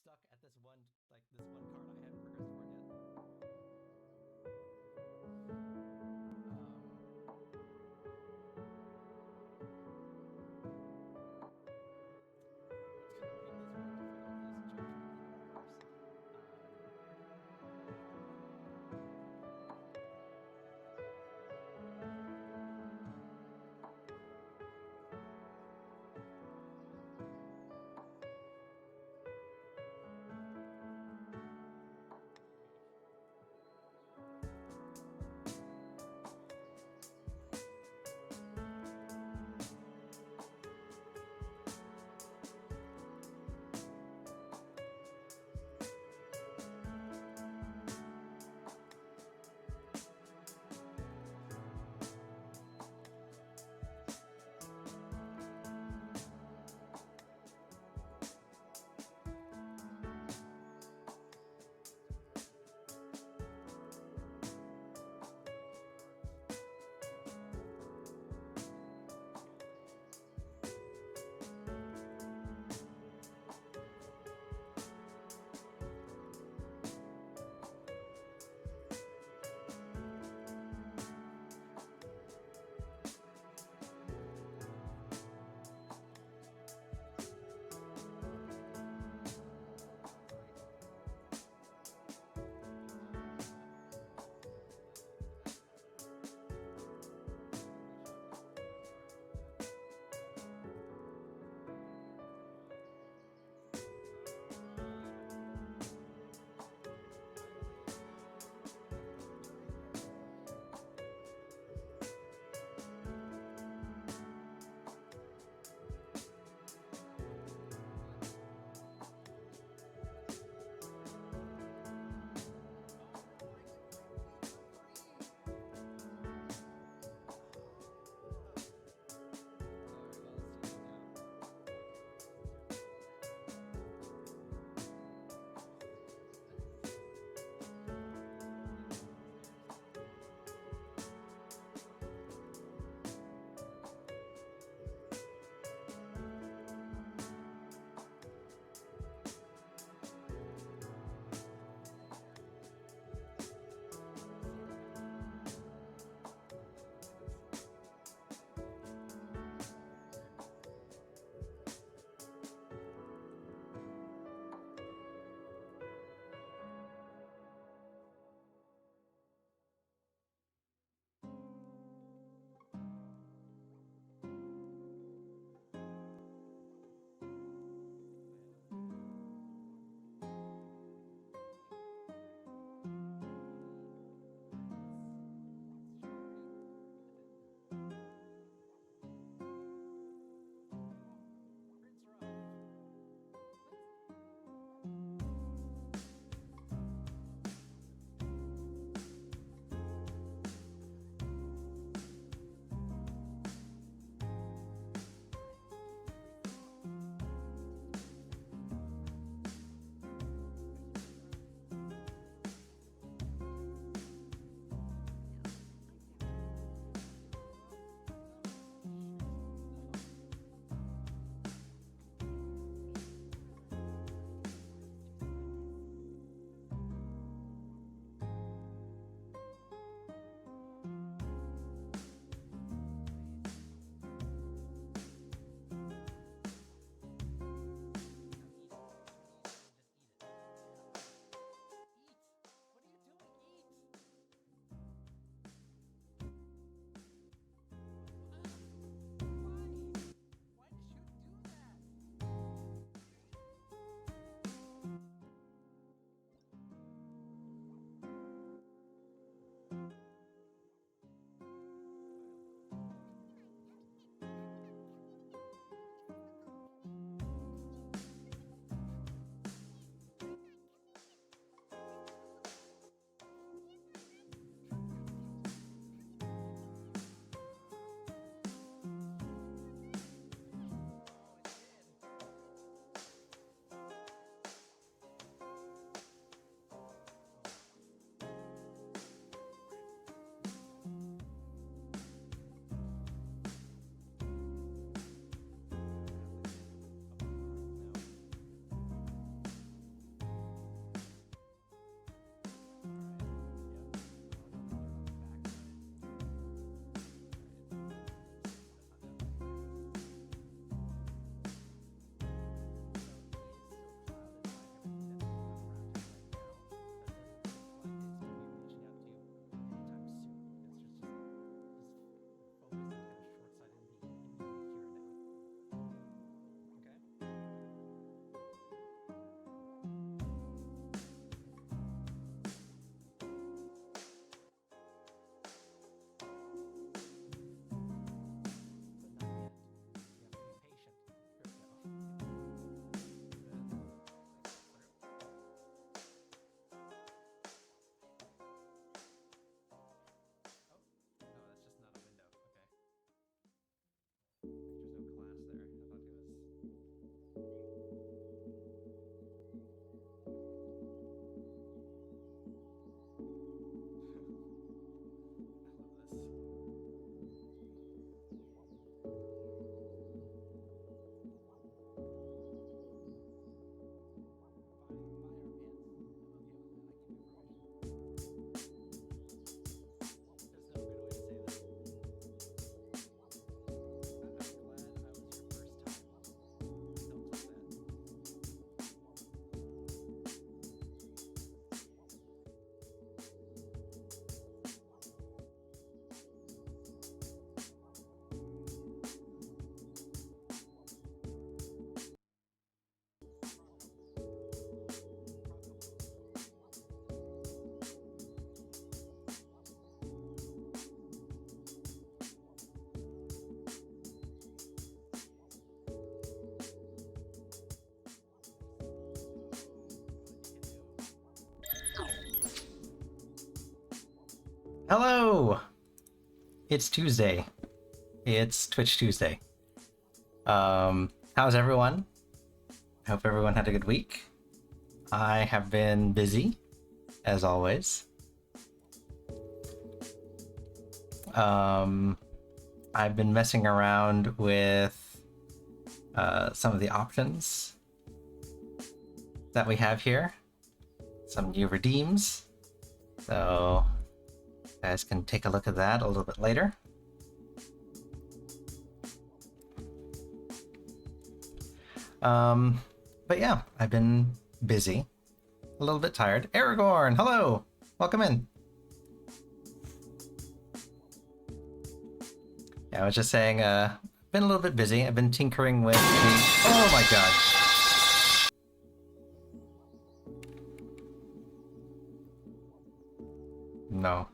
stuck at this one card. I haven't progressed forward yet. Um, it's kind of looking at these really difficulties, judgment, and wars. Um, Hello! It's Tuesday. It's Twitch Tuesday. How's everyone? I hope everyone had a good week. I have been busy, as always. I've been messing around with some of the options that we have here. Some new redeems. So you guys can take a look at that a little bit later. But yeah, I've been busy. A little bit tired. Aragorn, hello! Welcome in. Yeah, I was just saying, been a little bit busy. I've been tinkering with the... Oh my god. No.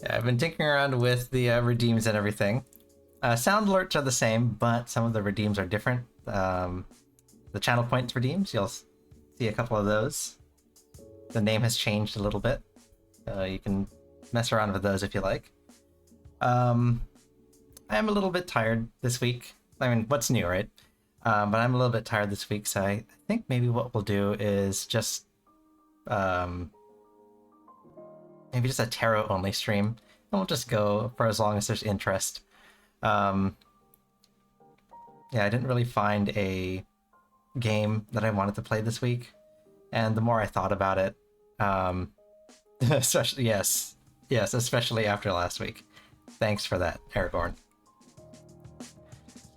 Yeah, I've been tinkering around with the redeems and everything. Sound alerts are the same, but some of the redeems are different. The channel points redeems, you'll see a couple of those. The name has changed a little bit. You can mess around with those if you like. I am a little bit tired this week. I mean, what's new, right? But I'm a little bit tired this week, so I think maybe what we'll do is just maybe just a tarot only stream, and we'll just go for as long as there's interest. Yeah, I didn't really find a game that I wanted to play this week, and the more I thought about it, especially especially after last week. Thanks for that, Aragorn.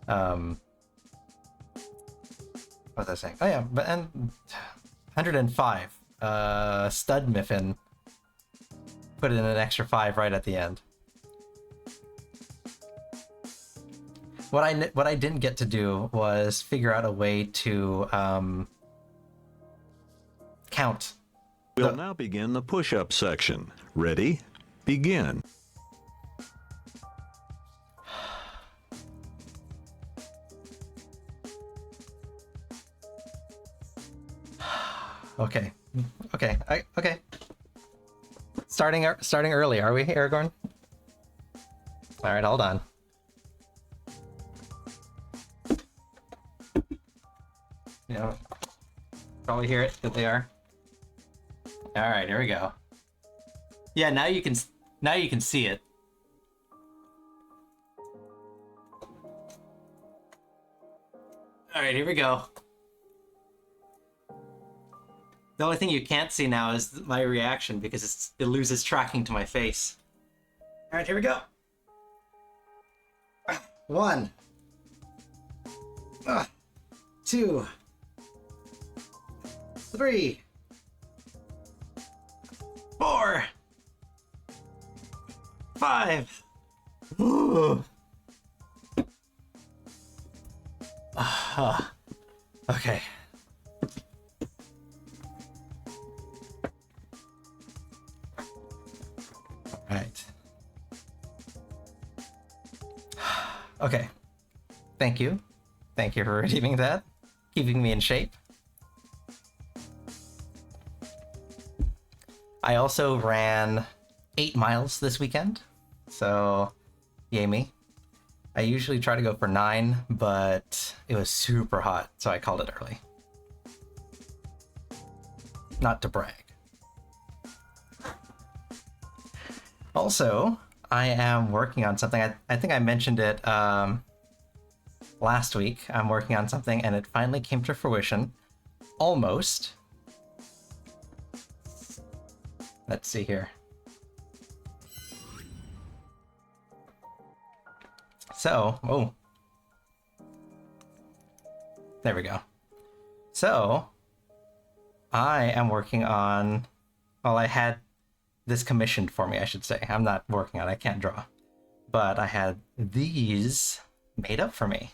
What was I saying? Oh yeah, but and 105. Stud Miffin put in an extra 5 right at the end. What I didn't get to do was figure out a way to count. We'll now begin the push-up section. Ready? Begin. Okay. Okay. Starting early, are we, Aragorn? All right, hold on. You know, probably hear it, that they are. All right, here we go. Yeah, now you can see it. All right, here we go. The only thing you can't see now is my reaction because it loses tracking to my face. All right, here we go. 1, 2, 3, 4, 5. Ooh. Okay. Right. Okay. Thank you. Thank you for redeeming that. Keeping me in shape. I also ran 8 miles this weekend. So, yay me. I usually try to go for 9, but it was super hot, so I called it early. Not to brag. Also, I am working on something. I think I mentioned it last week. I'm working on something, and it finally came to fruition. Almost. Let's see here. So, oh. There we go. So, I am working on... Well, I had this commissioned for me, I should say. I'm not working on it, I can't draw. But I had these made up for me.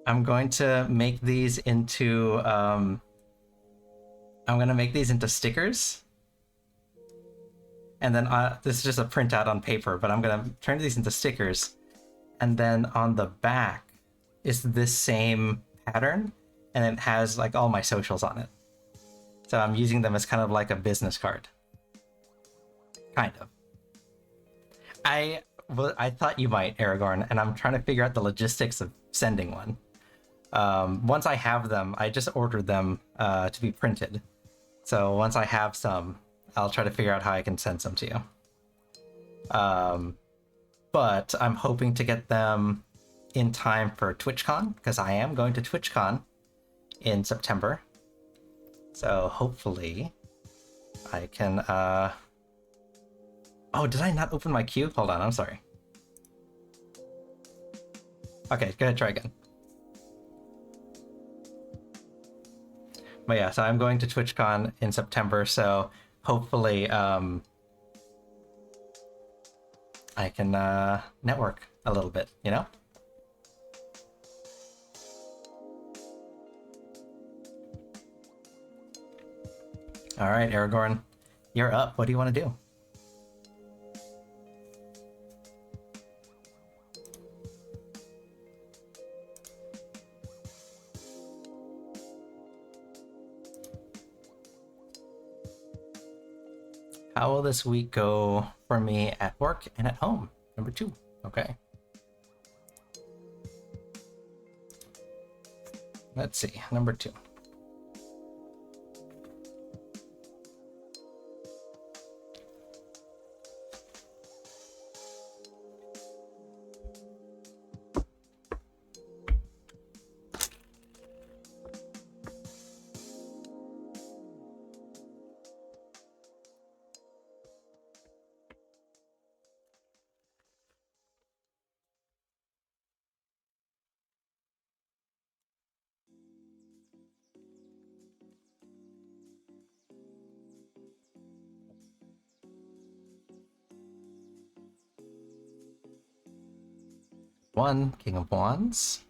I'm going to make these into stickers. And then this is just a printout on paper, but I'm gonna turn these into stickers. And then on the back is this same pattern, and it has like all my socials on it. So I'm using them as kind of like a business card. Kind of. I thought you might, Aragorn, and I'm trying to figure out the logistics of sending one. Once I have them, I just ordered them to be printed. So once I have some, I'll try to figure out how I can send some to you. But I'm hoping to get them in time for TwitchCon, because I am going to TwitchCon in September. So hopefully I can... Oh, did I not open my queue? Hold on, I'm sorry. Okay, go ahead, try again. But yeah, so I'm going to TwitchCon in September, so hopefully I can network a little bit, you know? All right, Aragorn, you're up. What do you want to do? How will this week go for me at work and at home? Number 2. Okay. Let's see. Number 2. One, King of Wands.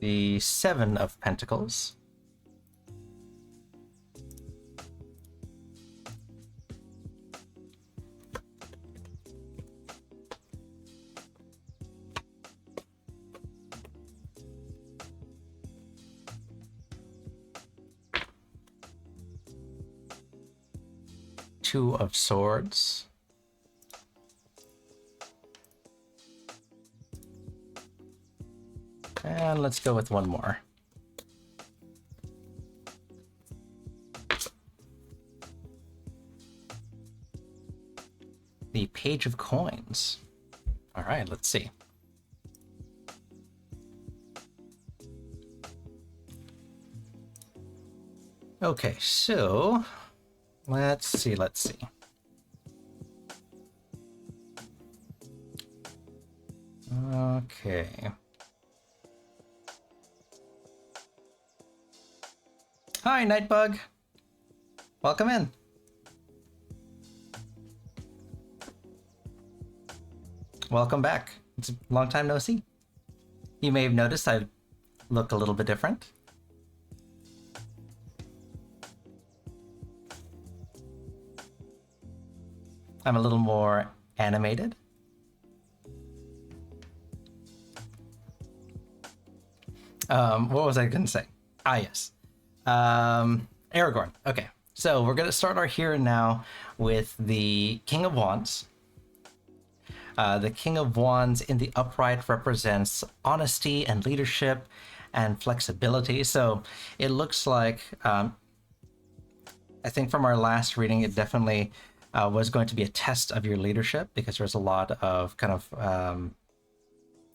The 7 of Pentacles. Two of Swords. And let's go with one more. The Page of Coins. All right, let's see. Okay, so let's see. Okay. Hi, Nightbug. Welcome in. Welcome back. It's a long time no see. You may have noticed I look a little bit different. I'm a little more animated. What was I going to say? Ah, yes. Aragorn. Okay, so we're going to start our here and now with the King of Wands. The King of Wands in the upright represents honesty and leadership and flexibility. So it looks like, I think from our last reading, it definitely was going to be a test of your leadership, because there's a lot of kind of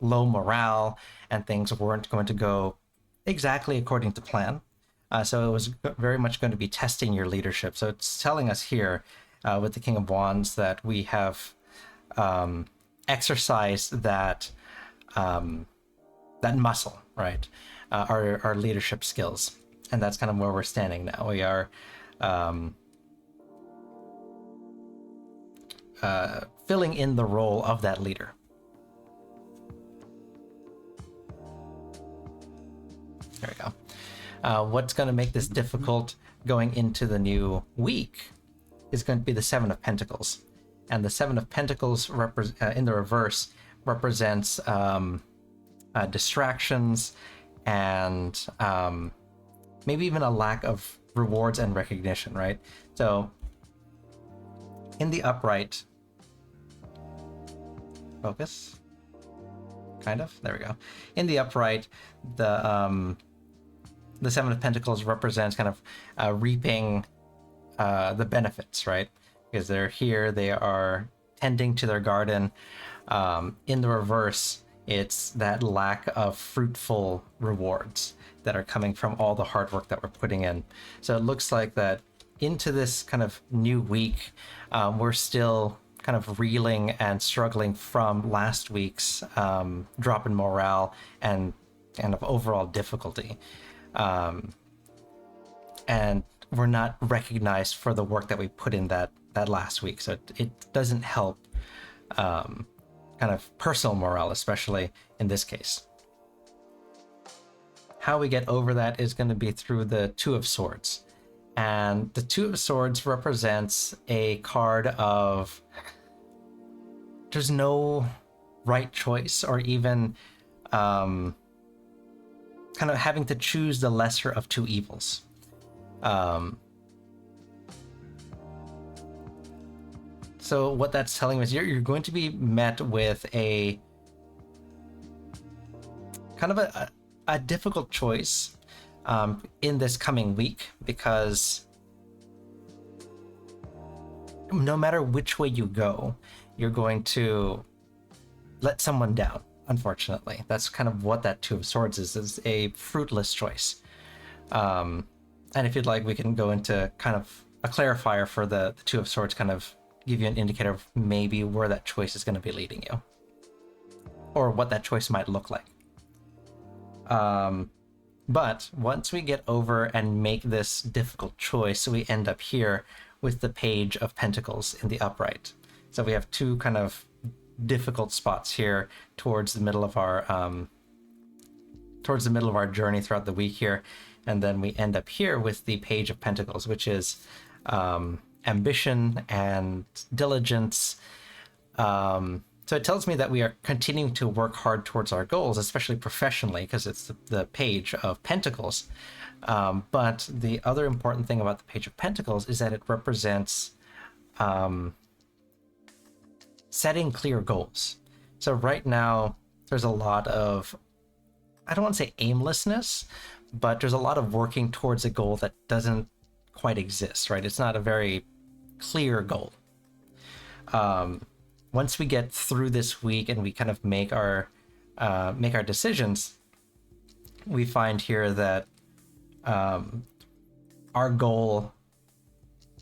low morale and things weren't going to go exactly according to plan. So it was very much going to be testing your leadership. So it's telling us here with the King of Wands that we have exercised that that muscle, right? our leadership skills, and that's kind of where we're standing now. We are filling in the role of that leader. There we go. What's going to make this difficult going into the new week is going to be the Seven of Pentacles. And the Seven of Pentacles in the reverse represents distractions and maybe even a lack of rewards and recognition, right? So in the upright, focus, kind of, there we go. In the upright, the Seven of Pentacles represents kind of reaping the benefits, right? Because they're here, they are tending to their garden. In the reverse, it's that lack of fruitful rewards that are coming from all the hard work that we're putting in. So it looks like that into this kind of new week, we're still kind of reeling and struggling from last week's drop in morale and kind of overall difficulty. And we're not recognized for the work that we put in that last week. So it doesn't help kind of personal morale, especially in this case. How we get over that is going to be through the Two of Swords. And the Two of Swords represents a card of there's no right choice, or even kind of having to choose the lesser of two evils. So what that's telling me is you're going to be met with a kind of a difficult choice in this coming week, because no matter which way you go, you're going to let someone down, unfortunately. That's kind of what that Two of Swords is a fruitless choice. And if you'd like, we can go into kind of a clarifier for the Two of Swords, kind of give you an indicator of maybe where that choice is going to be leading you, or what that choice might look like. But once we get over and make this difficult choice, we end up here with the Page of Pentacles in the upright. So we have two kind of difficult spots here towards the middle of our journey throughout the week here, and then we end up here with the Page of Pentacles, which is ambition and diligence. So it tells me that we are continuing to work hard towards our goals, especially professionally, because it's the Page of Pentacles. But the other important thing about the Page of Pentacles is that it represents setting clear goals. So right now, there's a lot of, I don't want to say aimlessness, but there's a lot of working towards a goal that doesn't quite exist, right? It's not a very clear goal. Once we get through this week and we kind of make our decisions, we find here that our goal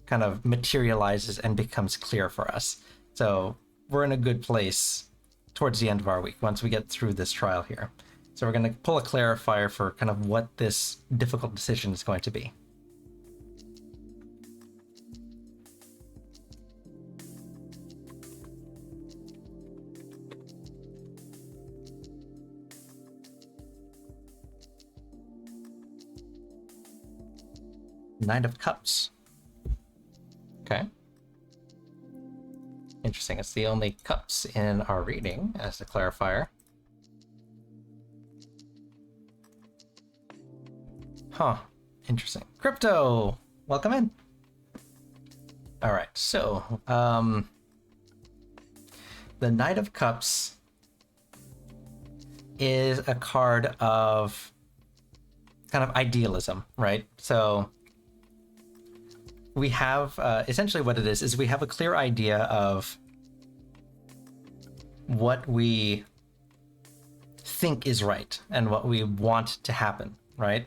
kind of materializes and becomes clear for us. So we're in a good place towards the end of our week once we get through this trial here. So we're going to pull a clarifier for kind of what this difficult decision is going to be. Nine of Cups. Okay. Interesting. It's the only cups in our reading as the clarifier. Huh. Interesting. Crypto! Welcome in. Alright, so the Knight of Cups is a card of kind of idealism, right? So we have essentially what it is we have a clear idea of what we think is right and what we want to happen, right?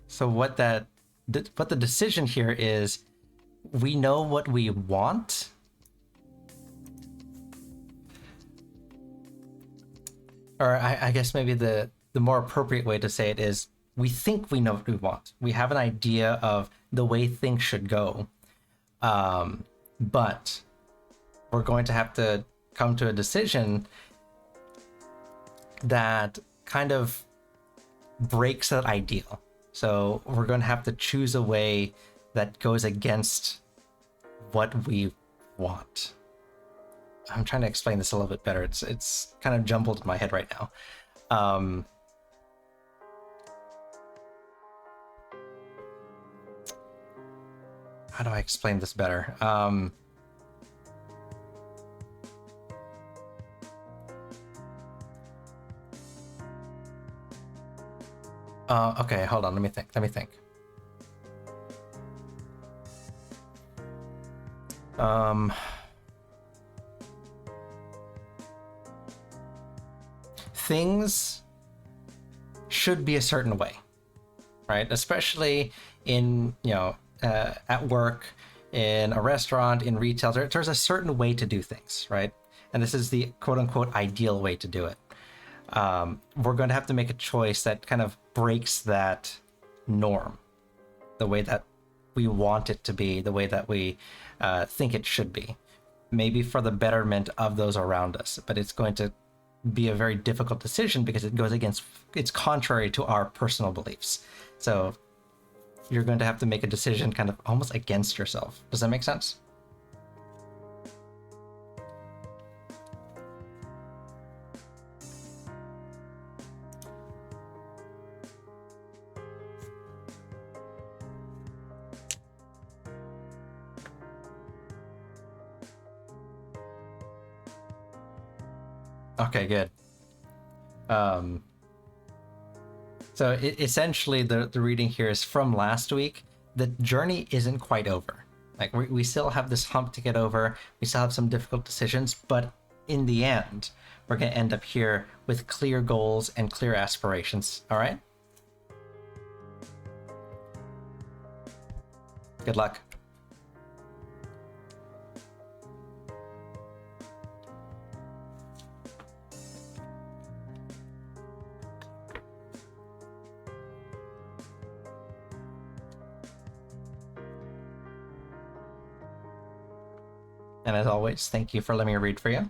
So what the decision here is, we know what we want, or I guess maybe the more appropriate way to say it is, we think we know what we want. We have an idea of the way things should go, but we're going to have to come to a decision that kind of breaks that ideal. So we're going to have to choose a way that goes against what we want. I'm trying to explain this a little bit better. It's kind of jumbled in my head right now. How do I explain this better? Okay, hold on. Let me think. Things should be a certain way, right? Especially in, at work, in a restaurant, in retail, there's a certain way to do things, right? And this is the quote unquote ideal way to do it. We're going to have to make a choice that kind of breaks that norm, the way that we want it to be, the way that we think it should be, maybe for the betterment of those around us. But it's going to be a very difficult decision because it's contrary to our personal beliefs. So you're going to have to make a decision kind of almost against yourself. Does that make sense? Okay, good. So essentially the reading here is from last week. The journey isn't quite over. Like we still have this hump to get over. We still have some difficult decisions, but in the end, we're going to end up here with clear goals and clear aspirations. All right? Good luck. And as always, thank you for letting me read for you.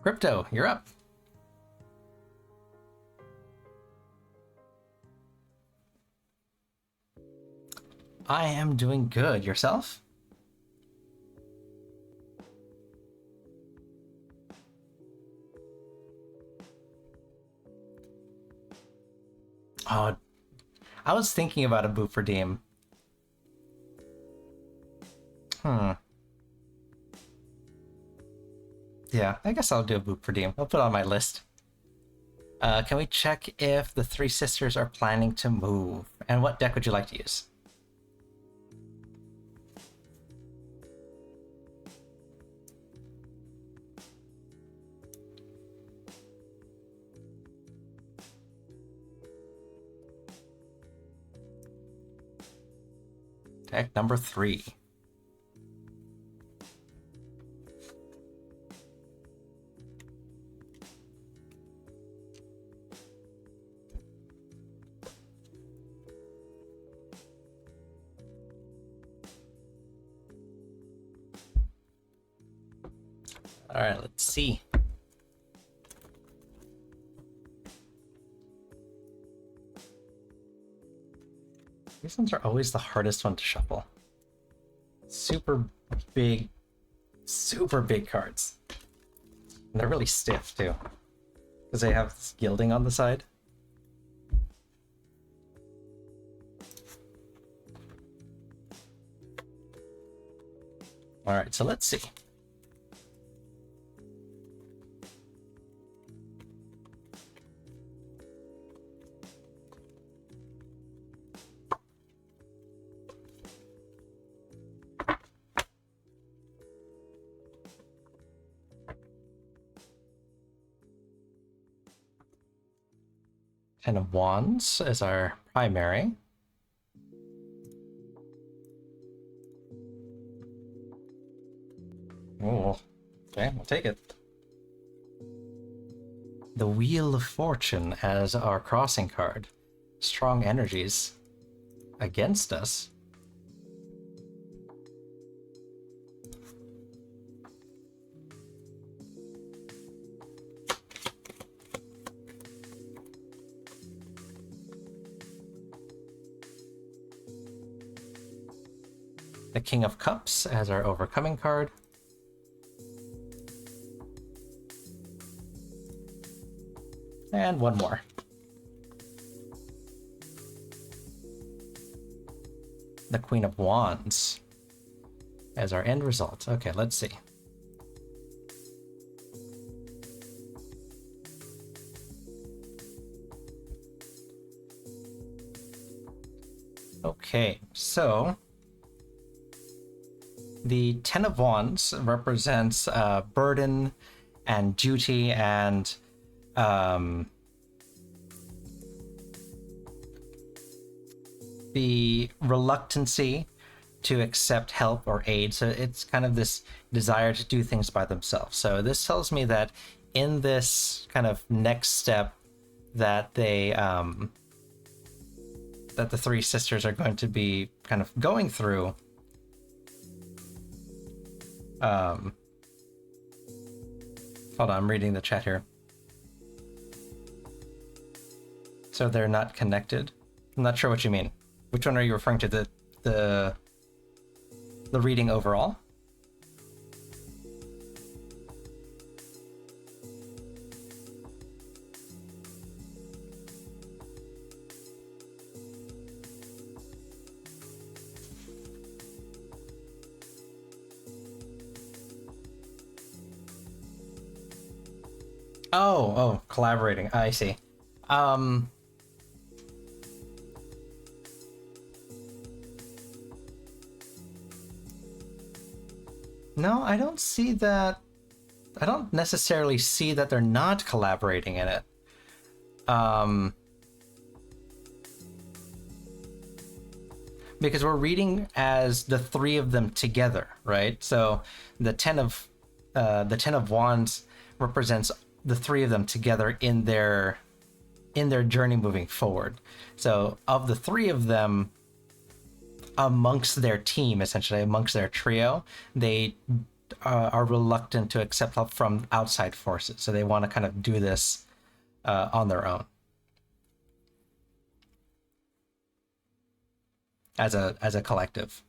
Crypto, you're up. I am doing good. Yourself? Oh, I was thinking about a boot for Deem. Yeah, I guess I'll do a boot per diem. I'll put it on my list. Can we check if the Three Sisters are planning to move? And what deck would you like to use? Deck number 3. All right, let's see. These ones are always the hardest one to shuffle. Super big cards. And they're really stiff too, because they have this gilding on the side. All right, so let's see. Ten of Wands is our primary. Oh, okay, we'll take it. The Wheel of Fortune as our crossing card. Strong energies against us. The King of Cups as our overcoming card. And one more. The Queen of Wands as our end result. Okay, let's see. Okay, so the Ten of Wands represents burden and duty and the reluctancy to accept help or aid. So it's kind of this desire to do things by themselves. So this tells me that in this kind of next step that they that the three sisters are going to be kind of going through, hold on, I'm reading the chat here. So they're not connected? I'm not sure what you mean. Which one are you referring to? The reading overall? Oh, collaborating. I see. No, I don't see that. I don't necessarily see that they're not collaborating in it. Because we're reading as the three of them together, right? So the Ten of Wands represents the three of them together in their journey moving forward. So of the three of them, amongst their team, essentially amongst their trio, they are reluctant to accept help from outside forces. So they want to kind of do this on their own as a collective.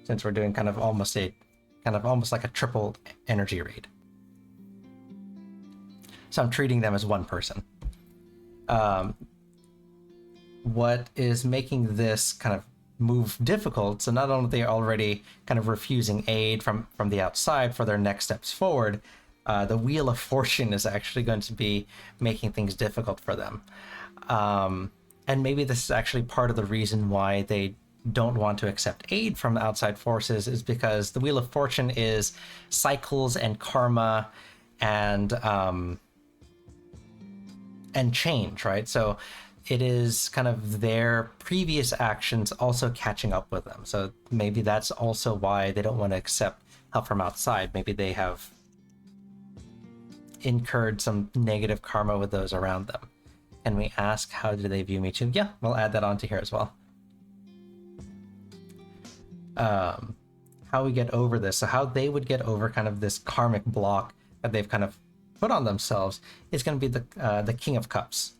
Since we're doing kind of almost like a triple energy read. So I'm treating them as one person. What is making this kind of move difficult, so not only are they already kind of refusing aid from the outside for their next steps forward, the Wheel of Fortune is actually going to be making things difficult for them. And maybe this is actually part of the reason why they don't want to accept aid from outside forces, is because the Wheel of Fortune is cycles and karma and change, right? So it is kind of their previous actions also catching up with them. So maybe that's also why they don't want to accept help from outside. Maybe they have incurred some negative karma with those around them. And we ask, how do they view me too? Yeah, we'll add that onto here as well. How we get over this. So how they would get over kind of this karmic block that they've kind of put on themselves is going to be the King of Cups.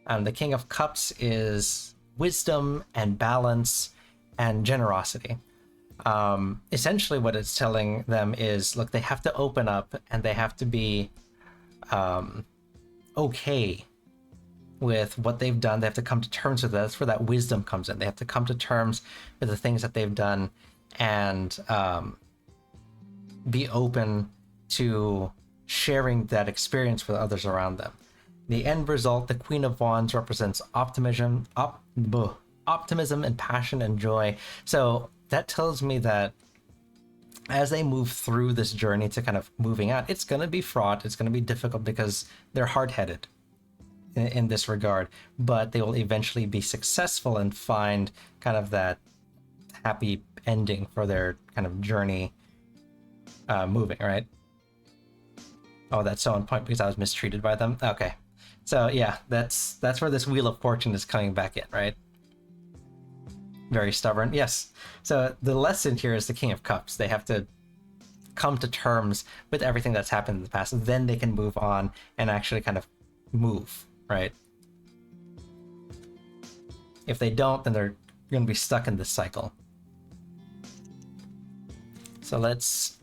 The King of Cups is wisdom and balance and generosity. Essentially what it's telling them is, look, they have to open up and they have to be okay with what they've done. They have to come to terms with that. That's where that wisdom comes in. They have to come to terms with the things that they've done and be open to sharing that experience with others around them. The end result, the Queen of Wands, represents optimism and passion and joy. So that tells me that as they move through this journey to kind of moving out, it's going to be fraught. It's going to be difficult because they're hard-headed. in this regard, but they will eventually be successful and find kind of that happy ending for their kind of journey moving, right? Oh, that's so on point because I was mistreated by them. Okay. So yeah, that's where this Wheel of Fortune is coming back in, right? Very stubborn. Yes. So the lesson here is the King of Cups. They have to come to terms with everything that's happened in the past. Then they can move on and actually kind of move, right? If they don't, then they're going to be stuck in this cycle. So let's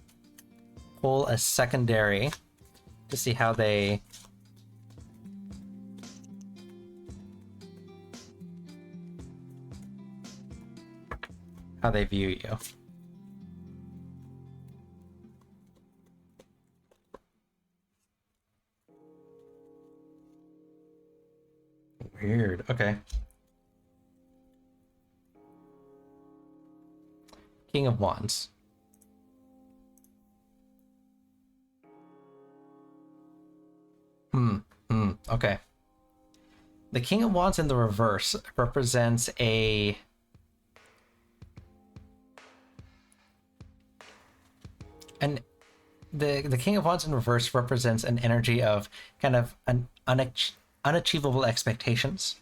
pull a secondary to see how they view you. Weird. Okay. King of Wands. Okay. The King of Wands in the reverse represents the King of Wands in reverse represents an energy of kind of an unachievable expectations,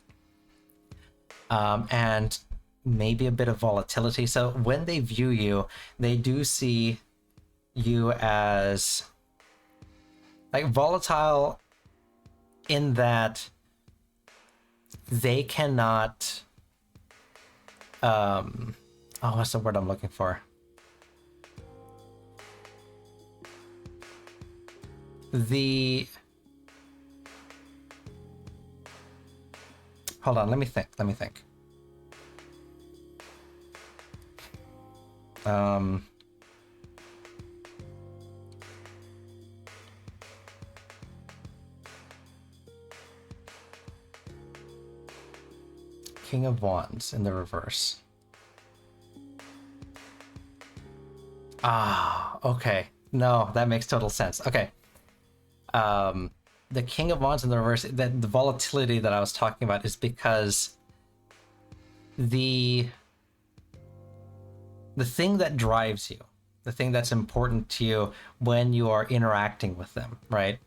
and maybe a bit of volatility. So when they view you, they do see you as like volatile in that they cannot what's the word I'm looking for? Hold on, let me think. King of Wands in the reverse. Okay. No, that makes total sense. Okay. The King of Wands in the reverse, the volatility that I was talking about is because the thing that drives you, the thing that's important to you when you are interacting with them, right,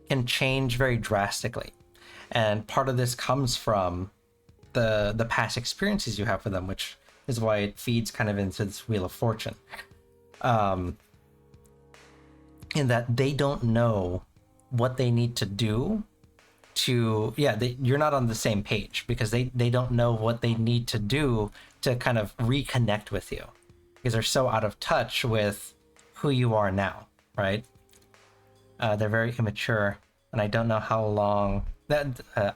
can change very drastically. And part of this comes from the past experiences you have with them, which is why it feeds kind of into this Wheel of Fortune. In that they don't know what they need to do to, you're not on the same page because they don't know what they need to do to kind of reconnect with you because they're so out of touch with who you are now, right? They're very immature, and I don't know how long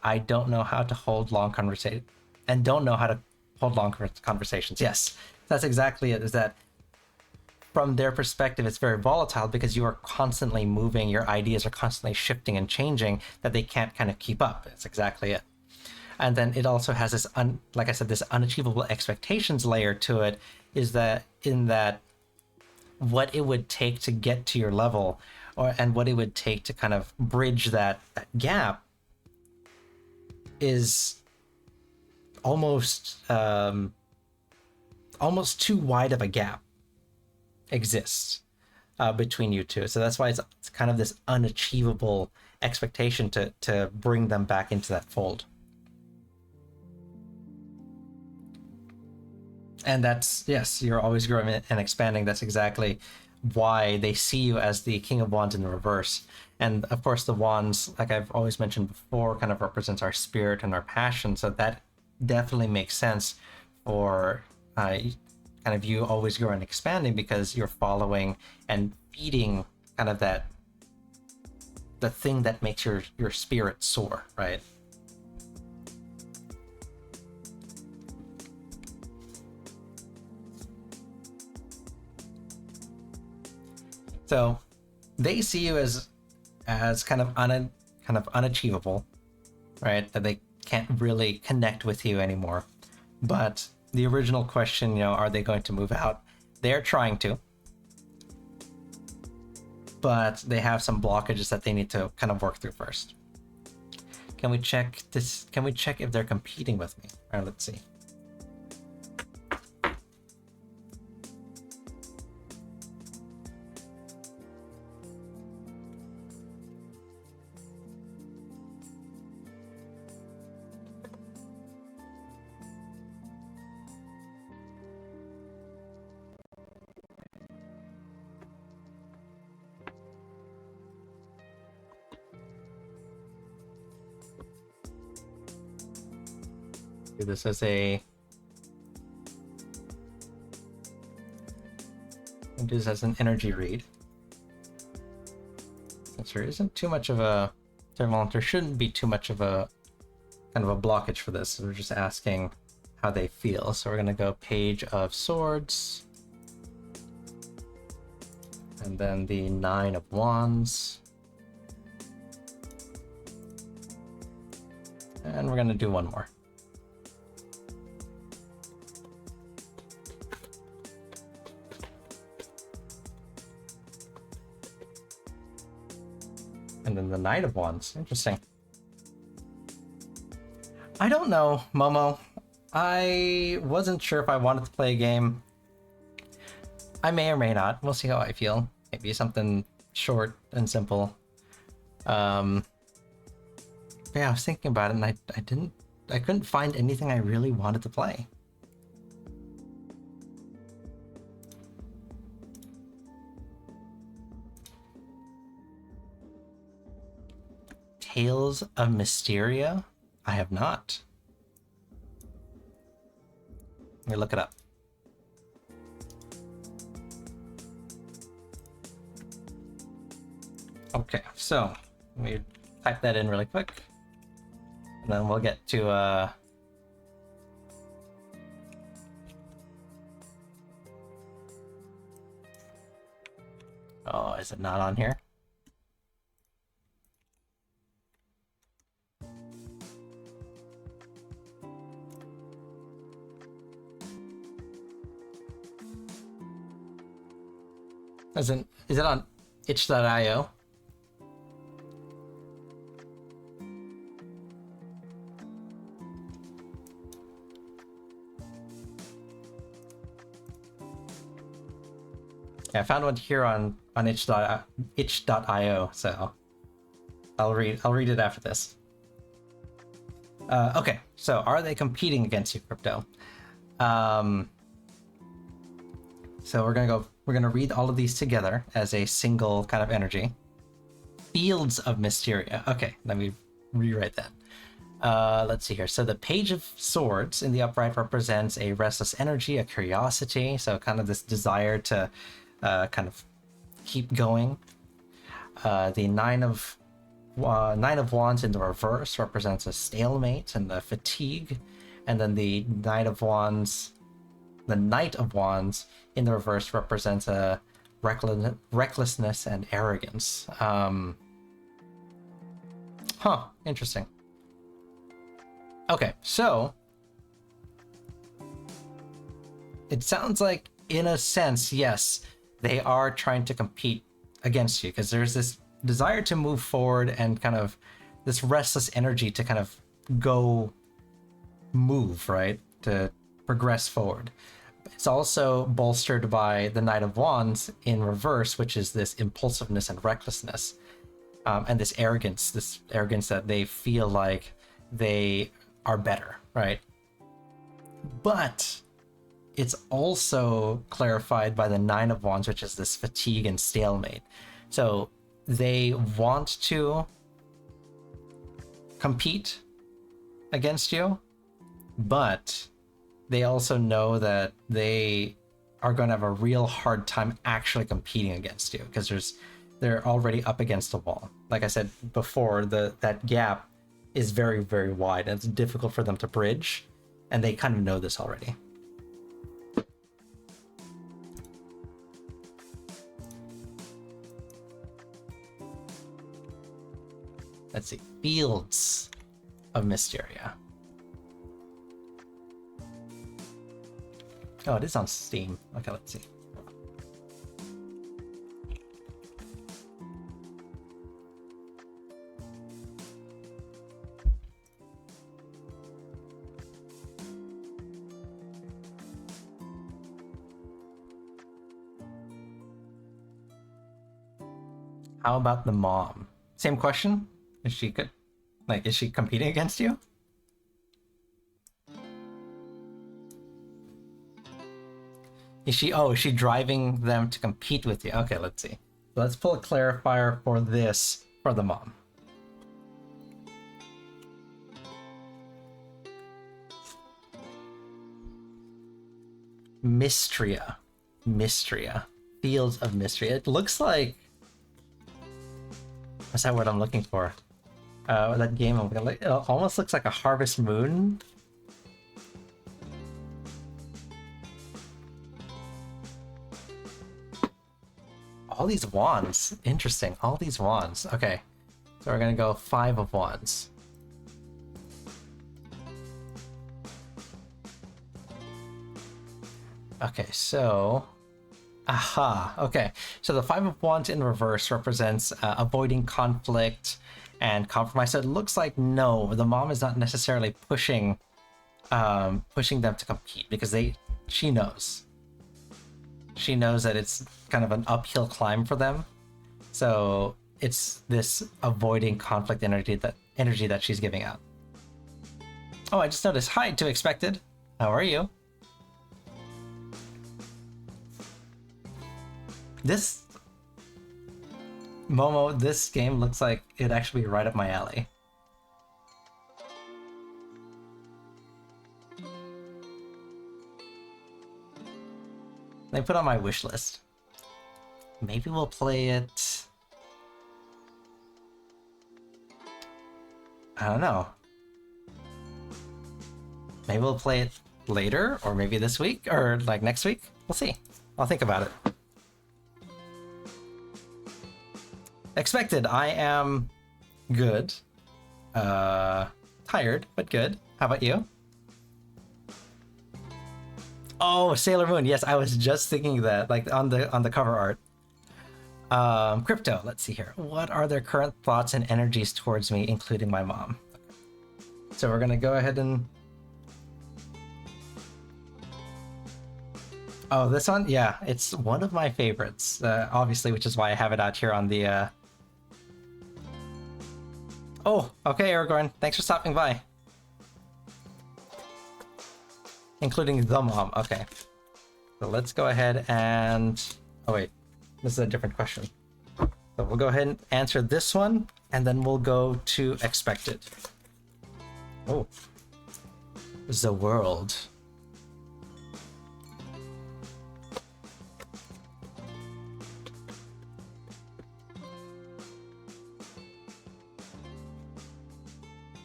I don't know how to hold long conversation and don't know how to hold long conversations. Yes, that's exactly it. Is that from their perspective, it's very volatile because you are constantly moving, your ideas are constantly shifting and changing, that they can't kind of keep up. That's exactly it. And then it also has this, like I said, this unachievable expectations layer to it, is that in that what it would take to get to your level, and what it would take to kind of bridge that gap is almost too wide of a gap exists between you two. So that's why it's kind of this unachievable expectation to bring them back into that fold. And that's, yes, you're always growing and expanding. That's exactly why they see you as the King of Wands in the reverse. And of course the wands, like I've always mentioned before, kind of represents our spirit and our passion. So that definitely makes sense for kind of you always growing and expanding, because you're following and feeding kind of the thing that makes your spirit soar, right? So they see you as kind of unachievable, right? That they can't really connect with you anymore. But the original question, are they going to move out? They're trying to, but they have some blockages that they need to kind of work through first. Can we check this? Can we check if they're competing with me? All right, let's see. Do this as a do this as an energy read. Since there isn't too much of a there shouldn't be too much of a kind of a blockage for this. So we're just asking how they feel. So we're gonna go Page of Swords, and then the Nine of Wands, and we're gonna do one more. And then the Knight of Wands. Interesting. I don't know, Momo. I wasn't sure if I wanted to play a game. I may or may not. We'll see how I feel. Maybe something short and simple. Yeah, I was thinking about it and I couldn't find anything I really wanted to play. Tales of Mysteria? I have not. Let me look it up. Okay, so let me type that in really quick. And then we'll get to oh, is it not on here? Is it on itch.io? Yeah, I found one here on itch.io, so I'll read it after this. Okay, so are they competing against you, Crypto? So we're gonna read all of these together as a single kind of energy. Fields of Mysteria. Okay, let me rewrite that. Let's see here. So the Page of Swords in the upright represents a restless energy, a curiosity, so kind of this desire to kind of keep going. The Nine of Wands in the reverse represents a stalemate and the fatigue, and then the Knight of Wands in the reverse represents a recklessness and arrogance. Interesting. Okay, so it sounds like, in a sense, yes, they are trying to compete against you, because there's this desire to move forward and kind of this restless energy to kind of move, right? To progress forward. It's also bolstered by the Knight of Wands in reverse, which is this impulsiveness and recklessness, and this arrogance that they feel like they are better, right? But it's also clarified by the Nine of Wands, which is this fatigue and stalemate. So they want to compete against you, but they also know that they are going to have a real hard time actually competing against you, because they're already up against the wall. Like I said before, that gap is very, very wide, and it's difficult for them to bridge, and they kind of know this already. Let's see. Fields of Mysteria. Oh, it is on Steam. Okay, let's see. How about the mom? Same question. Is she good? Like, is she competing against you? Is she? Oh, is she driving them to compete with you? Okay, let's see. Let's pull a clarifier for this for the mom. Mystria. Mystria. Fields of Mystery. It looks like... What's that word I'm looking for? That game, it almost looks like a Harvest Moon. All these wands. Interesting. All these wands. Okay. So we're gonna go 5 of wands. Okay, so... Aha, okay. So the 5 of wands in reverse represents avoiding conflict and compromise. So it looks like no, the mom is not necessarily pushing them to compete because she knows. She knows that it's kind of an uphill climb for them. So it's this avoiding conflict energy that she's giving out. Oh, I just noticed. Hi, to expected. How are you? This Momo, this game looks like it'd actually be right up my alley. They put on my wish list. Maybe we'll play it. I don't know. Maybe we'll play it later, or maybe this week, or like next week. We'll see. I'll think about it. Expected. I am good. Tired, but good. How about you? Oh, Sailor Moon. Yes, I was just thinking that, like on the cover art. Crypto. Let's see here. What are their current thoughts and energies towards me, including my mom? So we're gonna go ahead and. Oh, this one? Yeah, it's one of my favorites. Obviously, which is why I have it out here on the. Oh, okay, Aragorn. Thanks for stopping by. Including the mom. Okay. So let's go ahead and... Oh, wait. This is a different question. So we'll go ahead and answer this one, and then we'll go to expected. Oh. The world.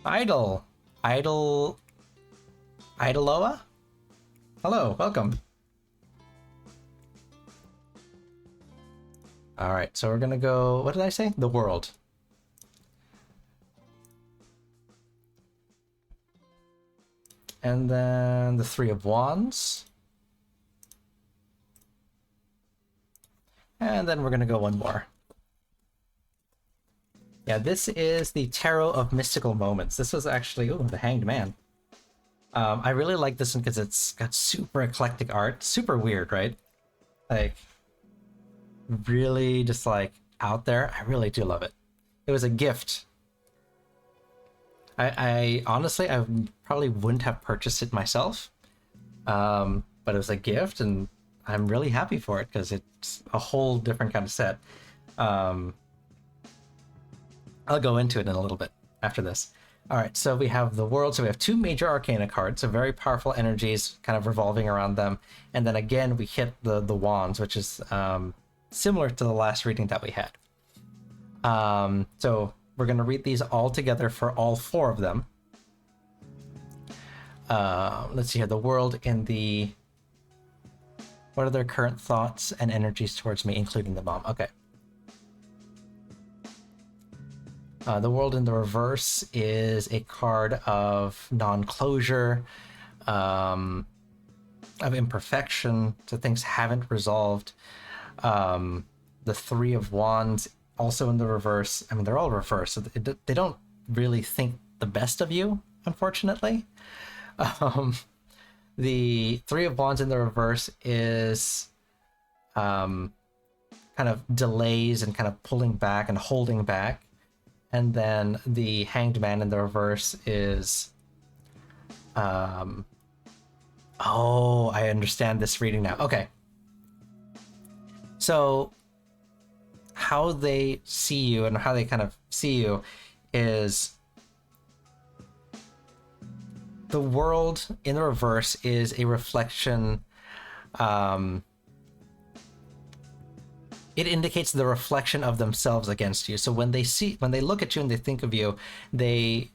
Idol. Idoloa? Hello, welcome. Alright, so we're gonna go... What did I say? The world. And then the 3 of wands. And then we're gonna go one more. Yeah, this is the Tarot of Mystical Moments. This was actually... Ooh, the Hanged Man. I really like this one because it's got super eclectic art. Super weird, right? Like, really just like out there. I really do love it. It was a gift. I honestly, I probably wouldn't have purchased it myself. But it was a gift and I'm really happy for it because it's a whole different kind of set. I'll go into it in a little bit after this. All right, so we have the world. So we have 2 major arcana cards, so very powerful energies kind of revolving around them. And then again, we hit the wands, which is similar to the last reading that we had. So we're going to read these all together for all 4 of them. Let's see here. The world in the... What are their current thoughts and energies towards me, including the mom? Okay. The world in the reverse is a card of non-closure, of imperfection, so things haven't resolved. The 3 of wands also in the reverse. I mean, they're all reversed, so they don't really think the best of you, unfortunately. The 3 of wands in the reverse is kind of delays and kind of pulling back and holding back. And then the Hanged Man in the reverse is... Oh, I understand this reading now. Okay. So how they see you and how they kind of see you is the world in the reverse is a reflection. It indicates the reflection of themselves against you. So when they look at you and they think of you, they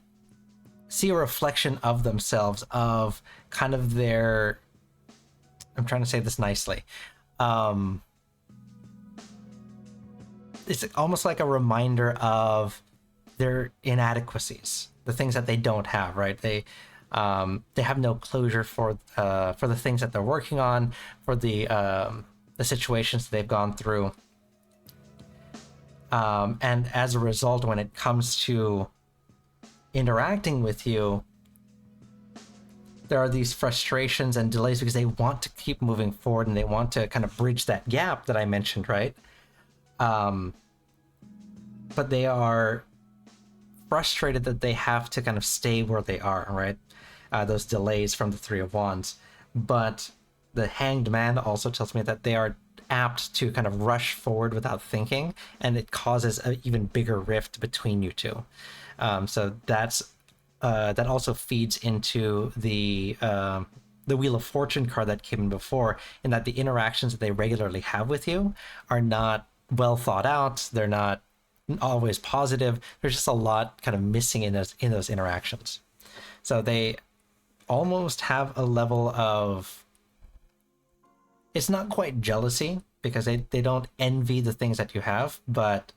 see a reflection of themselves, of kind of their, I'm trying to say this nicely. It's almost like a reminder of their inadequacies, the things that they don't have, right? They have no closure for the things that they're working on, for the situations that they've gone through. And as a result, when it comes to interacting with you, there are these frustrations and delays because they want to keep moving forward and they want to kind of bridge that gap that I mentioned, right? But they are frustrated that they have to kind of stay where they are, right? Those delays from the Three of Wands. But the Hanged Man also tells me that they are apt to kind of rush forward without thinking, and it causes an even bigger rift between you two. So that also feeds into the Wheel of Fortune card that came in before, in that the interactions that they regularly have with you are not well thought out. They're not always positive. There's just a lot kind of missing in those interactions. So they almost have a level of, it's not quite jealousy because they don't envy the things that you have, but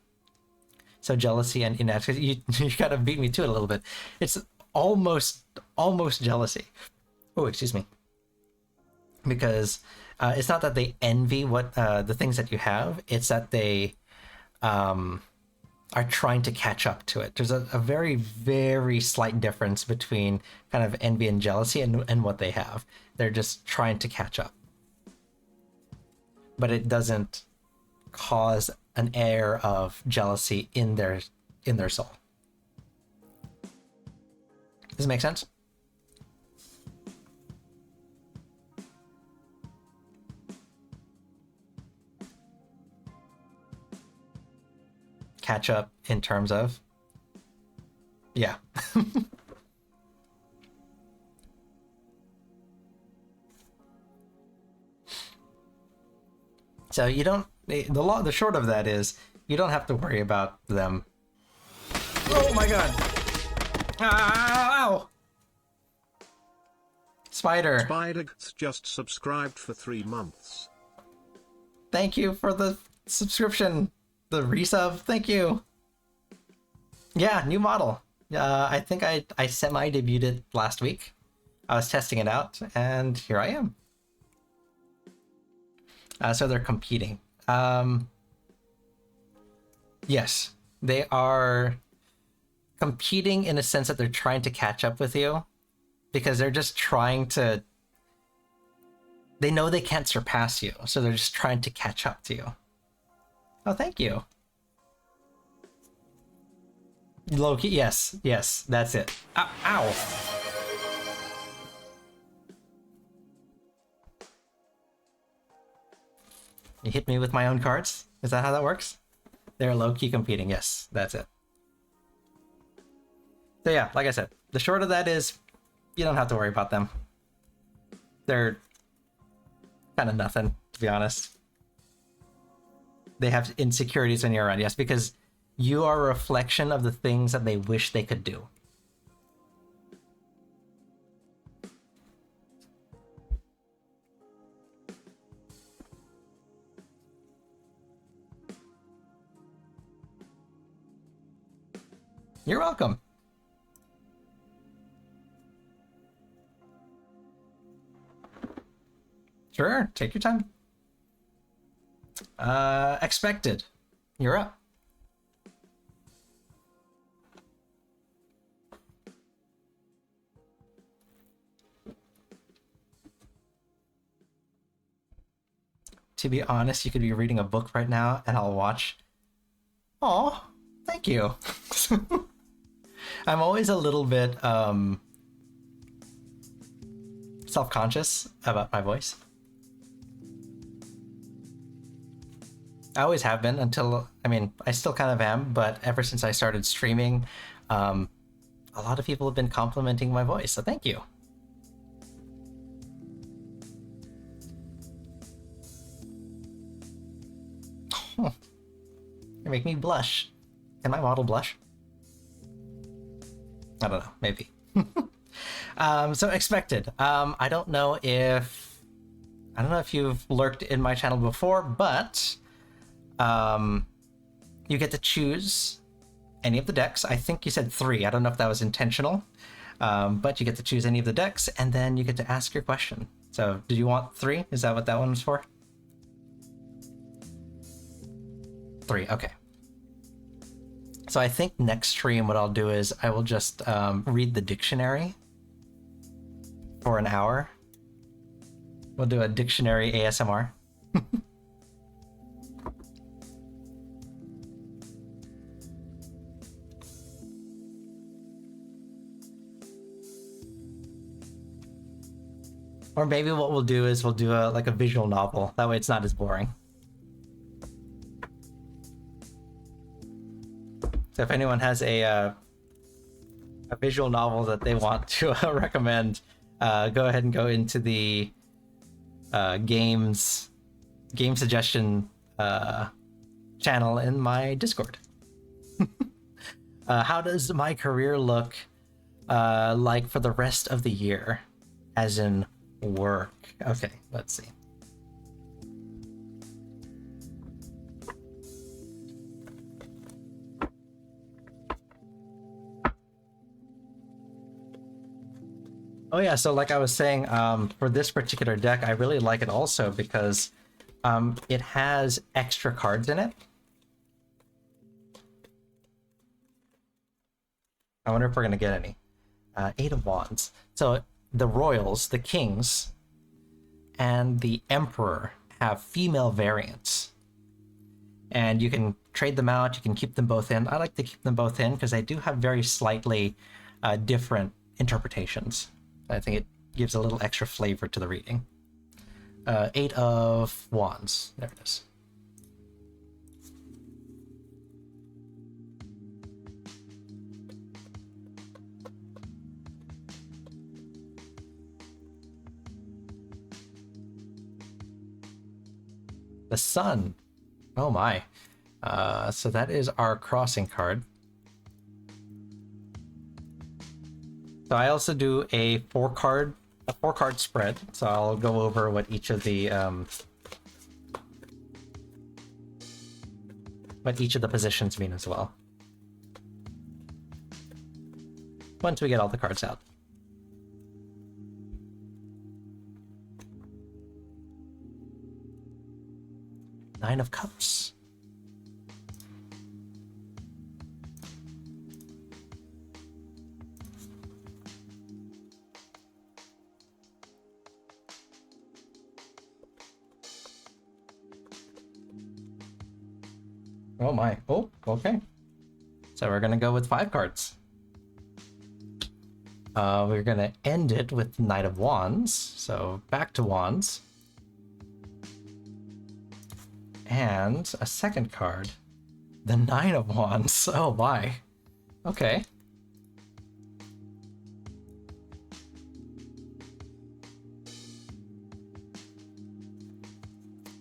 so jealousy and inadequacy, you kind of beat me to it a little bit. It's almost jealousy. Oh, excuse me. Because it's not that they envy what the things that you have, it's that they are trying to catch up to it. There's a very, very slight difference between kind of envy and jealousy and what they have. They're just trying to catch up. But it doesn't cause an air of jealousy in their soul. Does it make sense? Catch up in terms of, yeah. So you don't, the short of that is you don't have to worry about them. Oh my god. Ow! Spider. Spider's just subscribed for 3 months. Thank you for the subscription. The resub, thank you. Yeah, new model. I think I semi-debuted it last week. I was testing it out, and here I am. So they're competing. Yes, they are competing in a sense that they're trying to catch up with you, because they're just trying to... They know they can't surpass you, so they're just trying to catch up to you. Oh, thank you. Loki, yes, that's it. Ow, ow. You hit me with my own cards? Is that how that works? They're low-key competing, yes, that's it. So yeah, like I said, the short of that is you don't have to worry about them. They're kind of nothing, to be honest. They have insecurities when you're around, yes, because you are a reflection of the things that they wish they could do. You're welcome. Sure, take your time. Expected. You're up. to be honest, you could be reading a book right now and I'll watch. Oh, thank you. I'm always a little bit self-conscious about my voice. I always have been until, I mean, I still kind of am, but ever since I started streaming, a lot of people have been complimenting my voice, so thank you. You make me blush. Can my model blush? I don't know, maybe. So expected. I don't know if you've lurked in my channel before, but you get to choose any of the decks. I think you said 3. I don't know if that was intentional, but you get to choose any of the decks, and then you get to ask your question. So, did you want 3? Is that what that one was for? 3, okay. So I think next stream what I'll do is I will just read the dictionary for an hour. We'll do a dictionary ASMR. Or maybe what we'll do is we'll do a visual novel. That way it's not as boring. So if anyone has a visual novel that they want to recommend, go ahead and go into the game suggestion channel in my Discord. How does my career look like for the rest of the year? As in work. Okay, let's see. Oh yeah, so like I was saying, for this particular deck, I really like it also because it has extra cards in it. I wonder if we're gonna get any. 8 of Wands. So the royals, the kings, and the emperor have female variants. And you can trade them out, you can keep them both in. I like to keep them both in because they do have very slightly different interpretations. I think it gives a little extra flavor to the reading. 8 of Wands. There it is. The Sun. Oh my. So that is our crossing card. So I also do a 4-card spread. So I'll go over what each of the positions mean as well. Once we get all the cards out. Nine of Cups. Oh my. Oh, okay. So we're gonna go with 5 cards. We're gonna end it with Knight of Wands. So back to Wands. And a second card. The 9 of Wands. Oh my. Okay.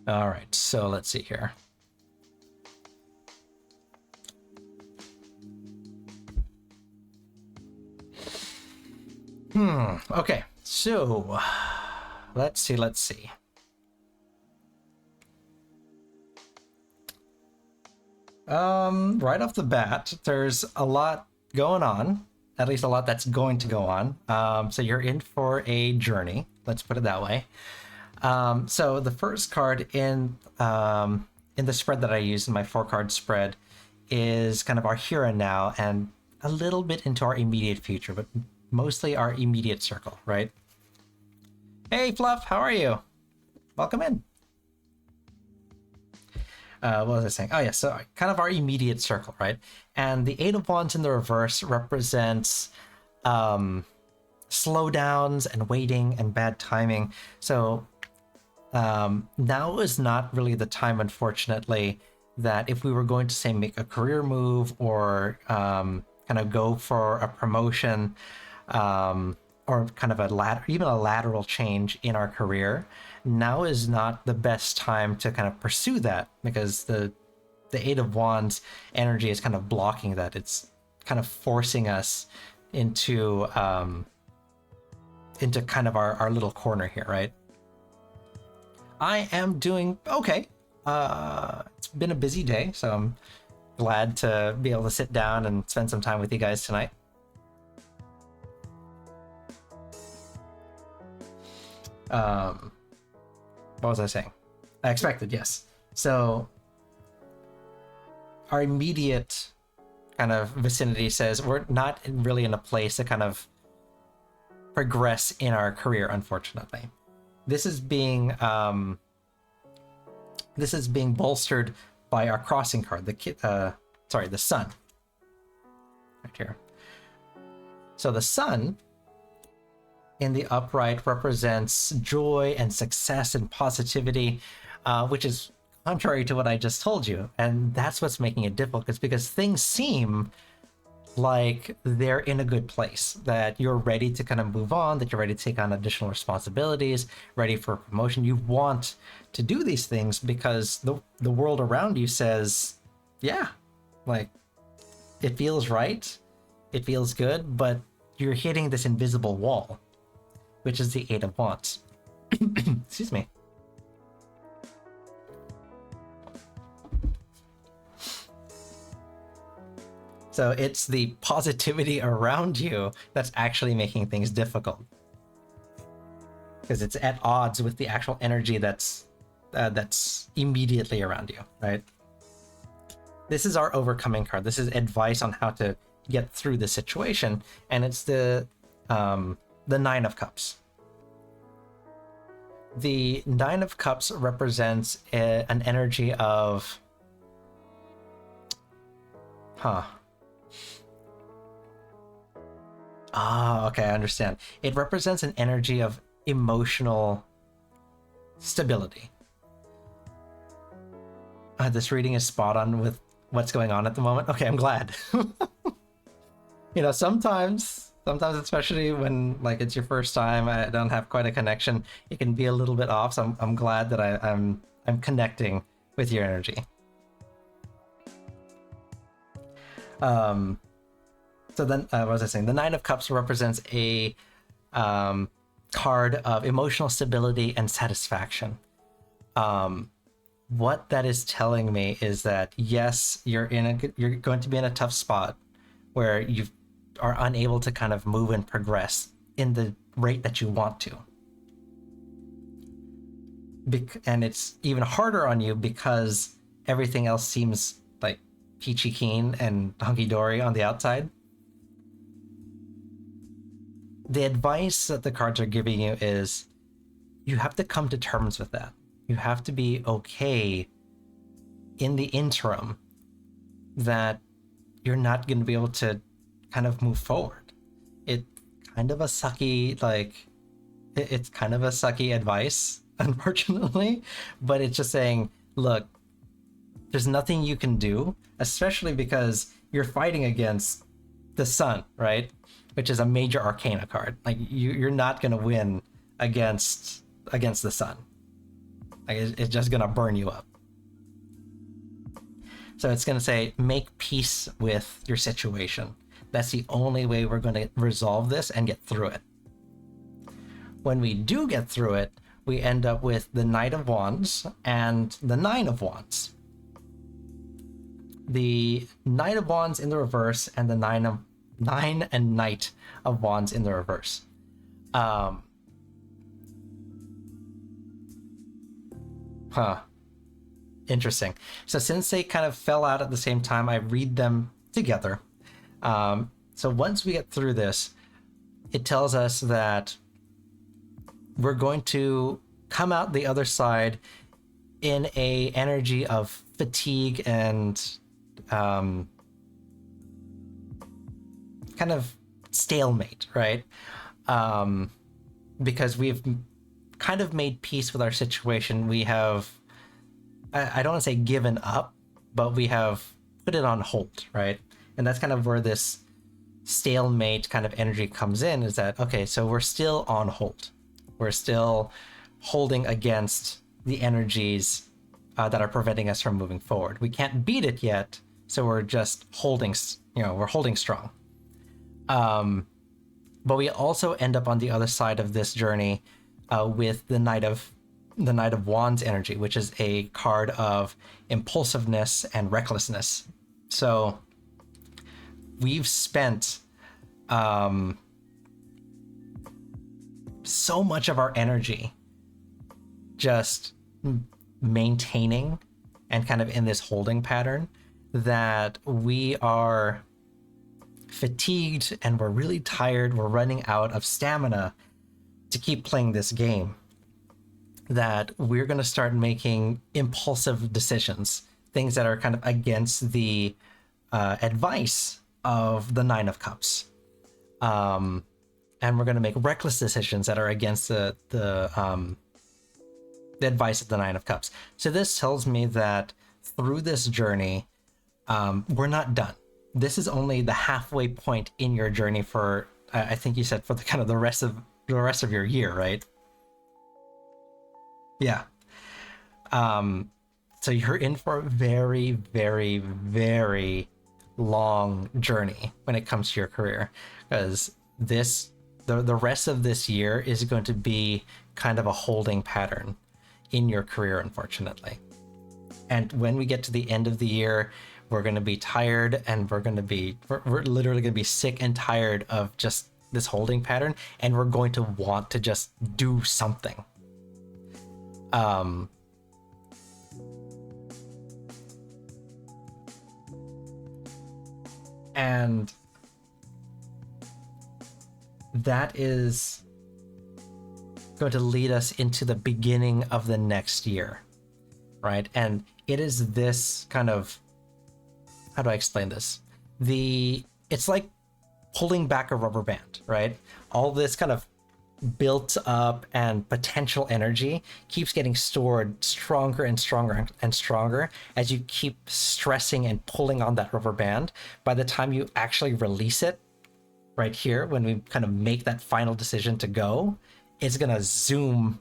Alright, so let's see here. Okay, so let's see. Right off the bat, there's a lot going on, at least a lot that's going to go on. So you're in for a journey, let's put it that way. So the first card in the spread that I use in my 4-card spread is kind of our here and now and a little bit into our immediate future, but mostly our immediate circle, right? Hey, Fluff, how are you? Welcome in. What was I saying? Oh yeah, so kind of our immediate circle, right? And the Eight of Wands in the reverse represents slowdowns and waiting and bad timing. So now is not really the time, unfortunately, that if we were going to say make a career move or kind of go for a promotion or kind of even a lateral change in our career, now is not the best time to kind of pursue that, because the Eight of Wands energy is kind of blocking that. It's kind of forcing us into kind of our little corner here, right? I am doing okay. It's been a busy day, so I'm glad to be able to sit down and spend some time with you guys tonight. What was I saying? I expected, yes. So our immediate kind of vicinity says we're not really in a place to kind of progress in our career, unfortunately. This is being bolstered by our crossing card, the sun, right here. So the sun in the upright represents joy and success and positivity, which is contrary to what I just told you. And that's what's making it difficult. It's because things seem like they're in a good place, that you're ready to kind of move on, that you're ready to take on additional responsibilities, ready for promotion. You want to do these things because the world around you says, yeah, like it feels right, it feels good, but you're hitting this invisible wall, which is the Eight of Wands. Excuse me. So it's the positivity around you that's actually making things difficult, because it's at odds with the actual energy that's immediately around you, right? This is our overcoming card. This is advice on how to get through the situation, and it's the Nine of Cups. The Nine of Cups represents an energy of, okay, I understand. It represents an energy of emotional stability. This reading is spot on with what's going on at the moment. Okay, I'm glad. Sometimes, especially when like it's your first time, I don't have quite a connection, it can be a little bit off. So I'm glad that I'm connecting with your energy. So then, what was I saying? The Nine of Cups represents a card of emotional stability and satisfaction. What that is telling me is that yes, you're going to be in a tough spot where you are unable to kind of move and progress in the rate that you want to. And it's even harder on you because everything else seems like peachy keen and hunky-dory on the outside. The advice that the cards are giving you is you have to come to terms with that. You have to be okay in the interim that you're not going to be able to kind of move forward. It's kind of a sucky advice, unfortunately, but it's just saying, look, there's nothing you can do, especially because you're fighting against the sun, right? Which is a major arcana card. Like you're not going to win against the sun. Like it's just going to burn you up. So it's going to say, make peace with your situation. That's the only way we're going to resolve this and get through it. When we do get through it, we end up with the Knight of Wands and the Nine of Wands. The Knight of Wands in the reverse and the Nine and Knight of Wands in the reverse. Interesting. So since they kind of fell out at the same time, I read them together. So once we get through this, it tells us that we're going to come out the other side in a energy of fatigue and kind of stalemate, right? Because we've kind of made peace with our situation. We have, I don't want to say given up, but we have put it on hold, right? And that's kind of where this stalemate kind of energy comes in, is that, okay, so we're still on hold. We're still holding against the energies that are preventing us from moving forward. We can't beat it yet, so we're just holding, we're holding strong. But we also end up on the other side of this journey with the Knight of Wands energy, which is a card of impulsiveness and recklessness. So we've spent so much of our energy just maintaining and kind of in this holding pattern that we are fatigued and we're really tired. We're running out of stamina to keep playing this game. That we're going to start making impulsive decisions, things that are kind of against the advice of the Nine of Cups. And we're going to make reckless decisions that are against the advice of the Nine of Cups. So this tells me that through this journey, we're not done. This is only the halfway point in your journey for, I think you said, for the kind of the rest of your year, right? Yeah. So you're in for a very, very, very long journey when it comes to your career, because the rest of this year is going to be kind of a holding pattern in your career, unfortunately. And when we get to the end of the year, we're going to be tired, and we're literally going to be sick and tired of just this holding pattern, and we're going to want to just do something. And that is going to lead us into the beginning of the next year, right? And it is this kind of, how do I explain this? It's like pulling back a rubber band, right? All this kind of built up and potential energy keeps getting stored stronger and stronger and stronger as you keep stressing and pulling on that rubber band. By the time you actually release it right here, when we kind of make that final decision to go, it's going to zoom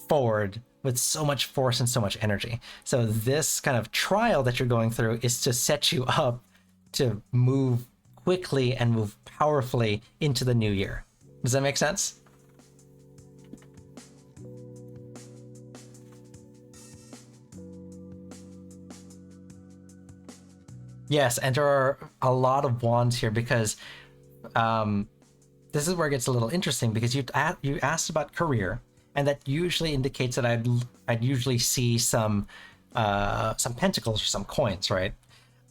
forward with so much force and so much energy. So this kind of trial that you're going through is to set you up to move quickly and move powerfully into the new year. Does that make sense? Yes, and there are a lot of wands here because this is where it gets a little interesting, because you asked about career, and that usually indicates that I'd usually see some pentacles or some coins, right?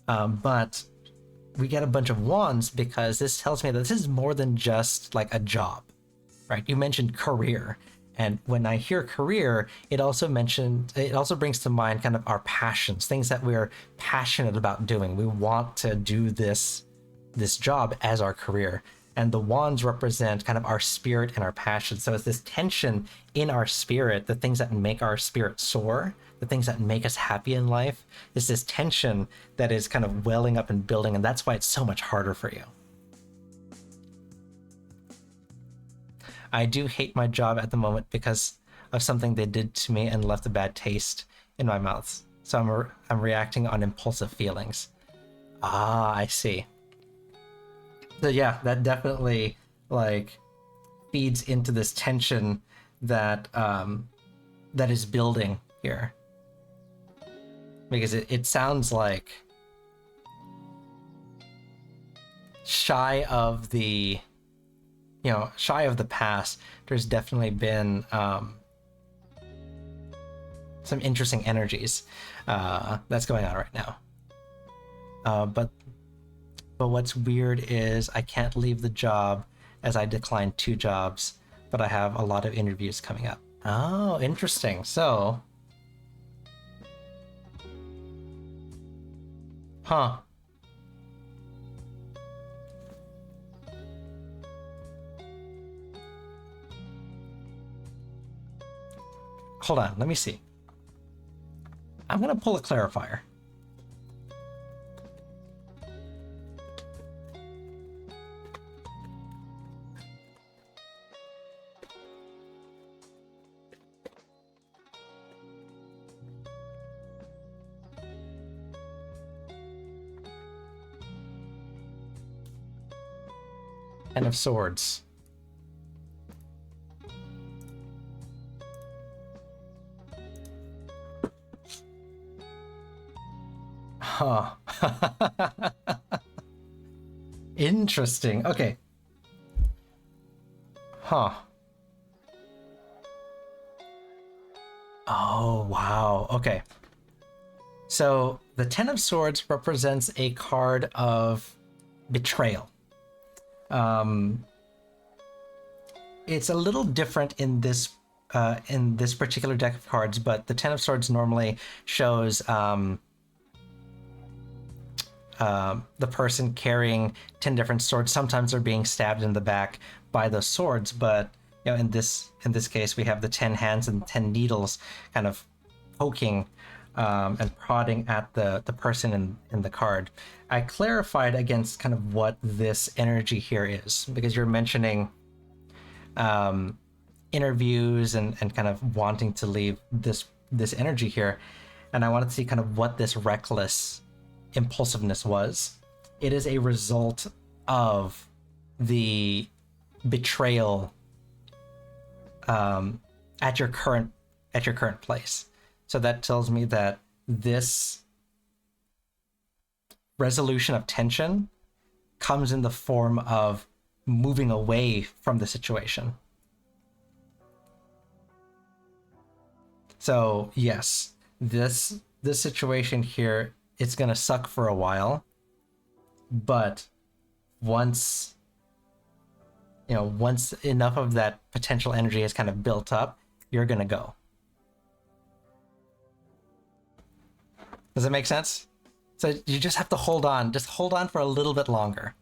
But we get a bunch of wands because this tells me that this is more than just like a job, right? You mentioned career, and when I hear career, it also brings to mind kind of our passions, things that we're passionate about doing. We want to do this job as our career. And the wands represent kind of our spirit and our passion. So it's this tension in our spirit, the things that make our spirit soar, the things that make us happy in life, is this tension that is kind of welling up and building. And that's why it's so much harder for you. I do hate my job at the moment because of something they did to me and left a bad taste in my mouth. So I'm reacting on impulsive feelings. Ah, I see. So yeah, that definitely like feeds into this tension that that is building here, because it sounds like shy of the past, there's definitely been some interesting energies that's going on right now. But what's weird is I can't leave the job as I declined 2 jobs, but I have a lot of interviews coming up. Oh, interesting. So Huh. Hold on, let me see. I'm gonna pull a clarifier. Ten of Swords. Huh. Interesting. Okay. Huh. Oh, wow. Okay. So the Ten of Swords represents a card of betrayal. It's a little different in this particular deck of cards, but the Ten of Swords normally shows the person carrying 10 different swords. Sometimes they're being stabbed in the back by those swords, but you know, in this case, we have the 10 hands and 10 needles kind of poking and prodding at the person in the card. I clarified against kind of what this energy here is, because you're mentioning interviews and kind of wanting to leave this energy here, and I wanted to see kind of what this reckless impulsiveness was. It is a result of the betrayal at your current place. So that tells me that this resolution of tension comes in the form of moving away from the situation. So yes, this situation here, it's gonna suck for a while, but once enough of that potential energy has kind of built up, you're gonna go. Does that make sense? So you just have to hold on. Just hold on for a little bit longer.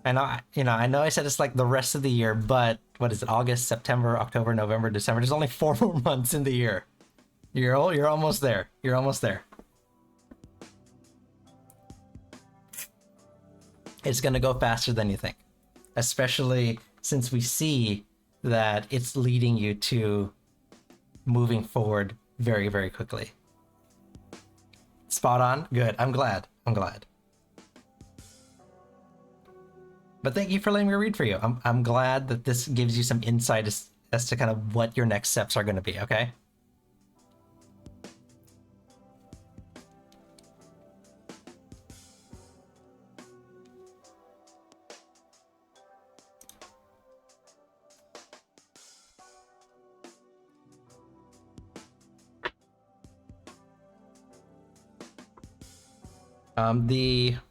I know I said it's like the rest of the year, but what is it? August, September, October, November, December. There's only 4 more months in the year. You're almost there. You're almost there. It's gonna go faster than you think, especially since we see that it's leading you to moving forward very, very quickly. Spot on. Good. I'm glad. But thank you for letting me read for you. I'm glad that this gives you some insight as to kind of what your next steps are going to be, okay?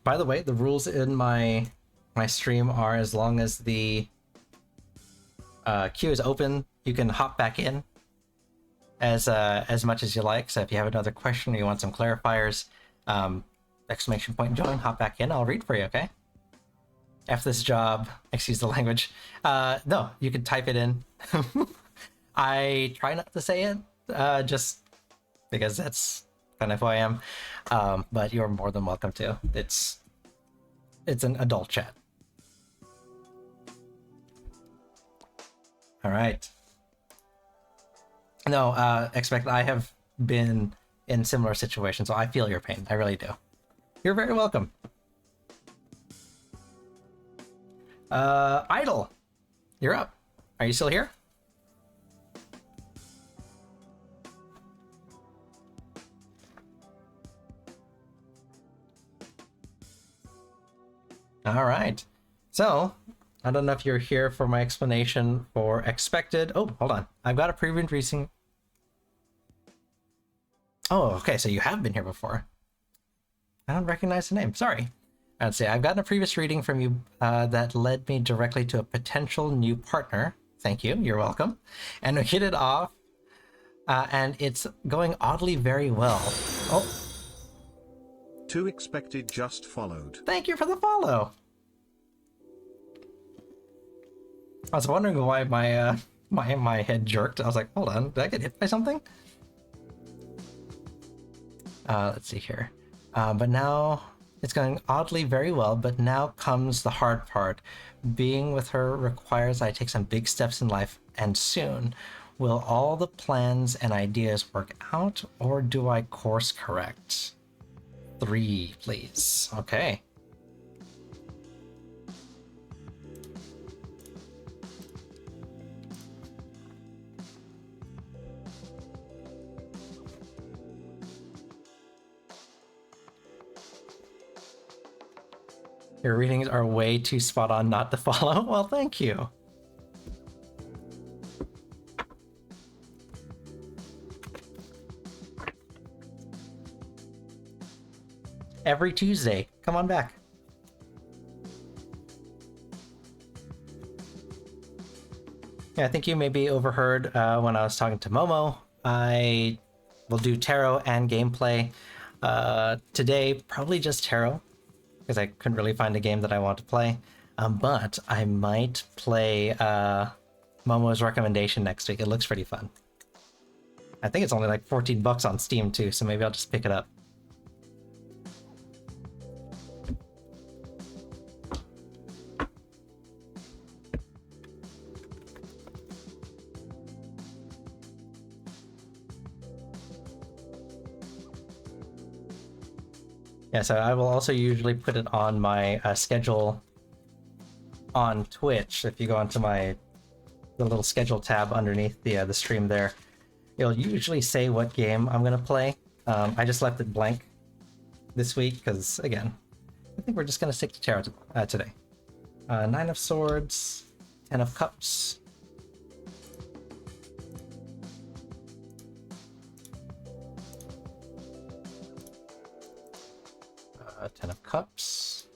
By the way, the rules in my stream are, as long as the queue is open, you can hop back in as much as you like. So if you have another question or you want some clarifiers, exclamation point join, hop back in. I'll read for you, okay? F this job, excuse the language. No, you can type it in. I try not to say it, just because that's kind of who I am. But you're more than welcome to. It's an adult chat. All right. No, expect I have been in similar situations, so I feel your pain. I really do. You're very welcome. Idle, you're up. Are you still here? All right. So, I don't know if you're here for my explanation for expected. Oh, hold on. I've got a previous reading. Oh, okay. So you have been here before. I don't recognize the name. Sorry. I'd say I've gotten a previous reading from you that led me directly to a potential new partner. Thank you. You're welcome. And we hit it off. And it's going oddly very well. Oh. 2 expected just followed. Thank you for the follow. I was wondering why my head jerked. I was like, hold on, did I get hit by something? Let's see here. But now it's going oddly very well, but now comes the hard part. Being with her requires I take some big steps in life, and soon. Will all the plans and ideas work out, or do I course correct? 3, please. Okay. Your readings are way too spot on not to follow. Well, thank you. Every Tuesday. Come on back. Yeah, I think you maybe overheard when I was talking to Momo. I will do tarot and gameplay. Today, probably just tarot, because I couldn't really find a game that I want to play. But I might play Momo's recommendation next week. It looks pretty fun. I think it's only like $14 on Steam too, so maybe I'll just pick it up. Yeah, so I will also usually put it on my schedule on Twitch. If you go onto the little schedule tab underneath the stream there, it'll usually say what game I'm gonna play. I just left it blank this week because, again, I think we're just gonna stick to tarot today. 9 of Swords, 10 of Cups. Ten of Cups.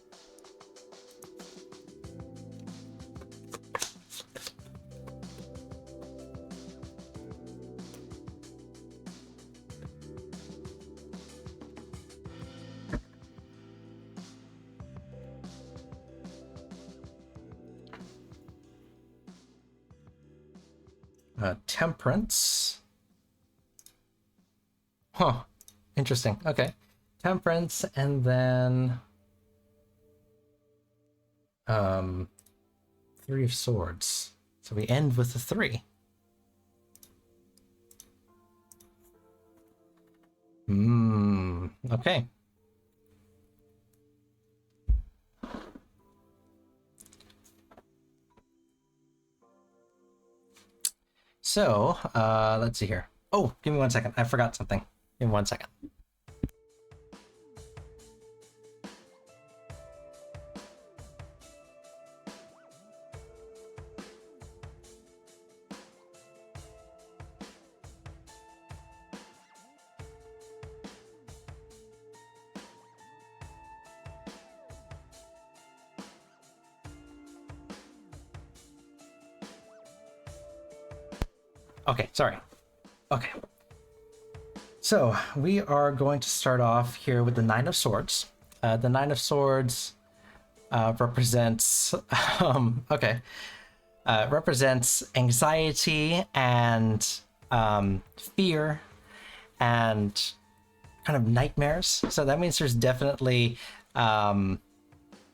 Temperance. Huh. Interesting. Okay. Temperance, and then 3 of Swords. So we end with the 3. Okay. So, let's see here. Oh, give me 1 second. I forgot something. Give me 1 second. Okay, sorry. Okay. So we are going to start off here with the 9 of Swords. The 9 of Swords represents represents anxiety and fear and kind of nightmares. So that means there's definitely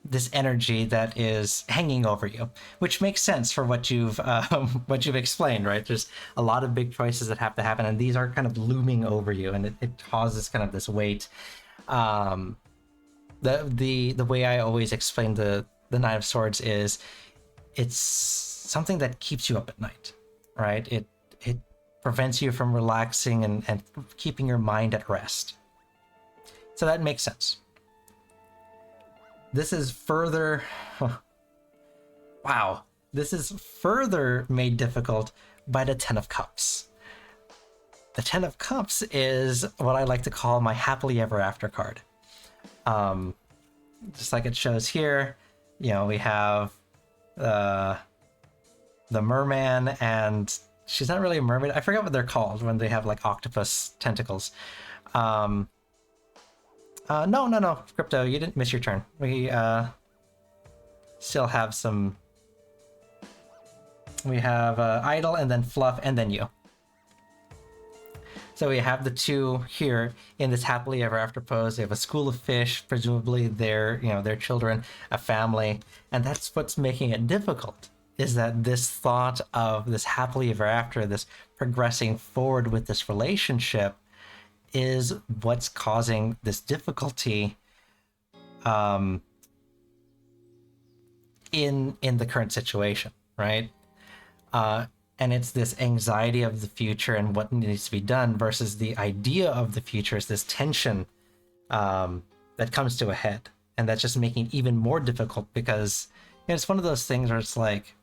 this energy that is hanging over you, which makes sense for what you've explained, right? There's a lot of big choices that have to happen, and these are kind of looming over you, and it causes kind of this weight. The way I always explain the 9 of Swords is it's something that keeps you up at night, right? It prevents you from relaxing and keeping your mind at rest. So that makes sense. This is further... Wow. This is further made difficult by the 10 of Cups. The 10 of Cups is what I like to call my happily ever after card. Just like it shows here, you know, we have the merman, and she's not really a mermaid. I forget what they're called when they have like octopus tentacles. No, Crypto, you didn't miss your turn. We still have some. We have Idle and then Fluff and then you. So we have the two here in this happily ever after pose. They have a school of fish, presumably their children, a family, and that's what's making it difficult. Is that this thought of this happily ever after, this progressing forward with this relationship, is what's causing this difficulty in the current situation, right? And it's this anxiety of the future and what needs to be done versus the idea of the future is this tension that comes to a head. And that's just making it even more difficult because it's one of those things where it's like,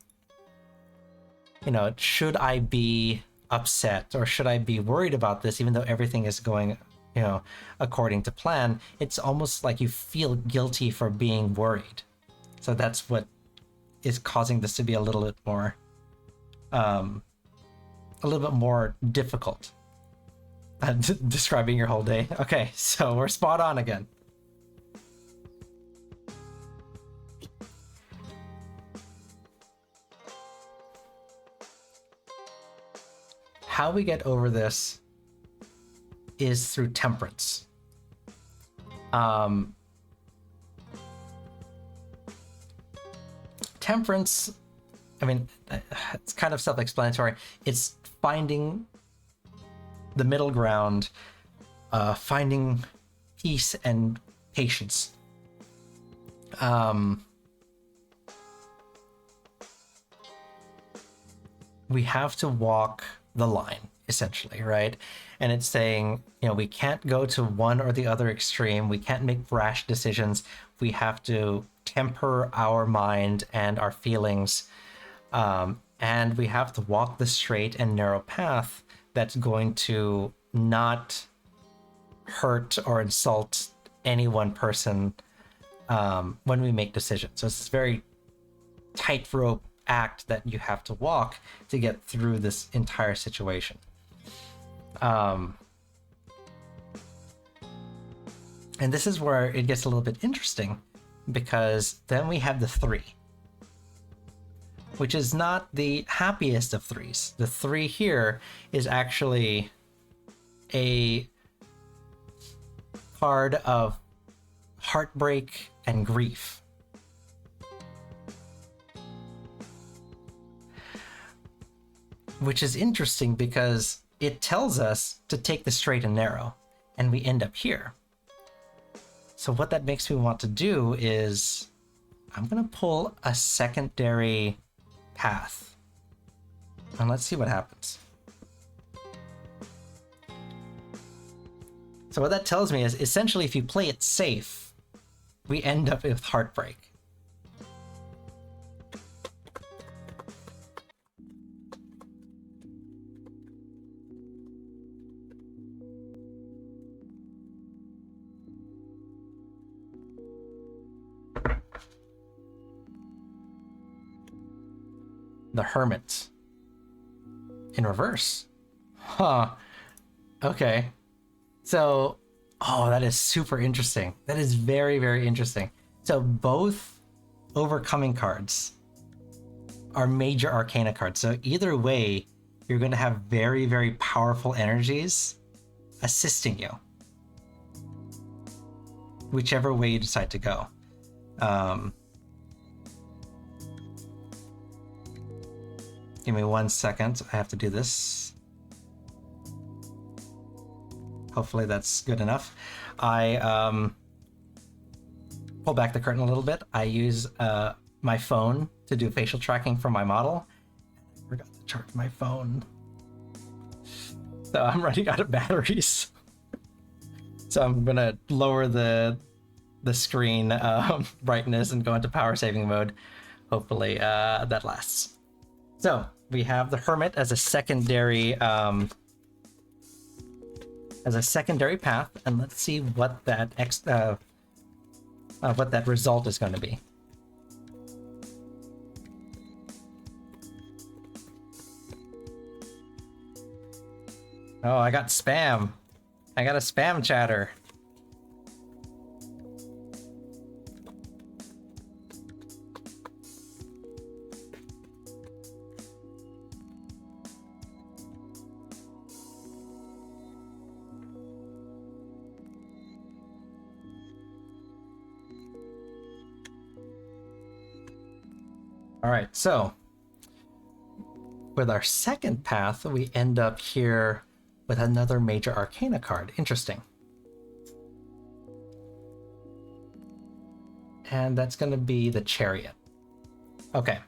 should I be upset or should I be worried about this even though everything is going, according to plan? It's almost like you feel guilty for being worried. So that's what is causing this to be a little bit more difficult. Describing your whole day. Okay, so we're spot on again. How we get over this is through temperance. Temperance, I mean, it's kind of self-explanatory. It's finding the middle ground, finding peace and patience. We have to walk the line, essentially, right? And it's saying, we can't go to one or the other extreme. We can't make rash decisions. We have to temper our mind and our feelings. And we have to walk the straight and narrow path that's going to not hurt or insult any one person when we make decisions. So it's this very tightrope act that you have to walk to get through this entire situation. And this is where it gets a little bit interesting, because then we have the 3, which is not the happiest of 3s. The 3 here is actually a card of heartbreak and grief. Which is interesting because it tells us to take the straight and narrow, and we end up here. So what that makes me want to do is I'm going to pull a secondary path, and let's see what happens. So what that tells me is essentially if you play it safe, we end up with heartbreak. The Hermit in reverse. Huh. Okay. So, that is super interesting. That is very, very interesting. So both overcoming cards are major arcana cards. So either way, you're going to have very, very powerful energies assisting you, whichever way you decide to go. Give me 1 second. I have to do this. Hopefully that's good enough. I pull back the curtain a little bit. I use my phone to do facial tracking for my model. I forgot to charge my phone. So I'm running out of batteries. So I'm gonna lower the screen brightness and go into power saving mode. Hopefully that lasts. So we have the Hermit as a secondary path, and let's see what that result is going to be. Oh, I got spam. I got a spam chatter. right, so with our second path, we end up here with another major arcana card. Interesting. And that's going to be the Chariot. Okay.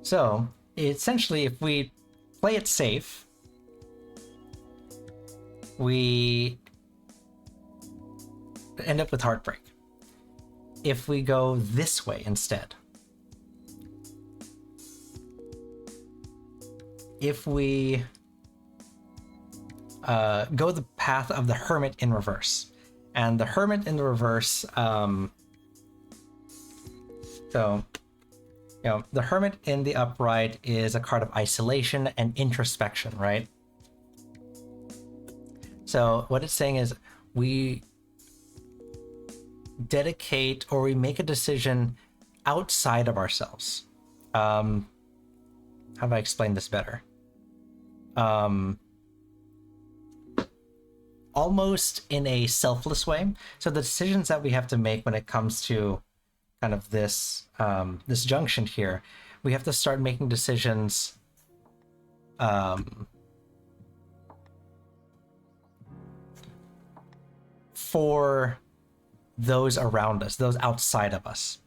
So, essentially, if we play it safe, we end up with Heartbreak. If we go this way instead, if we go the path of the Hermit in reverse, and the Hermit in the reverse, so, you know, the Hermit in the upright is a card of isolation and introspection, right? So what it's saying is we dedicate or we make a decision outside of ourselves. How do I explain this better? Almost in a selfless way. So the decisions that we have to make when it comes to kind of this this junction here, we have to start making decisions for those around us, those outside of us.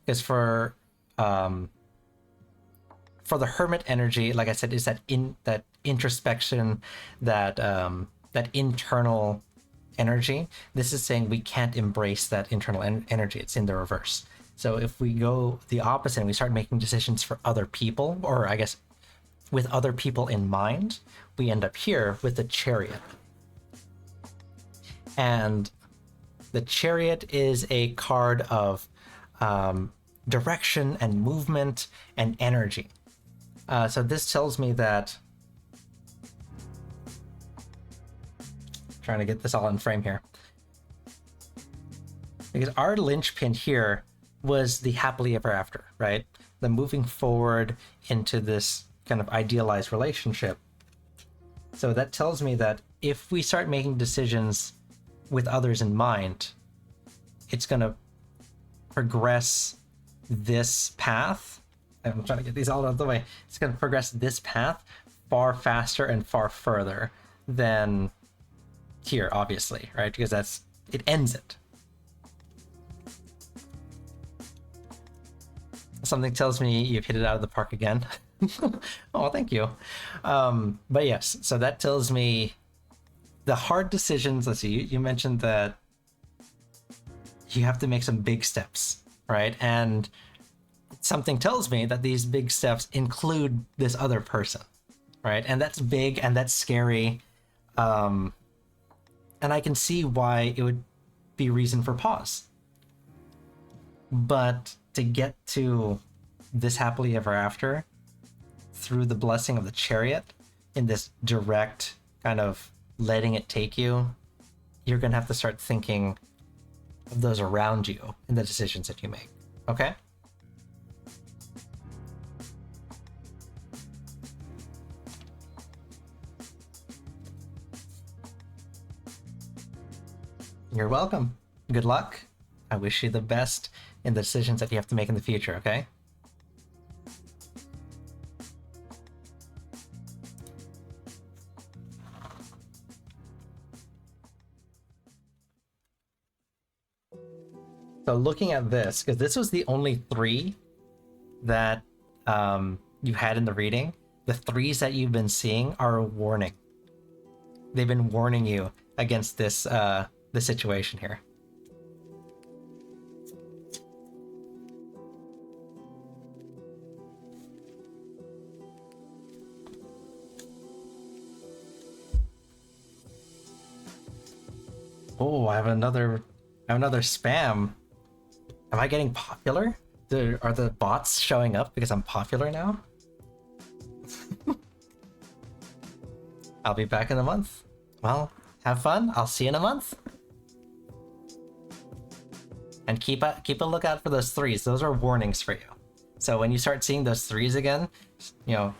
Because for the Hermit energy, like I said, is that introspection, that internal energy. This is saying we can't embrace that internal energy. It's in the reverse. So if we go the opposite and we start making decisions for other people, or I guess with other people in mind, we end up here with the Chariot. And the Chariot is a card of direction and movement and energy. So this tells me that, trying to get this all in frame here, because our linchpin here was the happily ever after, right? The moving forward into this kind of idealized relationship. So that tells me that if we start making decisions with others in mind, it's going to progress this path. I'm trying to get these all out of the way. It's going to progress this path far faster and far further than here, obviously, right? Because it ends it. Something tells me you've hit it out of the park again. Oh, thank you. But yes, so that tells me the hard decisions. Let's see, you mentioned that you have to make some big steps, right? And something tells me that these big steps include this other person, right? And that's big and that's scary. And I can see why it would be reason for pause. But to get to this happily ever after through the blessing of the Chariot in this direct kind of letting it take you, you're going to have to start thinking of those around you in the decisions that you make. Okay? You're welcome. Good luck. I wish you the best in the decisions that you have to make in the future, okay? So looking at this, because this was the only 3 that you had in the reading, the 3s that you've been seeing are a warning. They've been warning you against this the situation here. Oh, I have another spam. Am I getting popular? Are the bots showing up because I'm popular now? I'll be back in a month. Well, have fun. I'll see you in a month. And keep a lookout for those 3s. Those are warnings for you. So when you start seeing those 3s again, you know,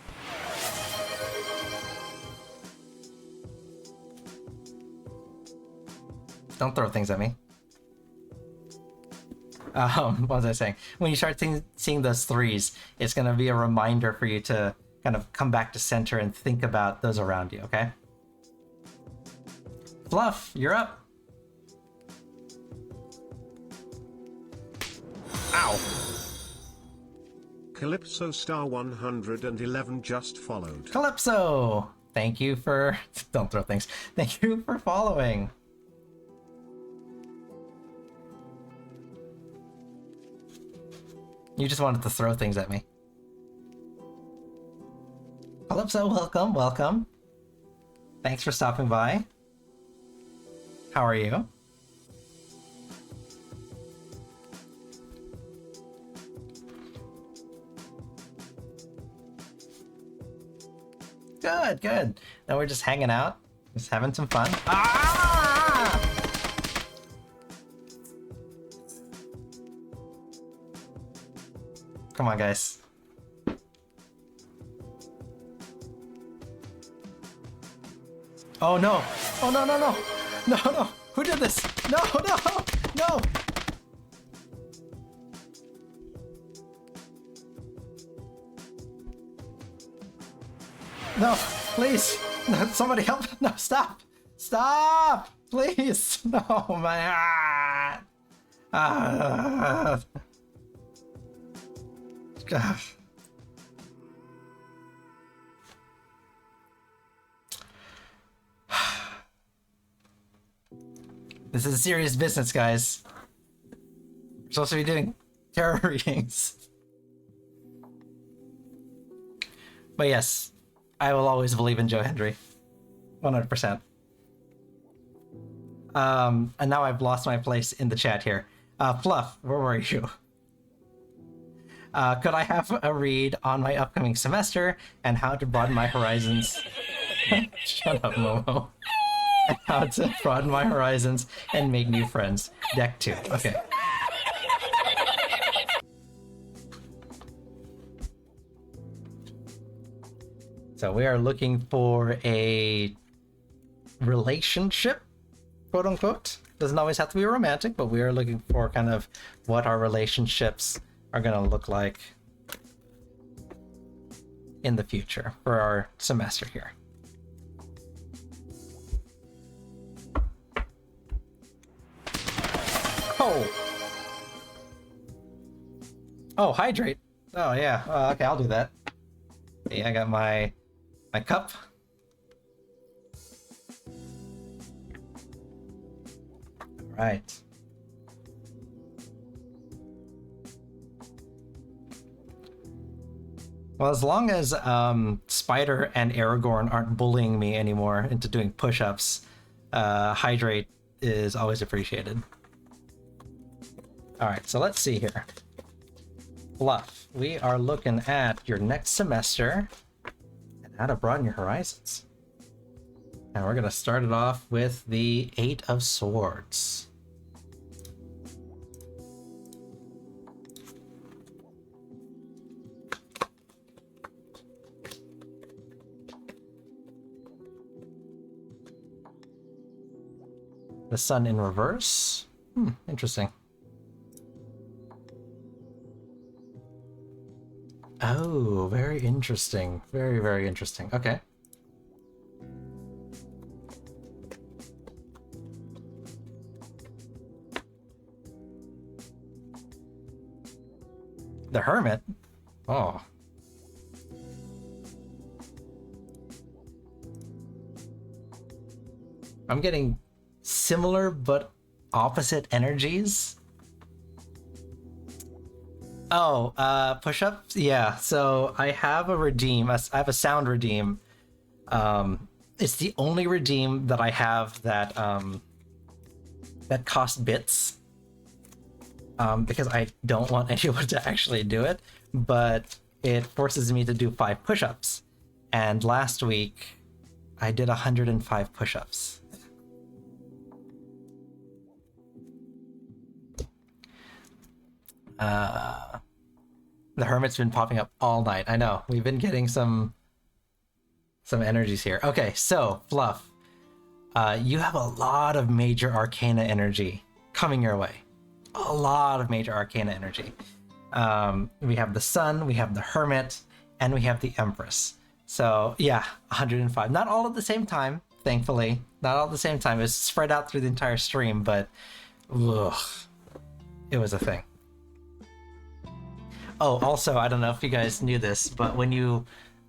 don't throw things at me. what was I saying? When you start seeing those threes, it's going to be a reminder for you to kind of come back to center and think about those around you, okay? Fluff, you're up. Ow. Calypso Star 111 just followed. Calypso, thank you for... Don't throw things. Thank you for following. You just wanted to throw things at me. Calypso, welcome, welcome. Thanks for stopping by. How are you? Good, good. Now we're just hanging out, just having some fun. Ah! Come on, guys. Oh no! Oh no, no, no! No, no! Who did this? No, no! No! No, please! No, somebody help! No, stop! Stop! Please! No, my... Ah! Ah! Ah. This is serious business, guys. We're supposed to be doing tarot readings. But yes, I will always believe in Joe Hendry. 100%. And now I've lost my place in the chat here. Fluff, where were you? Could I have a read on my upcoming semester and how to broaden my horizons? Shut up, Momo. How to broaden my horizons and make new friends. Deck 2. Okay. So we are looking for a relationship, quote unquote. Doesn't always have to be romantic, but we are looking for kind of what our relationships are going to look like in the future for our semester here. Oh! Oh, hydrate. Oh, yeah. Okay, I'll do that. Okay, I got my cup. All right. Well, as long as Spider and Aragorn aren't bullying me anymore into doing push-ups, hydrate is always appreciated. All right, so let's see here. Fluff, we are looking at your next semester and how to broaden your horizons. And we're going to start it off with the 8 of Swords. The Sun in reverse. Interesting. Oh, very interesting. Very, very interesting. Okay. The Hermit? Oh. I'm getting similar but opposite energies. Oh, push-ups? Yeah, so I have a redeem. I have a sound redeem. It's the only redeem that I have that that costs bits. Because I don't want anyone to actually do it, but it forces me to do 5 push-ups. And last week, I did 105 push-ups. The Hermit's been popping up all night. I know, we've been getting some energies here. Okay, so Fluff, you have a lot of major arcana energy coming your way. a lot of major arcana energy. We have the Sun, we have the Hermit, and we have the Empress. So yeah, 105. Not all at the same time, thankfully. Not all at the same time. It's spread out through the entire stream, but ugh, it was a thing. Oh, also, I don't know if you guys knew this, but when you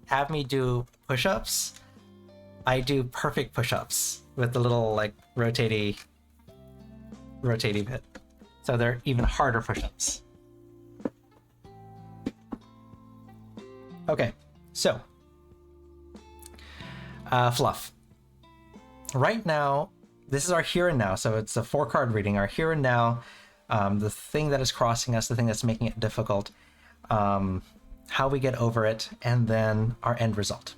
have me do push-ups, I do perfect push-ups with the little like rotatey bit. So they're even harder push-ups. Okay, so fluff. Right now, this is our here and now, so it's a 4-card reading. Our here and now, the thing that is crossing us, the thing that's making it difficult, how we get over it, and then our end result.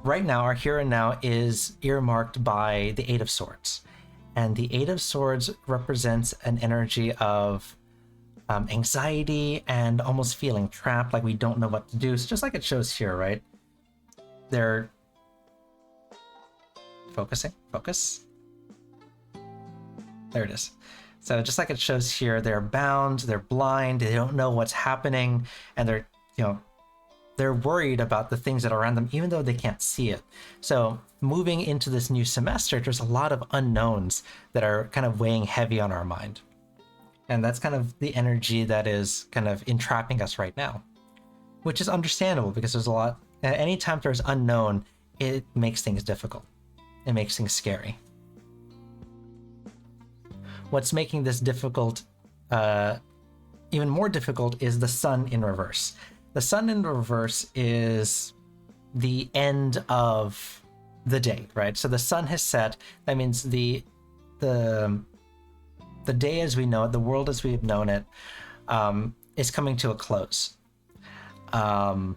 Right now, our here and now is earmarked by the Eight of Swords. And the Eight of Swords represents an energy of anxiety and almost feeling trapped, like we don't know what to do. It's just like it shows here, right? They're focusing. Focus. There it is. So just like it shows here, they're bound, they're blind, they don't know what's happening, and they're, they're worried about the things that are around them, even though they can't see it. So moving into this new semester, there's a lot of unknowns that are kind of weighing heavy on our mind. And that's kind of the energy that is kind of entrapping us right now, which is understandable because there's a lot. Anytime there's unknown, it makes things difficult. It makes things scary. What's making this difficult, even more difficult, is the Sun in reverse. The Sun in reverse is the end of the day, right? So the sun has set. That means the day as we know it, the world as we have known it, is coming to a close. And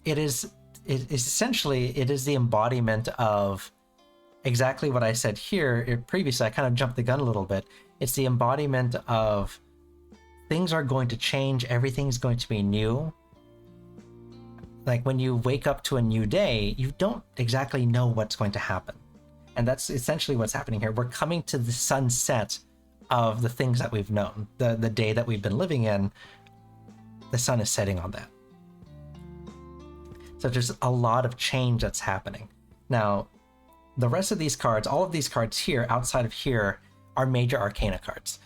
it is essentially the embodiment of exactly what I said here previously. I kind of jumped the gun a little bit. It's the embodiment of things are going to change. Everything's going to be new. Like when you wake up to a new day, you don't exactly know what's going to happen. And that's essentially what's happening here. We're coming to the sunset of the things that we've known. The day that we've been living in, the sun is setting on that. So there's a lot of change that's happening. Now, the rest of these cards, all of these cards here, outside of here, are major arcana cards.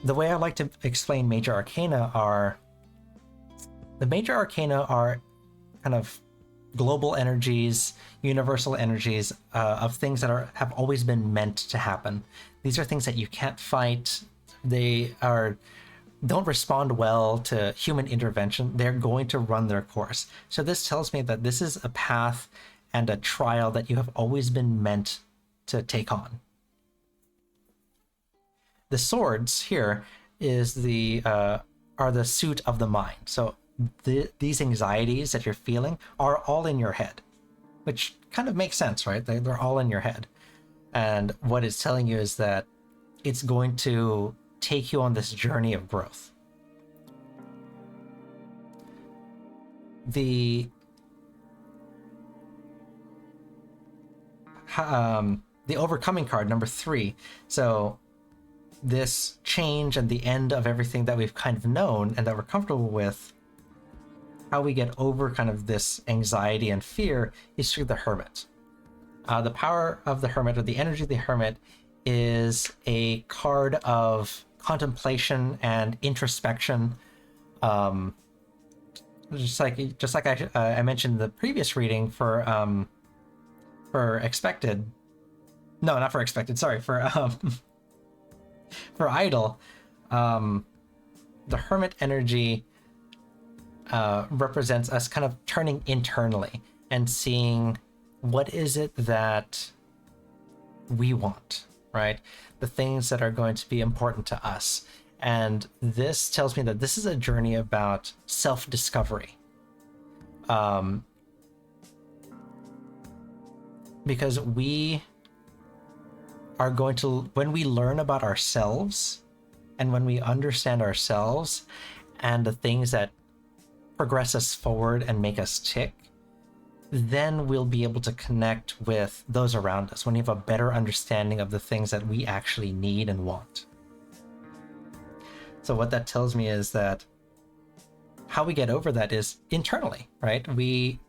The way I like to explain major arcana are, the major arcana are kind of global energies, universal energies of things that have always been meant to happen. These are things that you can't fight. They don't respond well to human intervention. They're going to run their course. So this tells me that this is a path and a trial that you have always been meant to take on. The swords here are the suit of the mind. So these anxieties that you're feeling are all in your head, which kind of makes sense, right? They're all in your head. And what it's telling you is that it's going to take you on this journey of growth. The overcoming card, number 3. So this change and the end of everything that we've kind of known and that we're comfortable with, how we get over kind of this anxiety and fear is through the Hermit. The power of the Hermit, or the energy of the Hermit, is a card of contemplation and introspection. Just like I mentioned in the previous reading for expected. No, not for expected. Sorry, for idle. The Hermit energy represents us kind of turning internally and seeing what is it that we want, right? The things that are going to be important to us. And this tells me that this is a journey about self-discovery. Because we are going to, when we learn about ourselves and when we understand ourselves and the things that progress us forward and make us tick, then we'll be able to connect with those around us when we have a better understanding of the things that we actually need and want. So what that tells me is that how we get over that is internally, right? We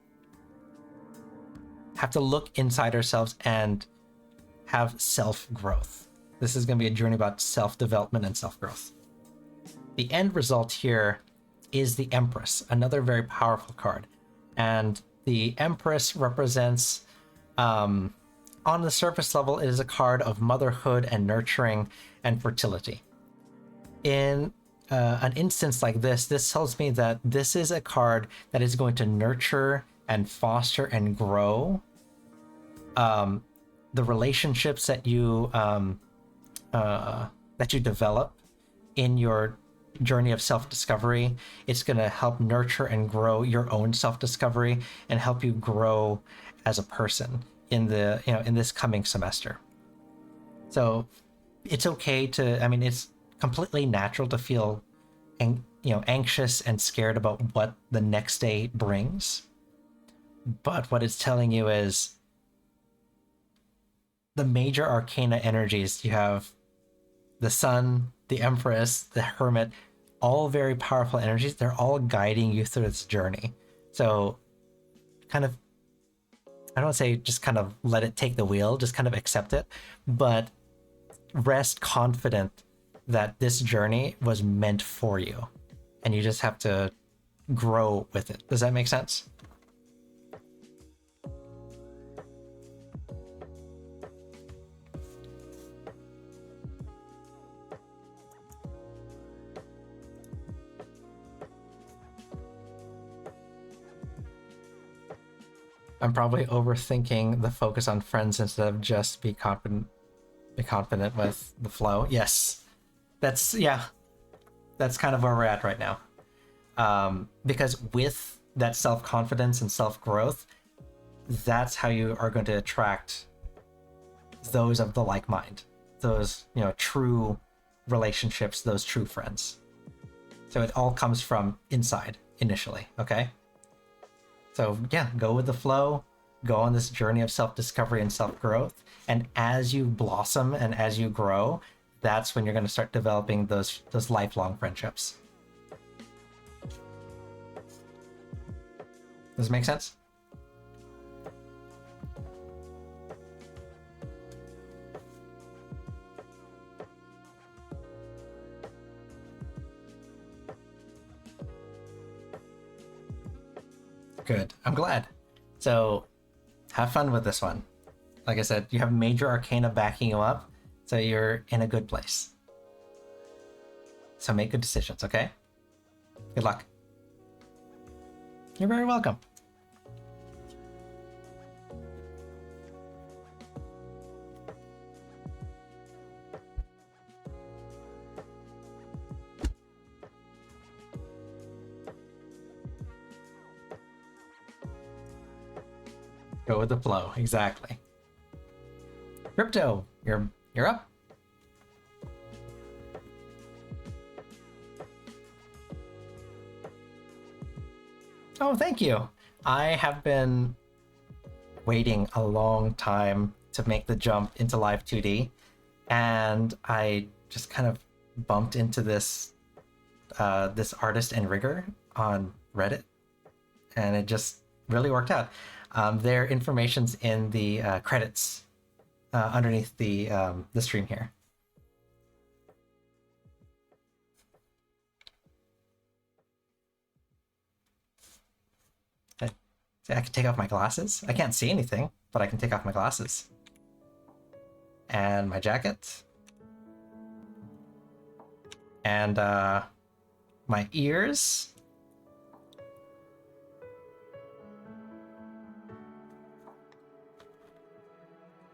have to look inside ourselves and have self-growth. This is going to be a journey about self-development and self-growth. The end result here is the Empress, another very powerful card. And the Empress represents, on the surface level, it is a card of motherhood and nurturing and fertility. In an instance like this tells me that this is a card that is going to nurture and foster and grow the relationships that you develop in your journey of self-discovery. It's going to help nurture and grow your own self-discovery and help you grow as a person in this coming semester. So it's okay to, it's completely natural to feel anxious and scared about what the next day brings. But what it's telling you is the major arcana energies. You have the Sun, the Empress, the Hermit, all very powerful energies. They're all guiding you through this journey. So kind of, I don't say just kind of let it take the wheel, just kind of accept it, but rest confident that this journey was meant for you. And you just have to grow with it. Does that make sense? I'm probably overthinking the focus on friends instead of just be confident with the flow. Yes, that's kind of where we're at right now. Because with that self-confidence and self-growth, that's how you are going to attract those of the like mind, those, true relationships, those true friends. So it all comes from inside initially, okay? So yeah, go with the flow, go on this journey of self-discovery and self-growth. And as you blossom and as you grow, that's when you're going to start developing those lifelong friendships. Does it make sense? Good. I'm glad. So have fun with this one. Like I said, you have major arcana backing you up, so you're in a good place. So make good decisions, okay? Good luck. You're very welcome. Go with the flow, exactly. Crypto, you're up. Oh, thank you. I have been waiting a long time to make the jump into Live 2D, and I just kind of bumped into this this artist and rigger on Reddit, and it just really worked out. Their information's in the credits underneath the stream here. I can take off my glasses. I can't see anything, but I can take off my glasses. And my jacket. And my ears.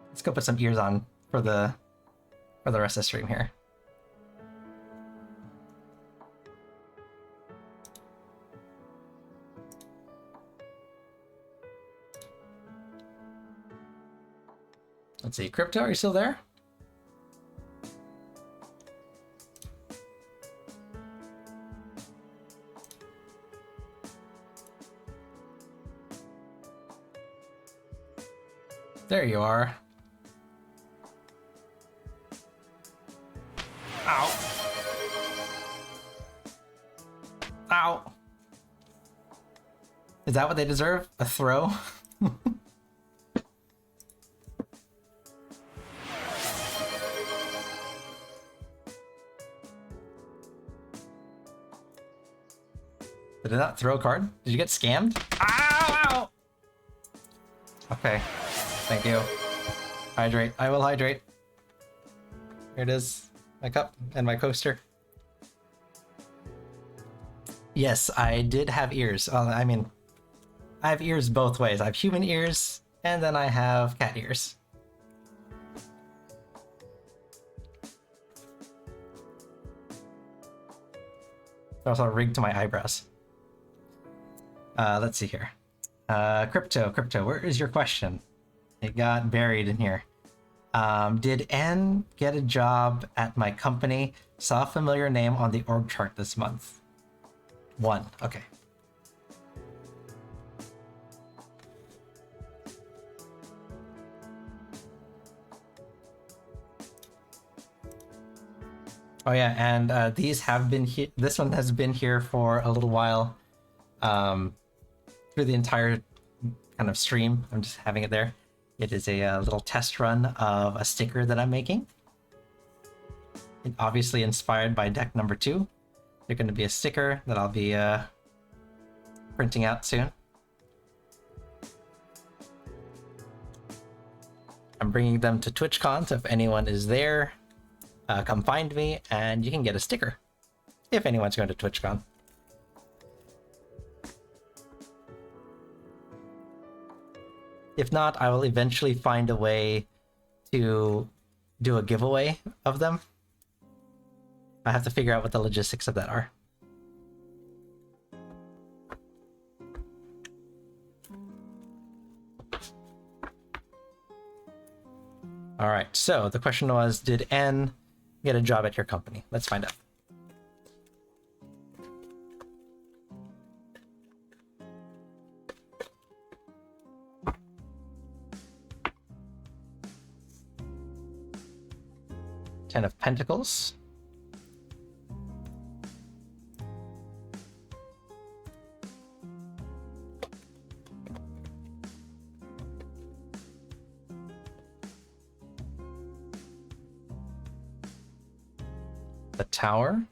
Let's go put some ears on for the rest of the stream here. Let's see, Crypto, are you still there? There you are. Ow. Ow. Is that what they deserve? A throw? Did it not throw a card? Did you get scammed? Ow! Okay. Thank you. Hydrate. I will hydrate. Here it is. My cup and my coaster. Yes, I did have ears. I mean, I have ears both ways. I have human ears, and then I have cat ears. They're also rigged to my eyebrows. Let's see here. Crypto, where is your question? It got buried in here. Did N get a job at my company? Saw a familiar name on the org chart this month. 1. Okay. Oh yeah, and these have been here. This one has been here for a little while. Through the entire kind of stream. I'm just having it there. It is a little test run of a sticker that I'm making. And obviously inspired by deck number 2. They're going to be a sticker that I'll be printing out soon. I'm bringing them to TwitchCon, so if anyone is there, come find me and you can get a sticker. If anyone's going to TwitchCon. If not, I will eventually find a way to do a giveaway of them. I have to figure out what the logistics of that are. All right, so the question was, did N get a job at your company? Let's find out. Ten of Pentacles. The Tower.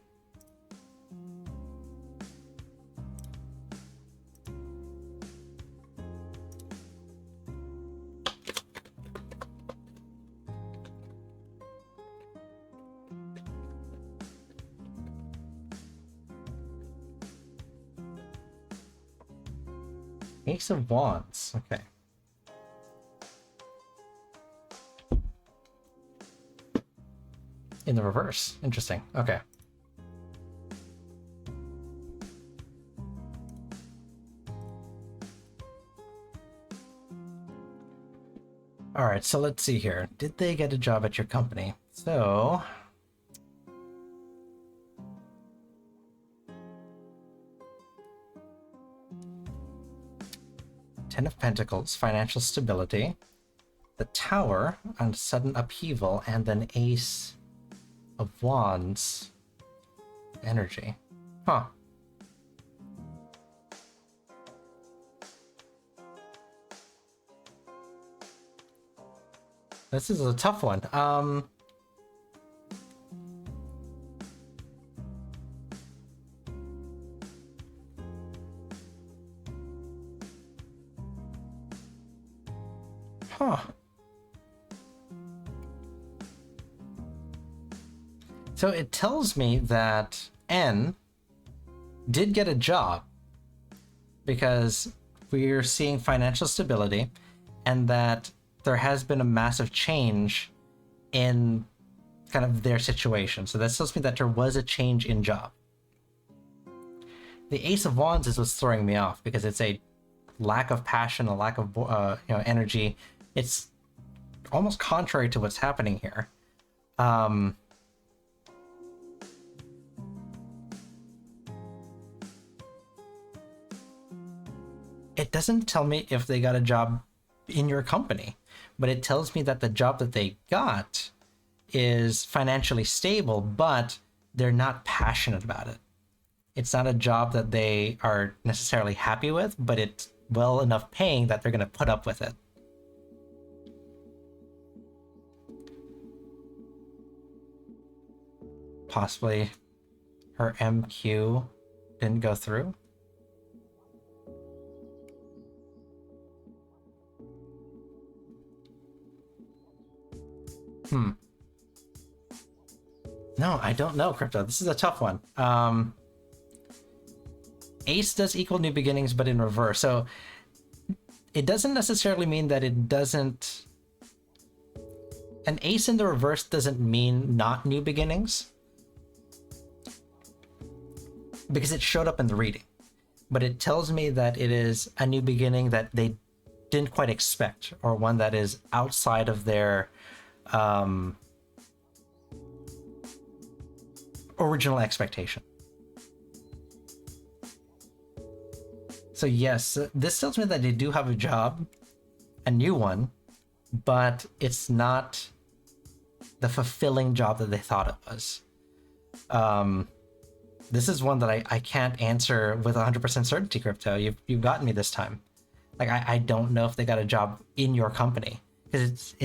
Ace of Wands. Okay. In the reverse. Interesting. Okay. All right, so let's see here. Did they get a job at your company? So... Ten of Pentacles, financial stability. The Tower on sudden upheaval, and then Ace of Wands, energy. Huh. This is a tough one. Huh. So it tells me that N did get a job because we're seeing financial stability and that there has been a massive change in kind of their situation. So that tells me that there was a change in job. The Ace of Wands is what's throwing me off because it's a lack of passion, a lack of energy. It's almost contrary to what's happening here. It doesn't tell me if they got a job in your company. but it tells me that the job that they got is financially stable, but they're not passionate about it. It's not a job that they are necessarily happy with, but it's well enough paying that they're going to put up with it. Possibly her MQ didn't go through. No, I don't know, Crypto. This is a tough one. Ace does equal new beginnings, but in reverse. So it doesn't necessarily mean that it doesn't... An ace in the reverse doesn't mean not new beginnings, because it showed up in the reading. But it tells me that it is a new beginning that they didn't quite expect, or one that is outside of their original expectation. So yes, this tells me that they do have a job, a new one, but it's not the fulfilling job that they thought it was. This is one that I can't answer with 100% certainty, Crypto. You've gotten me this time. Like, I don't know if they got a job in your company, because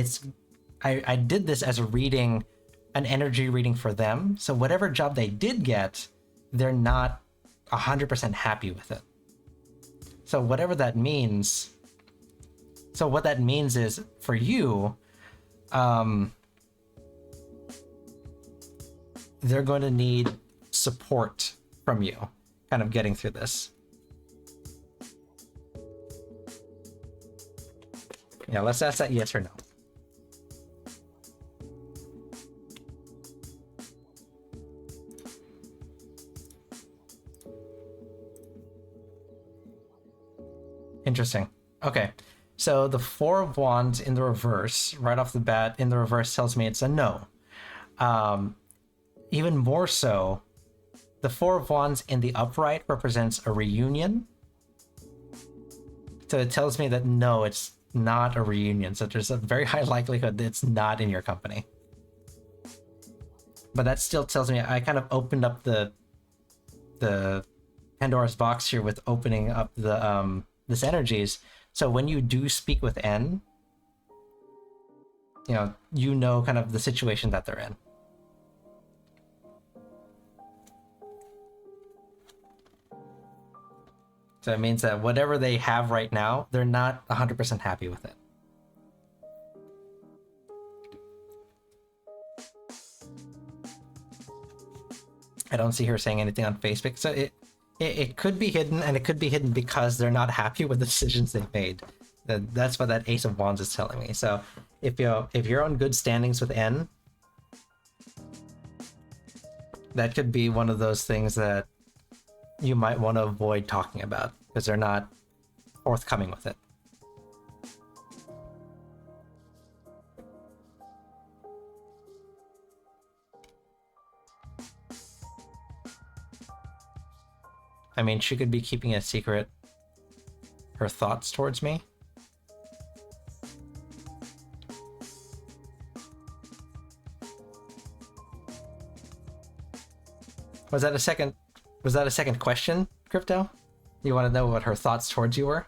I did this as a reading, an energy reading for them. So whatever job they did get, they're not 100% happy with it. So whatever that means. So what that means is, for you, they're going to need support from you, kind of getting through this. Yeah, let's ask that yes or no. Interesting. Okay, so the Four of Wands in the reverse, right off the bat, in the reverse tells me it's a no. Even more so, the Four of Wands in the upright represents a reunion. So it tells me that no, it's not a reunion. So there's a very high likelihood that it's not in your company. But that still tells me, I kind of opened up the Pandora's box here with opening up the this energies. So when you do speak with N, you know kind of the situation that they're in. So it means that whatever they have right now, they're not 100% happy with it. I don't see her saying anything on Facebook. So it could be hidden, and it could be hidden because they're not happy with the decisions they've made. That's what that Ace of Wands is telling me. So if you're on good standings with N, that could be one of those things that you might want to avoid talking about, because they're not forthcoming with it. I mean, she could be keeping a secret, her thoughts towards me. Was that a second question, Crypto? You want to know what her thoughts towards you were?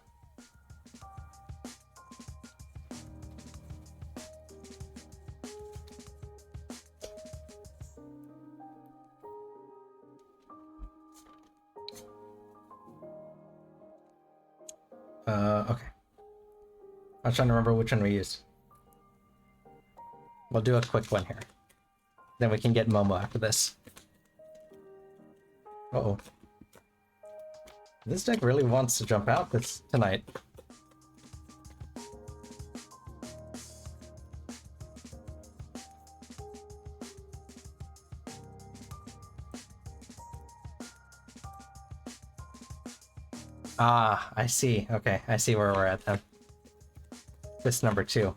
Okay. I was trying to remember which one we used. We'll do a quick one here. Then we can get Momo after this. Uh-oh. This deck really wants to jump out tonight. Ah, I see. Okay, I see where we're at then. This number 2.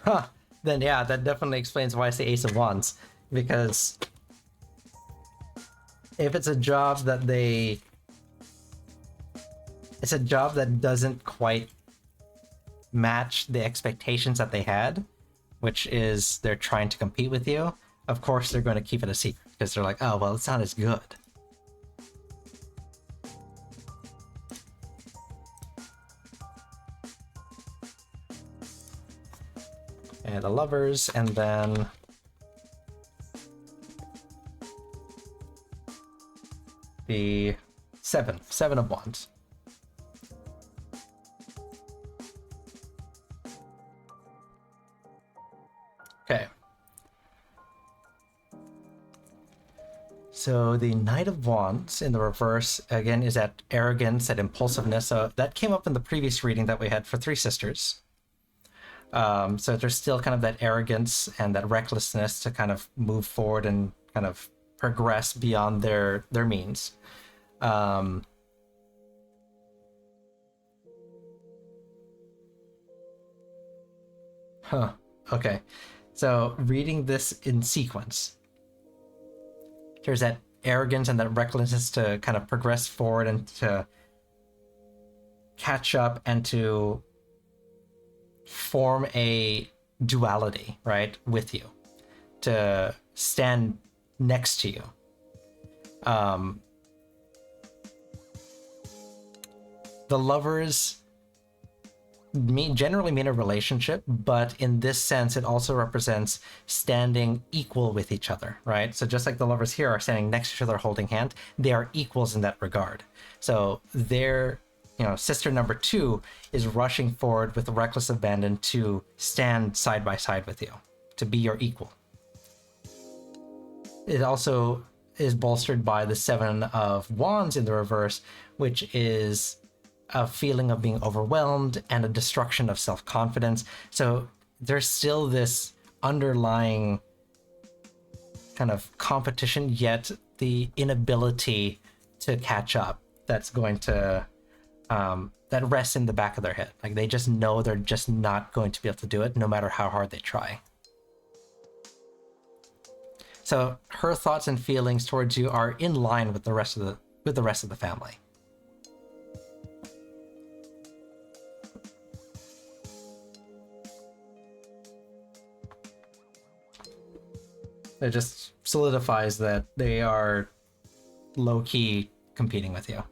Huh. Then yeah, that definitely explains why I say Ace of Wands. Because if it's a job that they it's a job that doesn't quite match the expectations that they had, which is they're trying to compete with you. Of course, they're going to keep it a secret because they're like, oh, well, it's not as good. And the lovers, and then the seven of wands. Okay. So the Knight of Wands in the reverse, again, is that arrogance, that impulsiveness. So that came up in the previous reading that we had for Three Sisters. So there's still kind of that arrogance and that recklessness to kind of move forward and kind of progress beyond their means. Okay. So reading this in sequence, there's that arrogance and that recklessness to kind of progress forward and to catch up and to form a duality, right, with you, to stand next to you. The lovers generally mean a relationship, but in this sense, it also represents standing equal with each other, right? So just like the lovers here are standing next to each other holding hand, they are equals in that regard. So their, sister number 2 is rushing forward with reckless abandon to stand side by side with you, to be your equal. It also is bolstered by the 7 of wands in the reverse, which is a feeling of being overwhelmed and a destruction of self-confidence. So there's still this underlying kind of competition, yet the inability to catch up that's going to that rests in the back of their head. Like they just know they're just not going to be able to do it no matter how hard they try. So her thoughts and feelings towards you are in line with the rest of the family. It just solidifies that they are low-key competing with you.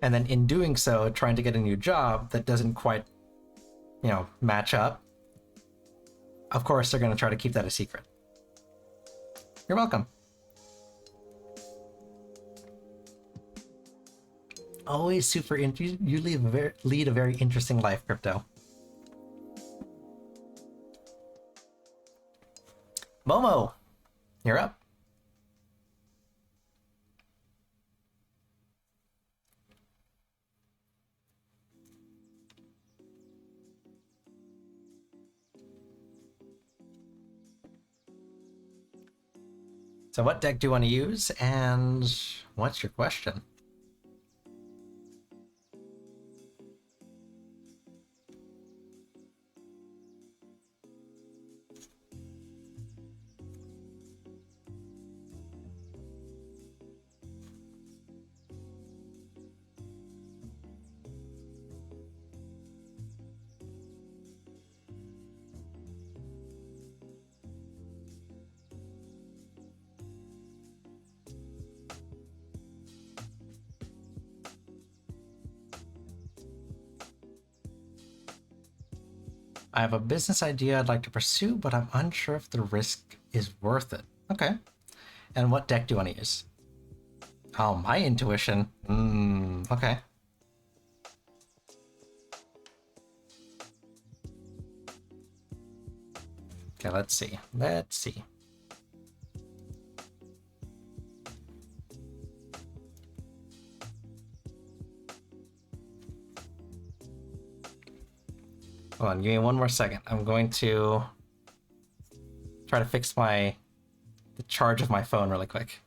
And then in doing so, trying to get a new job that doesn't quite, match up. Of course, they're going to try to keep that a secret. You're welcome. Always super you lead a very interesting life, Crypto. Momo, you're up. So what deck do you want to use, and what's your question? I have a business idea I'd like to pursue, but I'm unsure if the risk is worth it. Okay. And what deck do you want to use? Oh, my intuition. Okay. Okay, let's see. Hold on, give me one more second. I'm going to try to fix the charge of my phone really quick.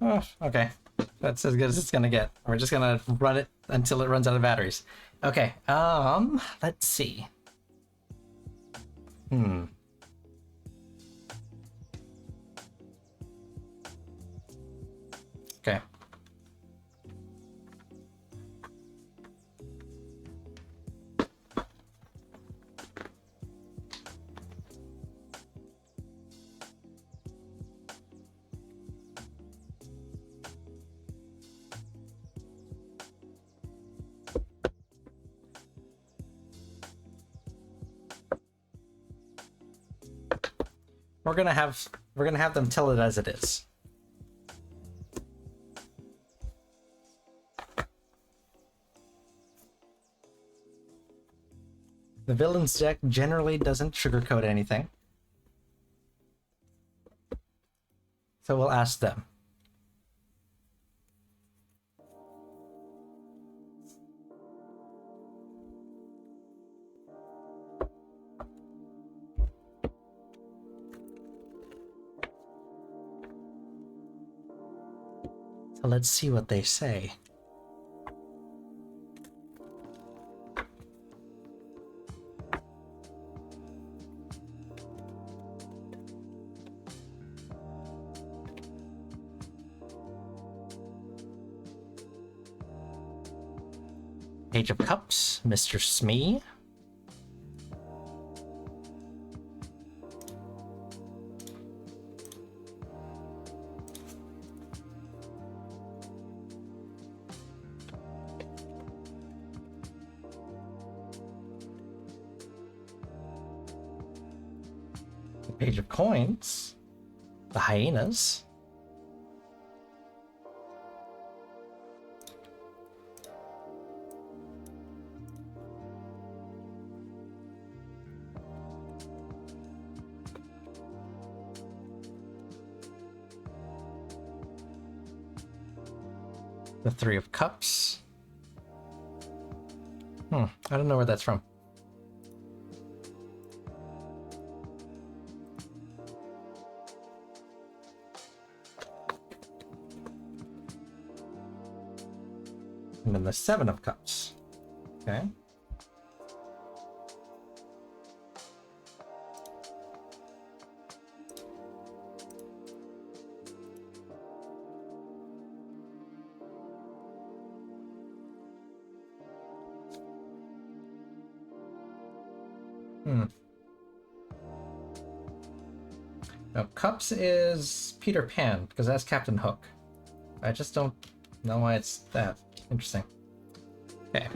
Oh, okay. That's as good as it's gonna get. We're just gonna run it until it runs out of batteries. Okay, let's see. Okay. We're gonna have them tell it as it is. The villain's deck generally doesn't sugarcoat anything. So we'll ask them. So let's see what they say. Page of Cups, Mr. Smee. The Page of Coins, the Hyenas. The Three of Cups. I don't know where that's from. And then the Seven of Cups. Okay. Now, Cups is Peter Pan, because that's Captain Hook. I just don't know why it's that. Interesting. Okay.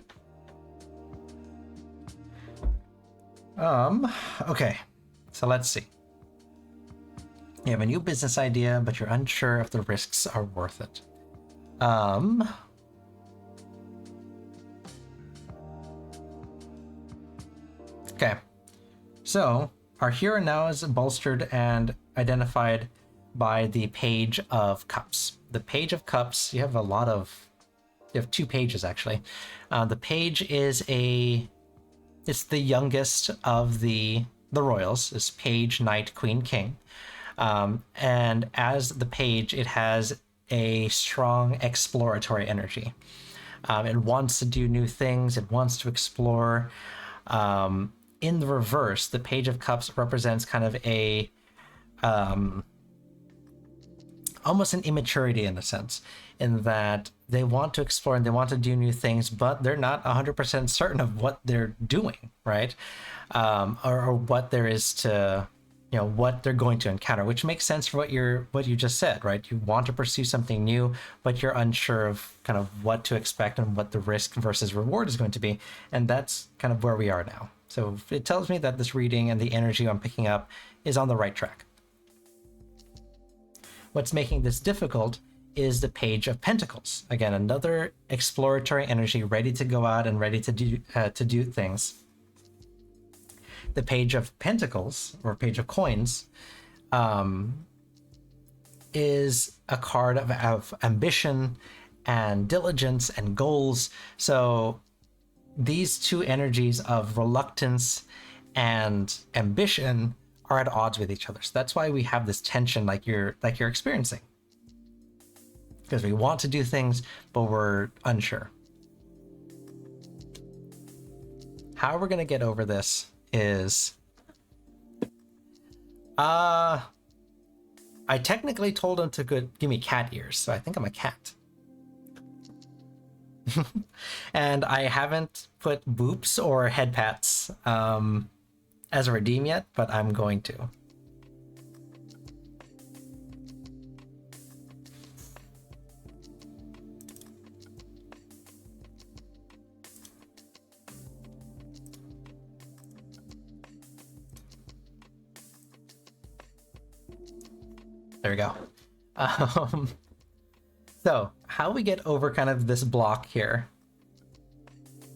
Okay. So let's see. You have a new business idea, but you're unsure if the risks are worth it. Okay. So, our hero now is bolstered and identified by the Page of Cups. The Page of Cups, you have two pages actually. The page is it's the youngest of the royals. It's Page, Knight, Queen, King. And as the page, it has a strong exploratory energy. It wants to do new things. It wants to explore. In the reverse, the Page of Cups represents kind of a almost an immaturity in a sense, in that they want to explore and they want to do new things, but they're not 100% certain of what they're doing, right? Or what there is to, what they're going to encounter, which makes sense for what you just said, right? You want to pursue something new, but you're unsure of kind of what to expect and what the risk versus reward is going to be. And that's kind of where we are now. So it tells me that this reading and the energy I'm picking up is on the right track. What's making this difficult is the Page of Pentacles. Again, another exploratory energy, ready to go out and ready to do things. The Page of Pentacles, or Page of Coins, is a card of ambition and diligence and goals. So these two energies of reluctance and ambition are at odds with each other. So that's why we have this tension like you're experiencing. because we want to do things, but we're unsure. How we're going to get over this is... I technically told him to give me cat ears, so I think I'm a cat. And I haven't put boops or head pats as a redeem yet, but I'm going to. There we go. So how we get over kind of this block here,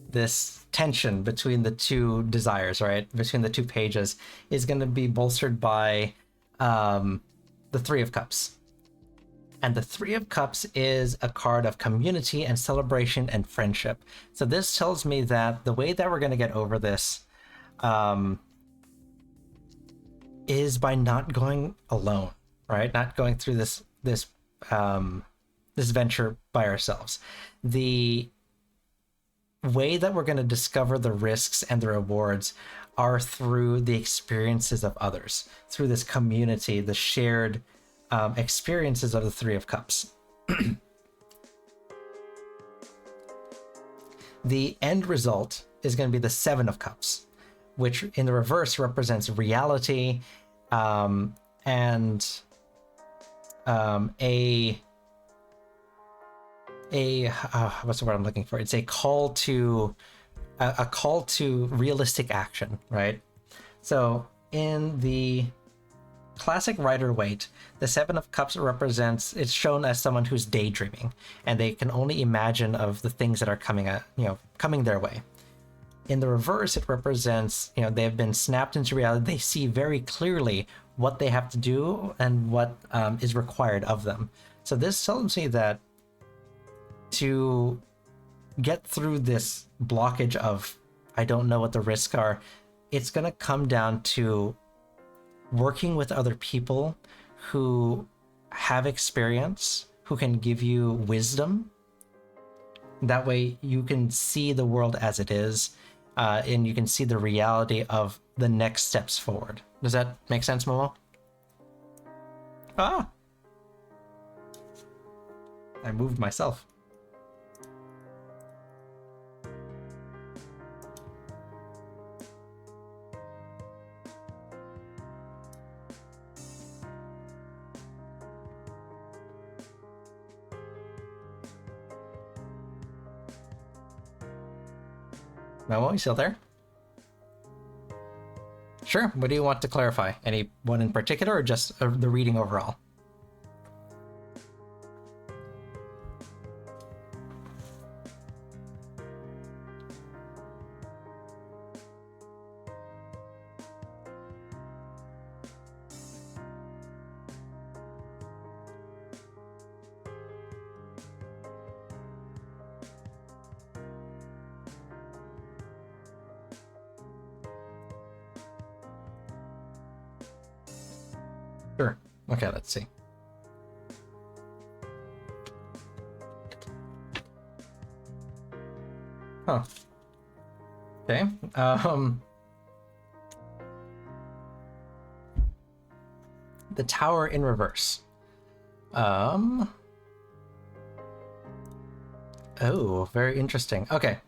this tension between the two desires, right? Between the two pages is going to be bolstered by the Three of Cups. And the Three of Cups is a card of community and celebration and friendship. So this tells me that the way that we're going to get over this is by not going alone, right? Not going through this venture by ourselves. The way that we're going to discover the risks and the rewards are through the experiences of others, through this community, the shared experiences of the Three of Cups. The end result is going to be the Seven of Cups, which in the reverse represents reality and what's the word I'm looking for? It's a call to realistic action, right? So in the classic Rider-Waite, the Seven of Cups represents, it's shown as someone who's daydreaming, and they can only imagine of the things that are coming their way. In the reverse, it represents, they have been snapped into reality. They see very clearly what they have to do and what is required of them. So this tells me that to get through this blockage of, I don't know what the risks are, it's going to come down to working with other people who have experience, who can give you wisdom. That way you can see the world as it is, and you can see the reality of the next steps forward. Does that make sense, Momo? Ah! I moved myself. Momo, you still there? Sure. What do you want to clarify? Any one in particular, or just the reading overall? Sure. Okay, let's see. Huh. Okay. The Tower in reverse. Oh, very interesting. Okay.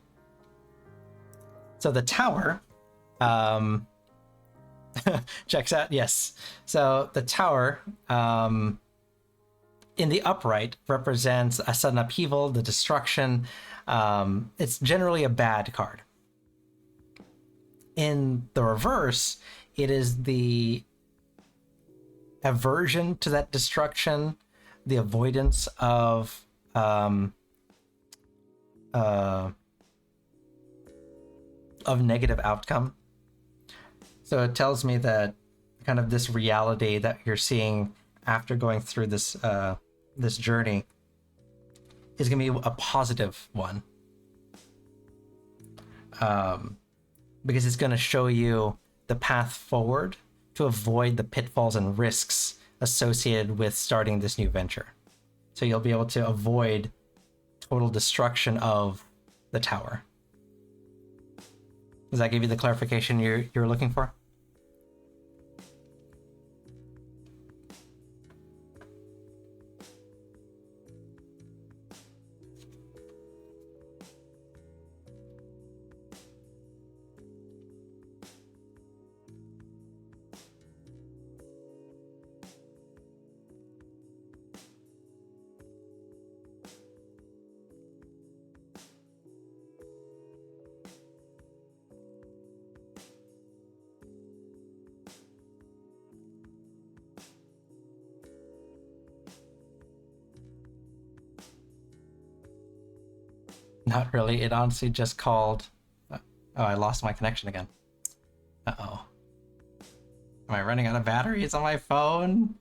So the Tower, checks out, yes. So the Tower, in the upright, represents a sudden upheaval, the destruction. It's generally a bad card. In the reverse, it is the aversion to that destruction, the avoidance of negative outcome. So it tells me that kind of this reality that you're seeing after going through this this journey is going to be a positive one, because it's going to show you the path forward to avoid the pitfalls and risks associated with starting this new venture. So you'll be able to avoid total destruction of the tower. Does that give you the clarification you're looking for? Not really. It honestly just called. Oh, I lost my connection again. Uh-oh. Am I running out of batteries on my phone?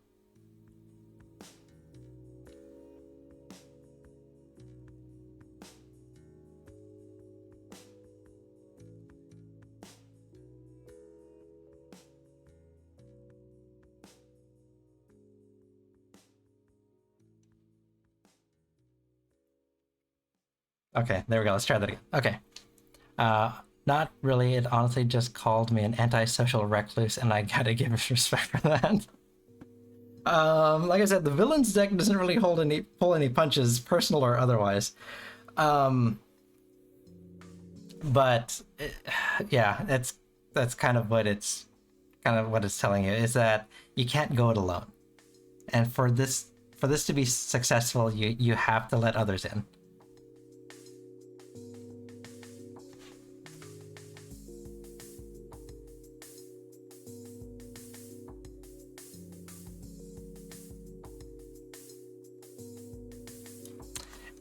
Okay, there we go. Let's try that again. Okay. Not really. It honestly just called me an antisocial recluse, and I gotta give it respect for that. Like I said, the villains deck doesn't really pull any punches, personal or otherwise. But yeah, that's kind of what it's telling you, is that you can't go it alone. And for this to be successful, you have to let others in.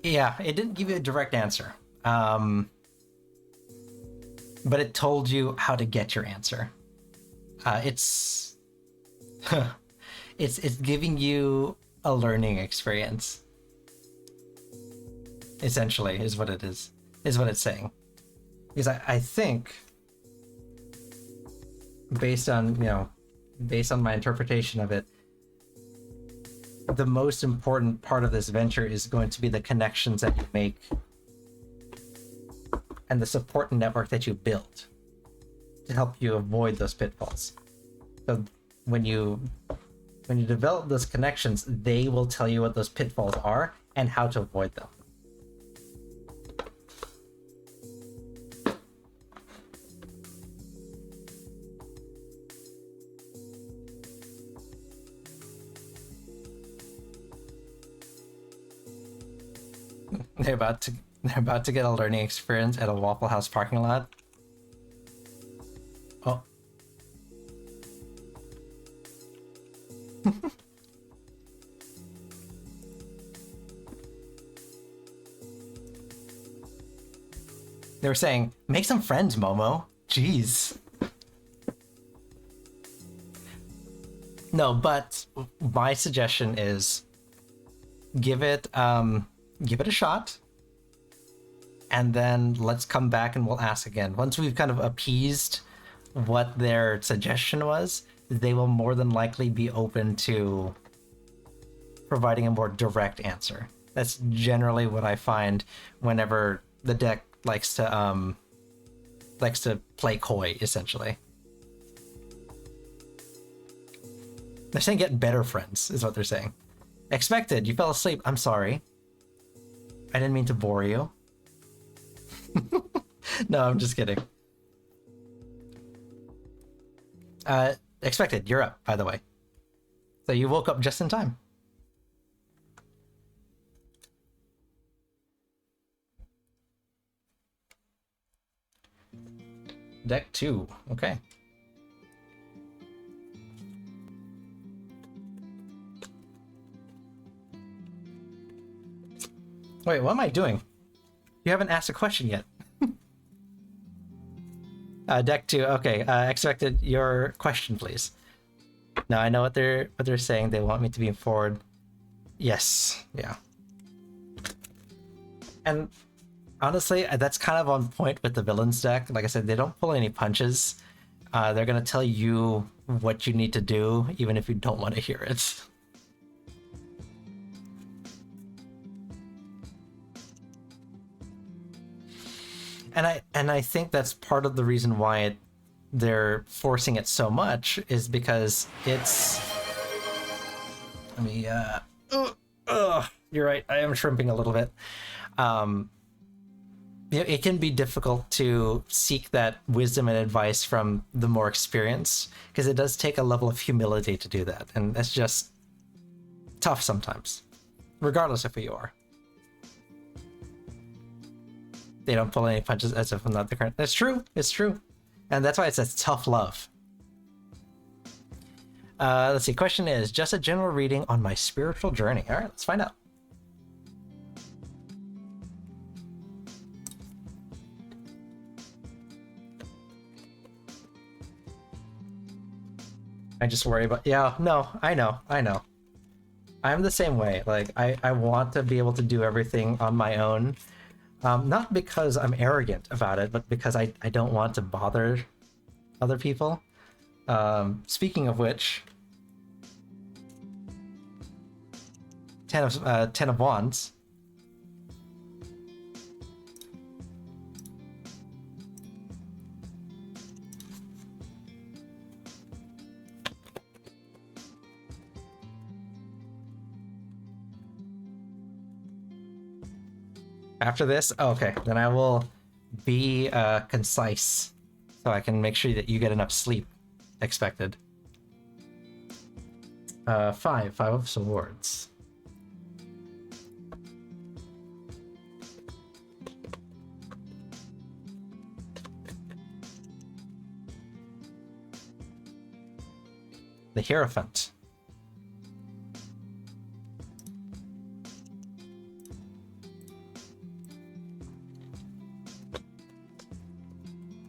Yeah, it didn't give you a direct answer. But it told you how to get your answer. It's it's giving you a learning experience. Essentially, is what it's saying. Because I think, based on my interpretation of it, the most important part of this venture is going to be the connections that you make and the support network that you build to help you avoid those pitfalls. So when you develop those connections, they will tell you what those pitfalls are and how to avoid them. They're about to get a learning experience at a Waffle House parking lot. Oh. They were saying, make some friends, Momo. Jeez. No, but my suggestion is give it a shot, and then let's come back and we'll ask again. Once we've kind of appeased what their suggestion was, they will more than likely be open to providing a more direct answer. That's generally what I find whenever the deck likes to play coy, essentially. They're saying get better friends, is what they're saying. Expected, you fell asleep. I'm sorry. I didn't mean to bore you. No, I'm just kidding. Expected, you're up, by the way. So you woke up just in time. Deck 2, okay. Wait, what am I doing? You haven't asked a question yet. Deck 2, okay. Expected, your question, please. Now I know what they're saying. They want me to be forward. Yes, yeah. And honestly, that's kind of on point with the villains deck. Like I said, they don't pull any punches. They're gonna tell you what you need to do, even if you don't want to hear it. And I think that's part of the reason why they're forcing it so much is because it's. Let me. You're right. I am shrimping a little bit. It can be difficult to seek that wisdom and advice from the more experienced because it does take a level of humility to do that, and that's just tough sometimes, regardless of who you are. They don't pull any punches as if I'm not the current. That's true. It's true, and that's why it says tough love. Let's see. Question is just a general reading on my spiritual journey. All right, let's find out. I just worry about, yeah, no, I know. I'm the same way. Like, I want to be able to do everything on my own. Not because I'm arrogant about it, but because I don't want to bother other people. Speaking of which, Ten of Wands. After this, okay, then I will be concise so I can make sure that you get enough sleep expected. Five of Swords. The Hierophant.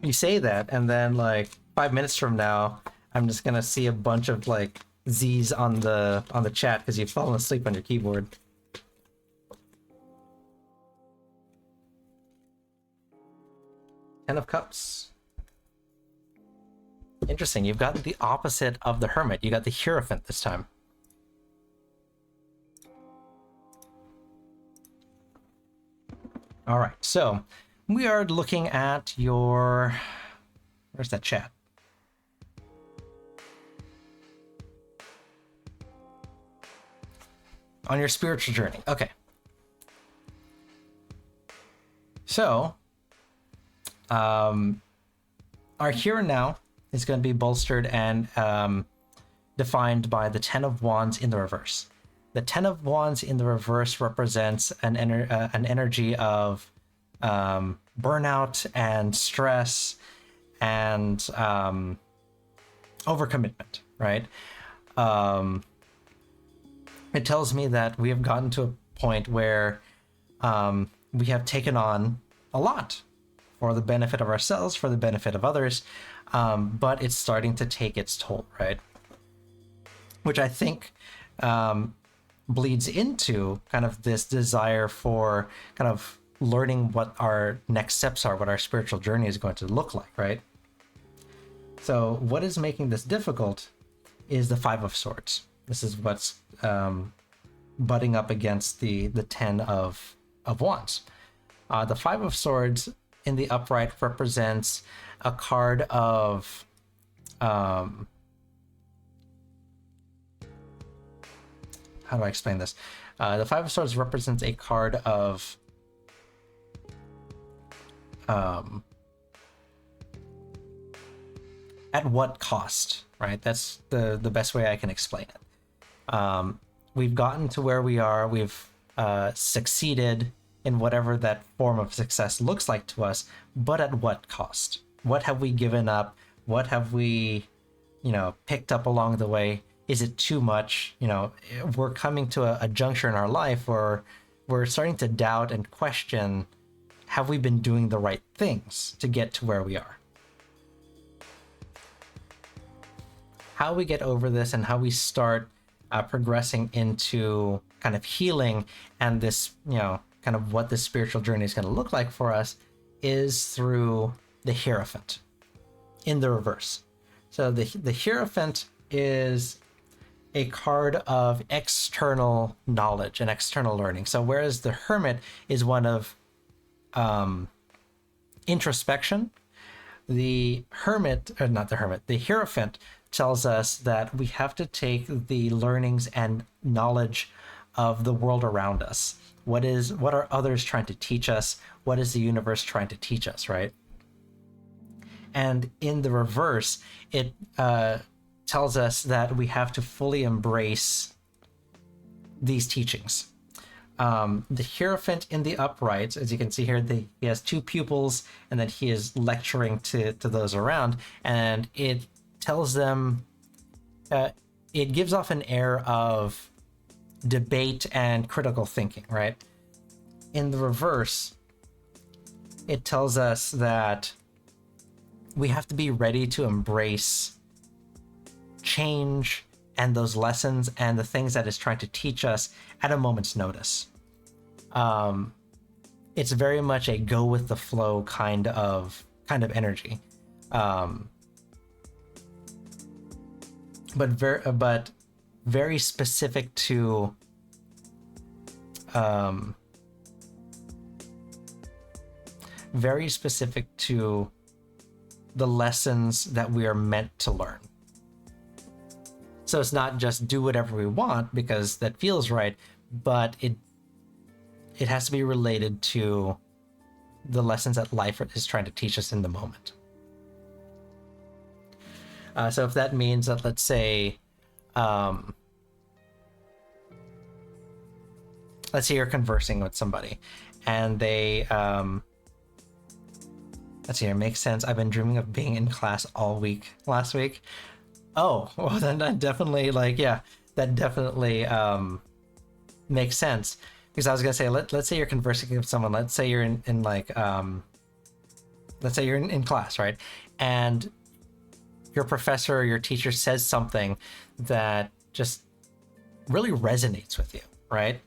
You say that, and then like 5 minutes from now, I'm just gonna see a bunch of like Z's on the chat because you've fallen asleep on your keyboard. Ten of Cups. Interesting. You've got the opposite of the Hermit. You got the Hierophant this time. All right, so we are looking at your... Where's that chat? On your spiritual journey. Okay. So, our here and now is going to be bolstered and defined by the Ten of Wands in the reverse. The Ten of Wands in the reverse represents an energy of burnout and stress and overcommitment, right? It tells me that we have gotten to a point where we have taken on a lot for the benefit of ourselves, for the benefit of others, but it's starting to take its toll, right? Which I think bleeds into kind of this desire for kind of learning what our next steps are, what our spiritual journey is going to look like, right? So what is making this difficult is the Five of Swords. This is what's butting up against the Ten of Wands. The Five of Swords in the upright represents a card of how do I explain this? The Five of Swords represents a card of at what cost, right? That's the best way I can explain it. We've gotten to where we are. We've succeeded in whatever that form of success looks like to us, but at what cost? What have we given up? What have we, picked up along the way? Is it too much? We're coming to a juncture in our life where we're starting to doubt and question, have we been doing the right things to get to where we are? How we get over this and how we start progressing into kind of healing and this, kind of what the spiritual journey is going to look like for us is through the Hierophant in the reverse. So the Hierophant is a card of external knowledge and external learning. So whereas the Hermit is one of introspection. The Hierophant tells us that we have to take the learnings and knowledge of the world around us. What are others trying to teach us? What is the universe trying to teach us, right? And in the reverse, it tells us that we have to fully embrace these teachings. The Hierophant in the upright, as you can see here, he has two pupils, and then he is lecturing to those around, and it tells them, it gives off an air of debate and critical thinking, right? In the reverse, it tells us that we have to be ready to embrace change and those lessons and the things that it's trying to teach us at a moment's notice. It's very much a go with the flow kind of energy, but very specific to the lessons that we are meant to learn. So it's not just do whatever we want because that feels right, but it has to be related to the lessons that life is trying to teach us in the moment. So if that means that, let's say you're conversing with somebody and they let's see here, makes sense. I've been dreaming of being in class all week last week. Oh, well then that definitely that definitely makes sense. Because I was gonna say, let's say you're conversing with someone, let's say you're in let's say you're in class, right? And your professor or your teacher says something that just really resonates with you, right?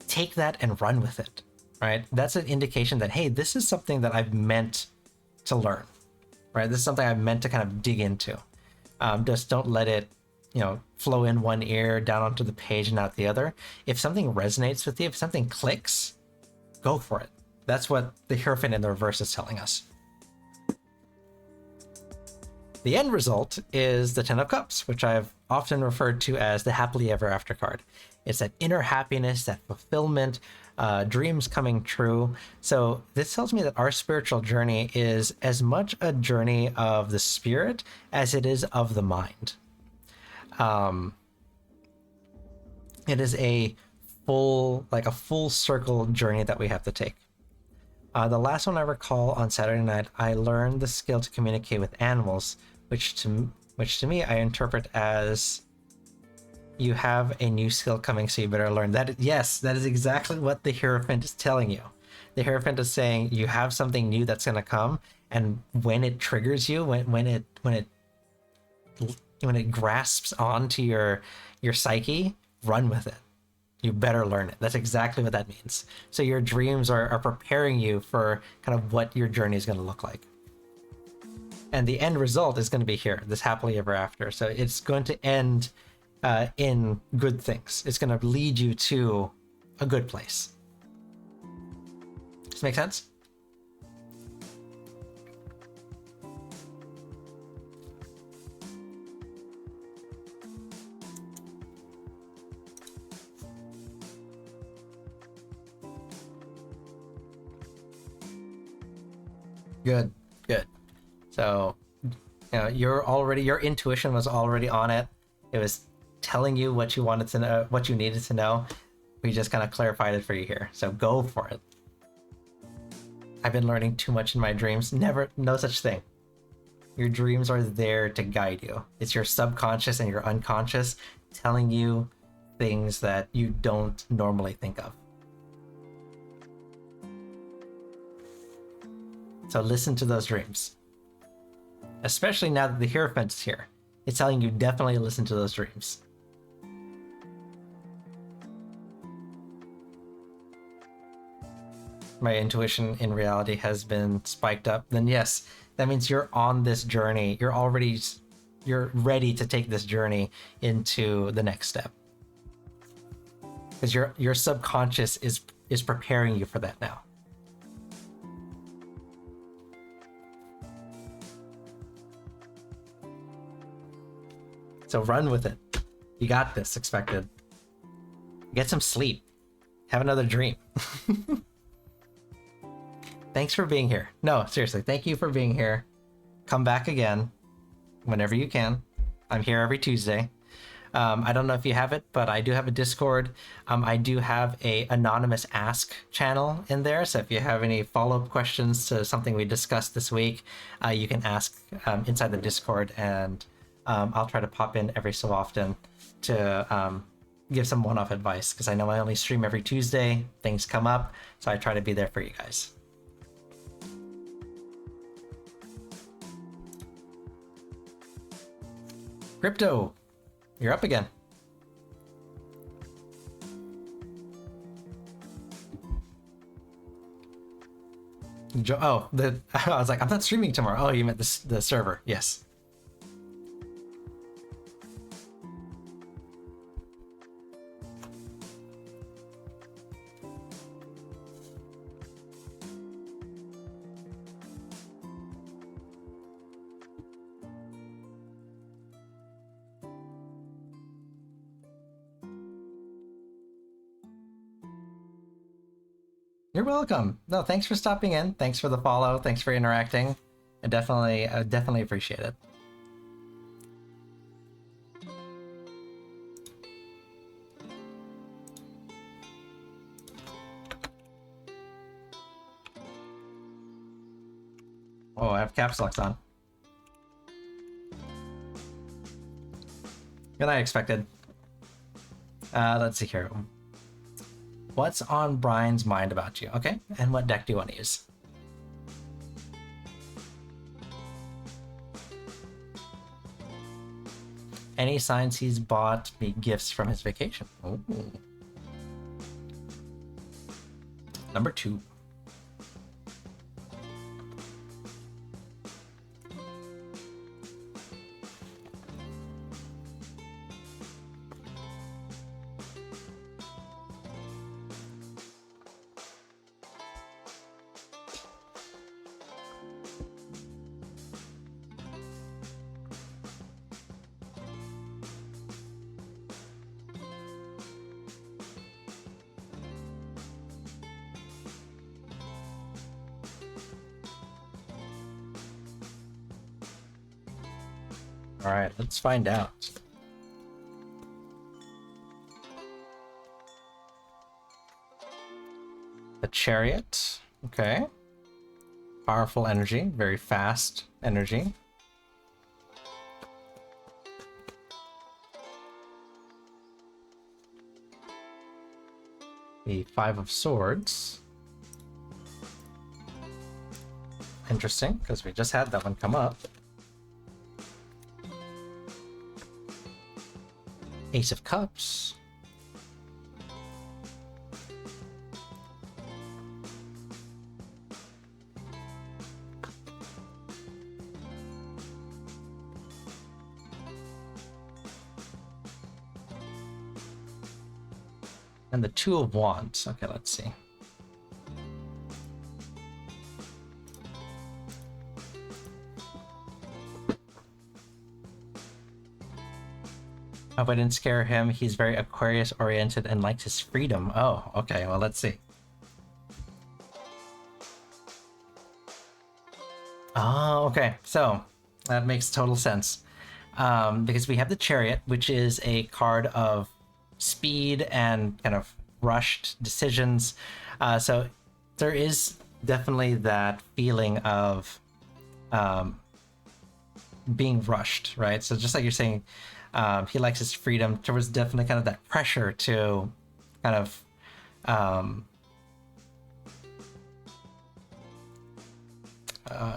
Take that and run with it, right? That's an indication that, hey, this is something that I've meant to learn, right? This is something I've meant to kind of dig into. Just don't let it, flow in one ear, down onto the page and out the other. If something resonates with you, if something clicks, go for it. That's what the Hierophant in the reverse is telling us. The end result is the Ten of Cups, which I've often referred to as the happily ever after card. It's that inner happiness, that fulfillment, dreams coming true. So this tells me that our spiritual journey is as much a journey of the spirit as it is of the mind. It is a full circle journey that we have to take. The last one I recall on Saturday night, I learned the skill to communicate with animals, which to me I interpret as you have a new skill coming, so you better learn that. Yes, that is exactly what the Hierophant is telling you. The Hierophant is saying you have something new that's going to come, and when it triggers you, when it grasps onto your psyche, run with it. You better learn it. That's exactly what that means. So your dreams are preparing you for kind of what your journey is going to look like. And the end result is going to be here, this happily ever after. So it's going to end in good things. It's going to lead you to a good place. Does this make sense? Good. So, your intuition was already on it. It was telling you what you wanted to know, what you needed to know. We just kind of clarified it for you here. So go for it. I've been learning too much in my dreams. No such thing. Your dreams are there to guide you. It's your subconscious and your unconscious telling you things that you don't normally think of. So listen to those dreams. Especially now that the Hierophant is here. It's telling you definitely listen to those dreams. My intuition in reality has been spiked up. Then yes, that means you're on this journey. You're ready to take this journey into the next step. Because your subconscious is preparing you for that now. So run with it. You got this, Expected. Get some sleep. Have another dream. Thanks for being here. No, seriously, thank you for being here. Come back again whenever you can. I'm here every Tuesday. I don't know if you have it, but I do have a Discord. I do have a anonymous ask channel in there. So if you have any follow-up questions to something we discussed this week, you can ask inside the Discord, and I'll try to pop in every so often to give some one-off advice, because I know I only stream every Tuesday. Things come up, so I try to be there for you guys. Crypto, you're up again. Oh, I was like, I'm not streaming tomorrow. Oh, you meant the server. Yes. You're welcome. No, thanks for stopping in. Thanks for the follow. Thanks for interacting. I definitely appreciate it. Oh, I have caps locks on. Good night, Expected. Let's see here. What's on Brian's mind about you? Okay, and what deck do you want to use? Any signs he's bought me gifts from his vacation? Ooh. Number 2. All right, let's find out. The Chariot. Okay. Powerful energy, very fast energy. The 5 of Swords. Interesting, because we just had that one come up. Ace of Cups. And the 2 of Wands. Okay, let's see. Hope I didn't scare him. He's very Aquarius oriented and likes his freedom. Oh, okay. Well, let's see. Oh, okay. So that makes total sense. Because we have the Chariot, which is a card of speed and kind of rushed decisions. So there is definitely that feeling of being rushed, right? So just like you're saying, he likes his freedom. There was definitely kind of that pressure to kind of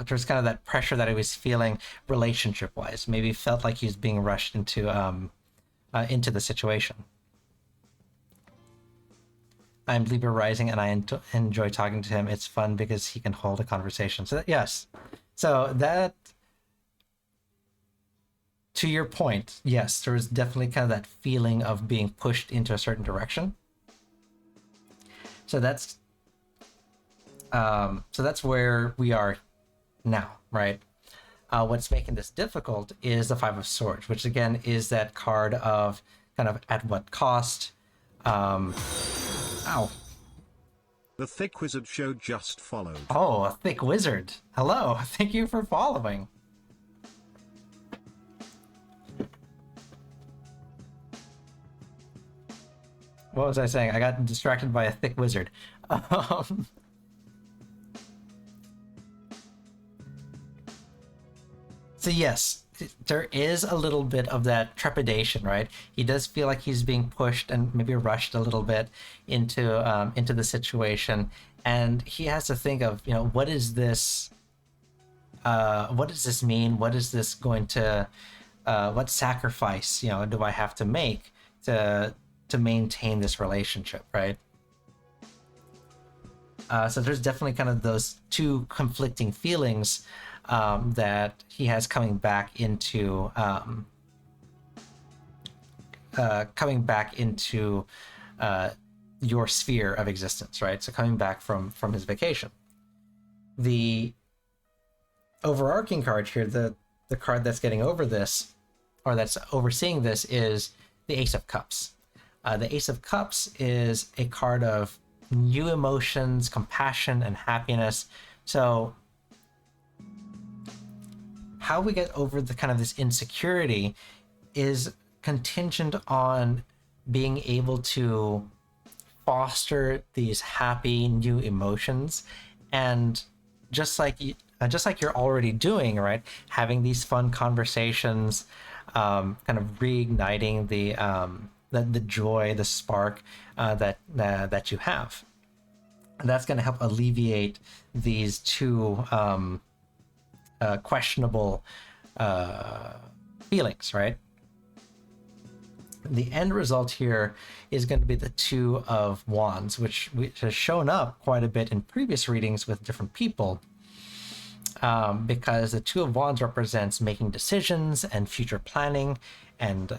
there's kind of that pressure that he was feeling relationship-wise. Maybe felt like he was being rushed into the situation. I'm Libra rising, and I enjoy talking to him. It's fun because he can hold a conversation. So yes, so that, to your point, yes, there was definitely kind of that feeling of being pushed into a certain direction. So that's where we are now, right? What's making this difficult is the Five of Swords, which again is that card of kind of at what cost. Ow. The Thick Wizard Show just followed. Oh, a thick wizard. Hello, thank you for following. What was I saying? I got distracted by a thick wizard. So yes, there is a little bit of that trepidation, right? He does feel like he's being pushed and maybe rushed a little bit into the situation, and he has to think of, you know, what is this? What does this mean? What is this going to? What sacrifice, you know, do I have to make to maintain this relationship, right? So there's definitely kind of those two conflicting feelings that he has coming back into your sphere of existence, right? So coming back from his vacation. The overarching card here, the card that's getting over this, or that's overseeing this, is the Ace of Cups. The Ace of Cups is a card of new emotions, compassion, and happiness. So how we get over the kind of this insecurity is contingent on being able to foster these happy new emotions, and just like you're already doing, right? Having these fun conversations, kind of reigniting the joy, the spark that you have. And that's going to help alleviate these two questionable feelings, right? The end result here is going to be the Two of Wands, which has shown up quite a bit in previous readings with different people, because the Two of Wands represents making decisions and future planning and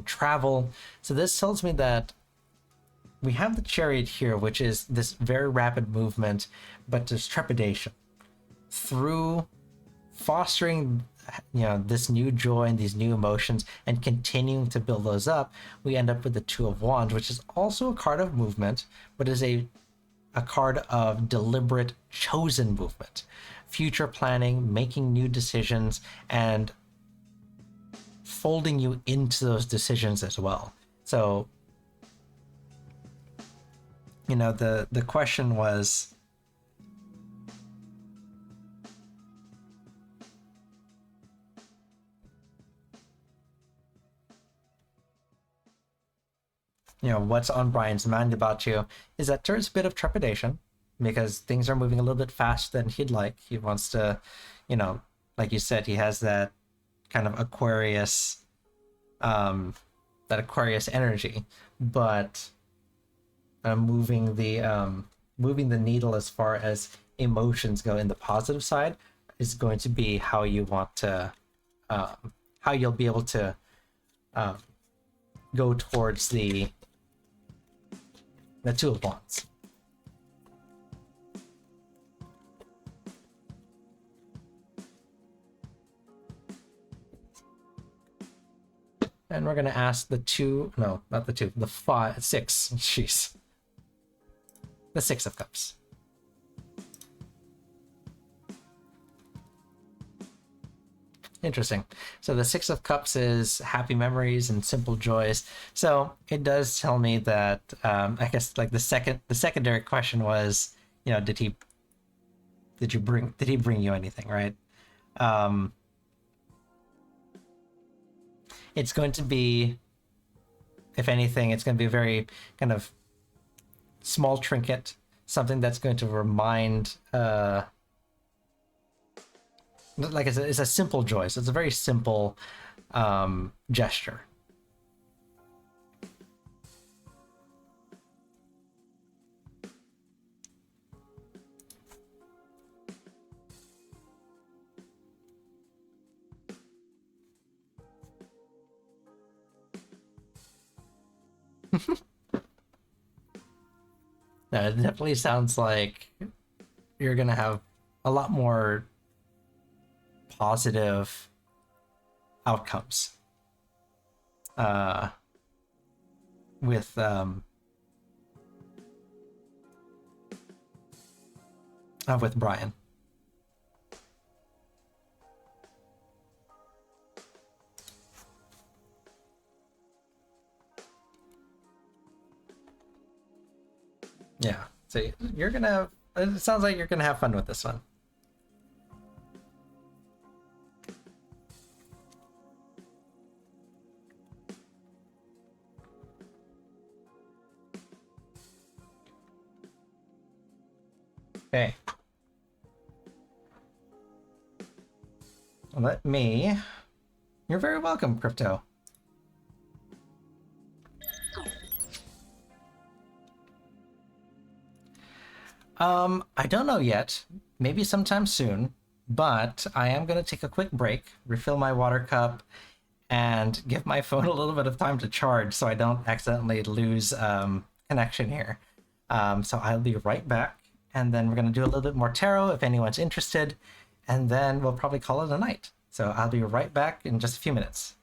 travel. So this tells me that we have the Chariot here, which is this very rapid movement, but there's trepidation. Through fostering, you know, this new joy and these new emotions and continuing to build those up, we end up with the Two of Wands, which is also a card of movement, but is a card of deliberate, chosen movement, future planning, making new decisions, and folding you into those decisions as well. So, you know, the question was, you know, what's on Brian's mind about you, is that there's a bit of trepidation because things are moving a little bit faster than he'd like. He wants to, you know, like you said, he has that kind of Aquarius, that Aquarius energy, but moving the needle as far as emotions go in the positive side is going to be how you want to, how you'll be able to go towards the Two of Wands. And we're going to ask the two, no, not the two, the six, jeez. The Six of Cups. Interesting. So the Six of Cups is happy memories and simple joys. So it does tell me that, I guess like the secondary question was, you know, did he bring you anything, right? It's going to be, if anything, it's going to be a very kind of small trinket, something that's going to remind, like it's a simple joy. So it's a very simple gesture. No, it definitely sounds like you're gonna have a lot more positive outcomes with Brian. Yeah, so you're gonna. It sounds like you're gonna have fun with this one. Okay. Let me. You're very welcome, Crypto. I don't know yet. Maybe sometime soon. But I am going to take a quick break, refill my water cup, and give my phone a little bit of time to charge so I don't accidentally lose connection here. So I'll be right back, and then we're going to do a little bit more tarot if anyone's interested, and then we'll probably call it a night. So I'll be right back in just a few minutes.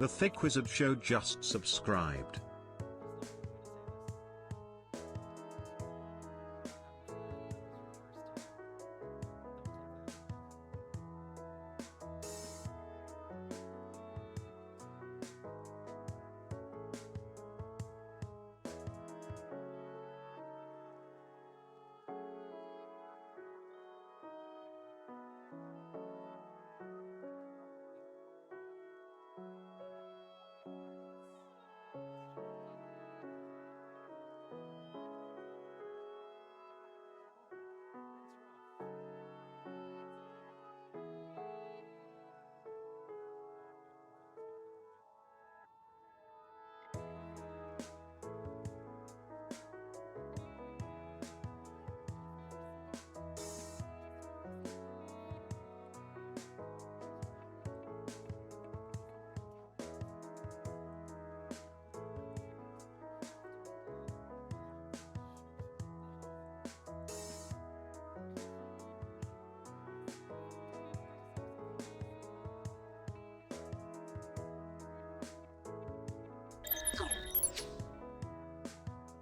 The Thick Wizard Show just subscribed.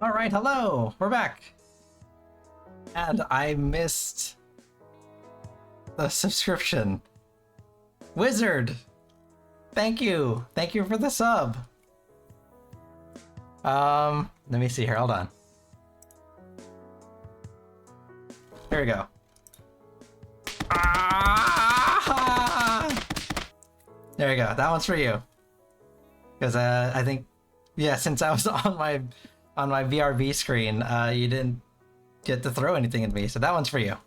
All right, hello, we're back. And I missed the subscription. Wizard, thank you. Thank you for the sub. Let me see here, hold on. Here we go. Ah! There we go, that one's for you. Because I think, yeah, since I was on my VRV screen, you didn't get to throw anything at me, so that one's for you.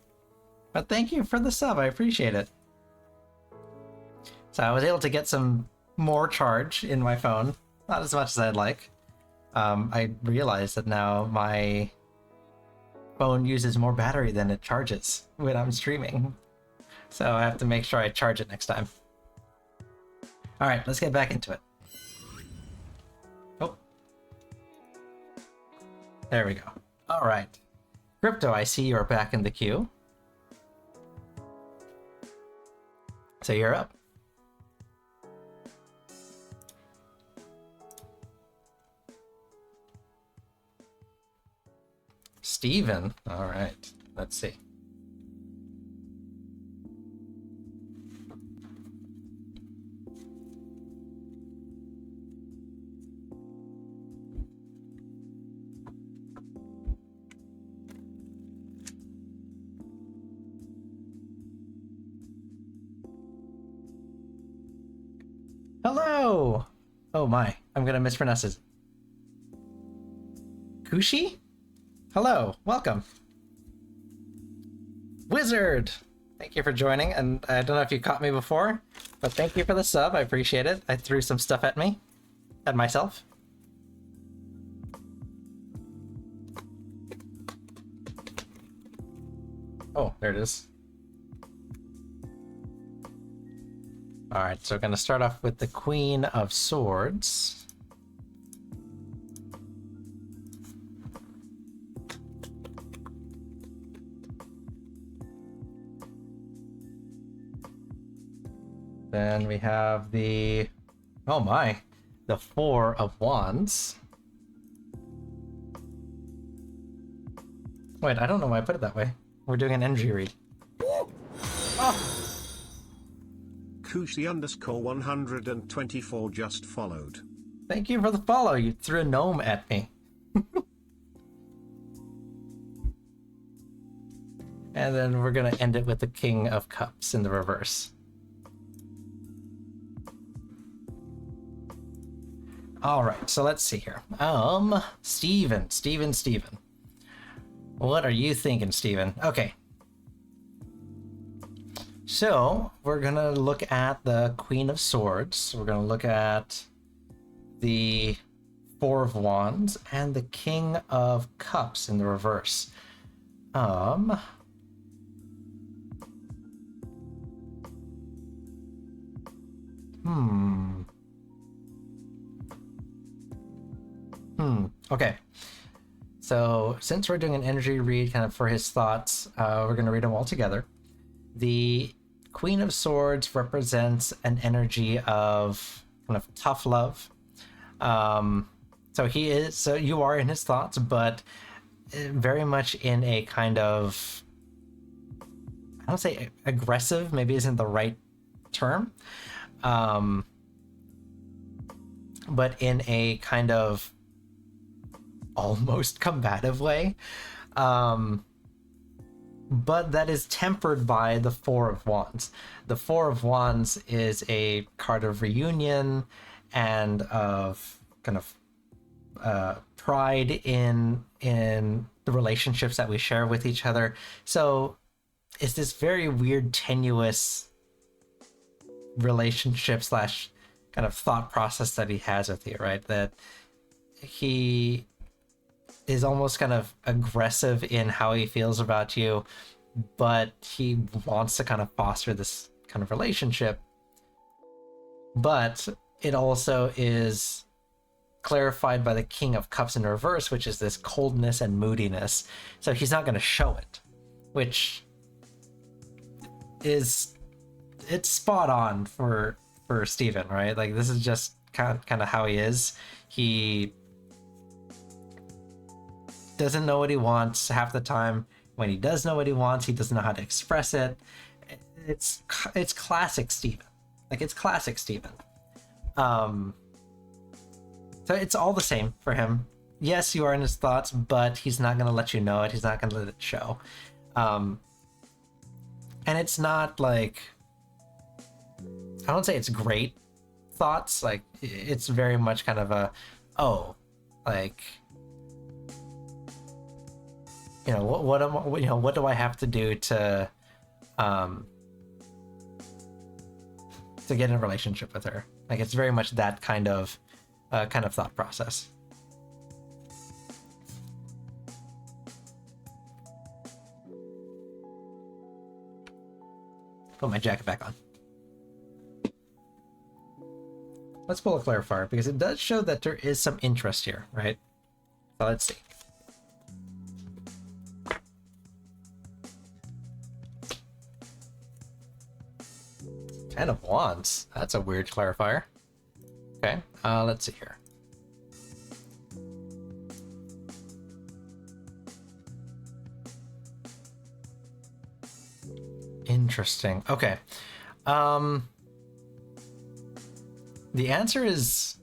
But thank you for the sub, I appreciate it. So I was able to get some more charge in my phone, not as much as I'd like. I realized that now my phone uses more battery than it charges when I'm streaming. So I have to make sure I charge it next time. Alright, let's get back into it. Oh. There we go. Alright. Crypto, I see you're back in the queue. So you're up. Steven. Alright. Let's see. Hello! Oh my, I'm gonna mispronounce it. Kushi? Hello, welcome. Wizard! Thank you for joining, and I don't know if you caught me before, but thank you for the sub, I appreciate it. I threw some stuff at me. At myself. Oh, there it is. Alright, so we're going to start off with the Queen of Swords. Then we have the... oh my! The Four of Wands. Wait, I don't know why I put it that way. We're doing an energy read. Oh! Kushi_124 just followed. Thank you for the follow. You threw a gnome at me. And then we're gonna end it with the King of Cups in the reverse. Alright, so let's see here. Steven. What are you thinking, Steven? Okay. So, we're gonna look at the Queen of Swords, we're gonna look at the Four of Wands, and the King of Cups in the reverse. Okay. So, since we're doing an energy read kind of for his thoughts, we're gonna read them all together. The Queen of Swords represents an energy of kind of tough love. So you are in his thoughts, but very much in a kind of, I don't say aggressive, maybe isn't the right term. But in a kind of almost combative way. But that is tempered by the Four of Wands. The Four of Wands is a card of reunion and of kind of pride in the relationships that we share with each other. So it's this very weird, tenuous relationship slash kind of thought process that he has with you, right? That he is almost kind of aggressive in how he feels about you, but he wants to kind of foster this kind of relationship. But it also is clarified by the King of Cups in reverse, which is this coldness and moodiness. So he's not going to show it, which is, it's spot on for Steven, right? Like, this is just kind of how he is. He doesn't know what he wants half the time. When he does know what he wants, he doesn't know how to express it. It's classic Steven. Like, it's classic Steven. So it's all the same for him. Yes, you are in his thoughts, but he's not going to let you know it. He's not going to let it show. And it's not like, I don't say it's great thoughts. Like, it's very much kind of a, oh, like, you know, what do I have to do to get in a relationship with her? Like, it's very much that kind of thought process. Put my jacket back on. Let's pull a clarifier, because it does show that there is some interest here, right? So let's see. Ten of Wands. That's a weird clarifier. Okay, let's see here. Interesting. Okay. The answer is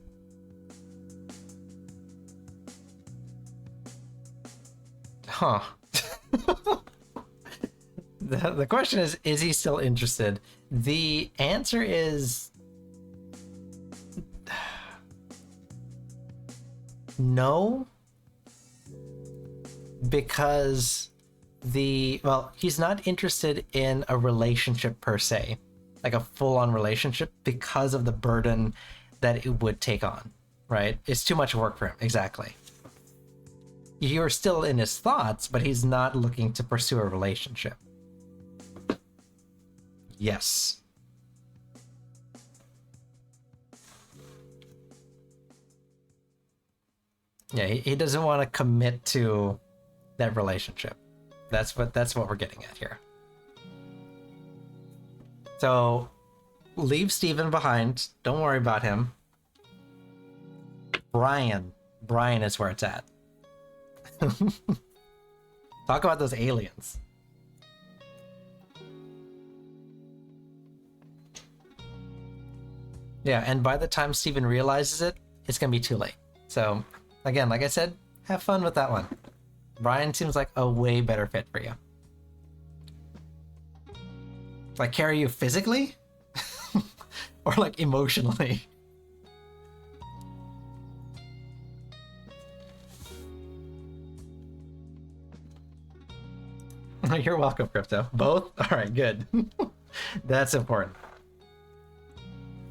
the question is he still interested? The answer is no, because he's not interested in a relationship per se, like a full-on relationship, because of the burden that it would take on, right? It's too much work for him. Exactly. You're still in his thoughts, but he's not looking to pursue a relationship. Yes. Yeah, he doesn't want to commit to that relationship. That's what we're getting at here. So leave Steven behind. Don't worry about him. Brian is where it's at. Talk about those aliens. Yeah, and by the time Steven realizes it, it's gonna be too late. So again, like I said, have fun with that one. Brian seems like a way better fit for you. Like, carry you physically? Or like emotionally? You're welcome, Crypto. Both? Alright, good. That's important.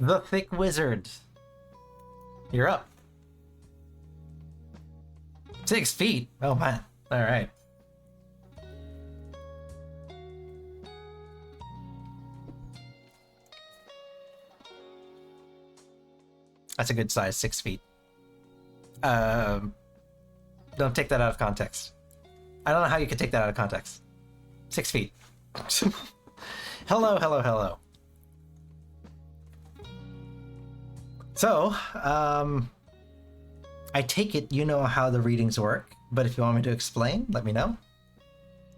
The Thick Wizard. You're up. 6 feet. Oh man. Alright. That's a good size, 6 feet. Don't take that out of context. I don't know how you could take that out of context. 6 feet. Hello, hello, hello. So, I take it you know how the readings work, but if you want me to explain, let me know.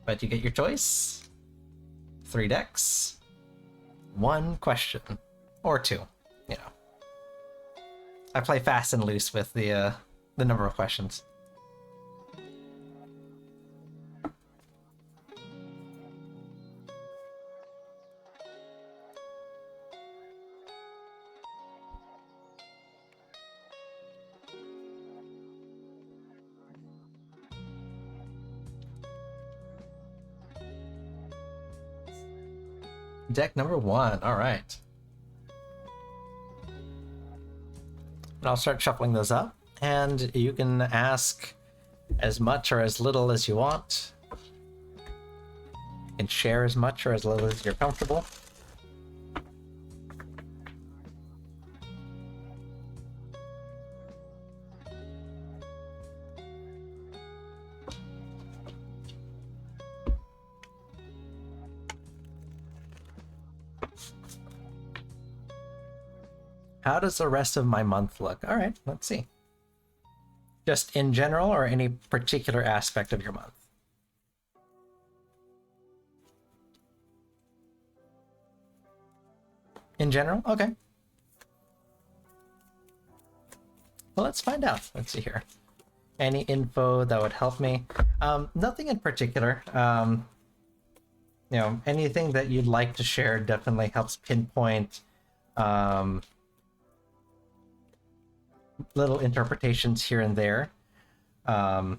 But you get your choice. 3 decks, 1 question, or 2, you know. I play fast and loose with the number of questions. Deck number 1, all right. And I'll start shuffling those up, and you can ask as much or as little as you want. You can share as much or as little as you're comfortable. How does the rest of my month look? All right, let's see. Just in general or any particular aspect of your month? In general? Okay. Well, let's find out. Let's see here. Any info that would help me? Nothing in particular. You know, anything that you'd like to share definitely helps pinpoint little interpretations here and there. Oh,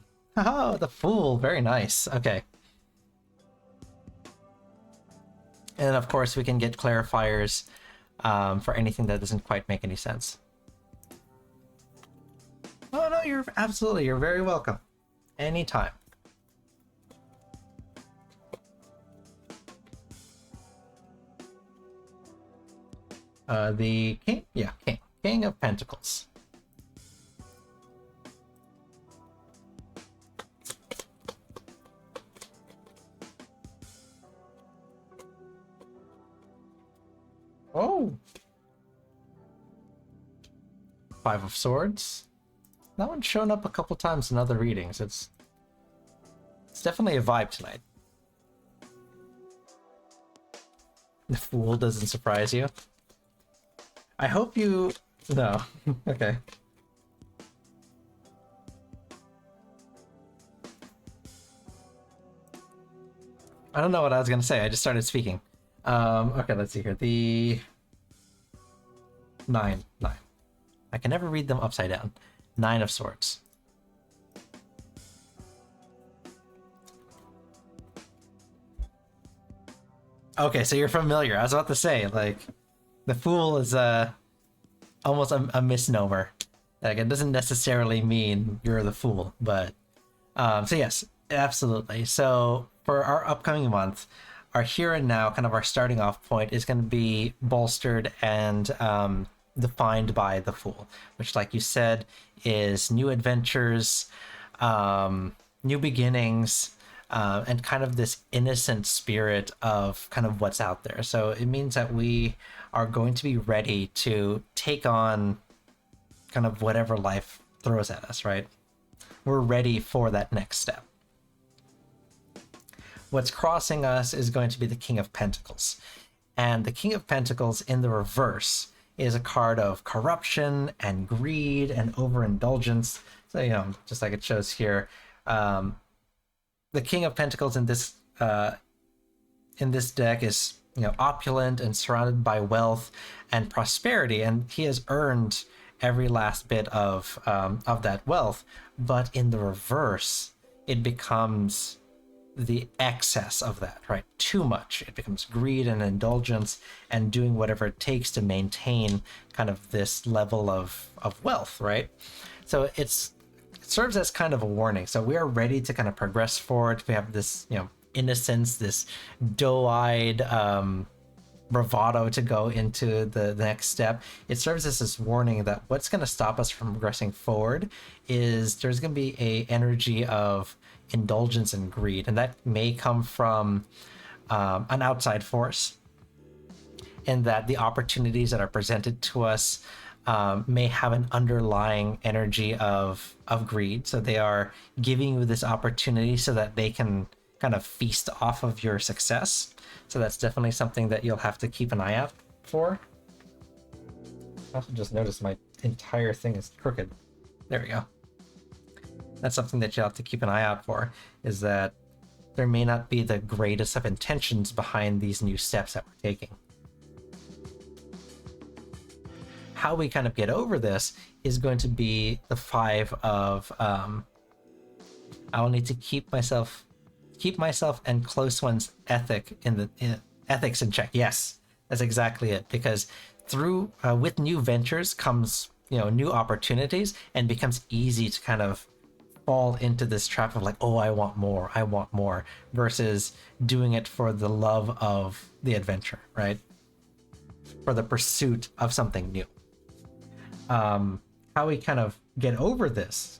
the Fool, very nice. Okay. And of course we can get clarifiers for anything that doesn't quite make any sense. Oh no, you're very welcome. Anytime. The king, yeah, King of Pentacles. Oh! 5 of Swords. That one's shown up a couple times in other readings. It's definitely a vibe tonight. The Fool doesn't surprise you. I hope you... No. Okay. I don't know what I was gonna say. I just started speaking. Okay, let's see here. The 9. I can never read them upside down. 9 of Swords. Okay, so you're familiar. I was about to say, like, the Fool is almost a misnomer. Like, it doesn't necessarily mean you're the fool, but so yes, absolutely. So for our upcoming month, our here and now, kind of our starting off point, is going to be bolstered and defined by the Fool, which, like you said, is new adventures, new beginnings, and kind of this innocent spirit of kind of what's out there. So it means that we are going to be ready to take on kind of whatever life throws at us, right? We're ready for that next step. What's crossing us is going to be the King of Pentacles. And the King of Pentacles in the reverse is a card of corruption and greed and overindulgence. So, you know, just like it shows here, the King of Pentacles in this deck is, you know, opulent and surrounded by wealth and prosperity, and he has earned every last bit of that wealth. But in the reverse, it becomes the excess of that, right? Too much. It becomes greed and indulgence and doing whatever it takes to maintain kind of this level of wealth, right? So it serves as kind of a warning. So we are ready to kind of progress forward. We have this, you know, innocence, this doe-eyed bravado to go into the next step. It serves as this warning that what's going to stop us from progressing forward is there's going to be a energy of indulgence and greed, and that may come from an outside force. in that the opportunities that are presented to us may have an underlying energy of greed. So they are giving you this opportunity so that they can kind of feast off of your success. So that's definitely something that you'll have to keep an eye out for. I also just noticed my entire thing is crooked. There we go. That's something that you'll have to keep an eye out for, is that there may not be the greatest of intentions behind these new steps that we're taking. How we kind of get over this is going to be the 5 of I will need to keep myself and close ones ethics in check. Yes, that's exactly it. Because through with new ventures comes new opportunities, and becomes easy to kind of fall into this trap of like, oh, I want more, versus doing it for the love of the adventure, right? For the pursuit of something new. How we kind of get over this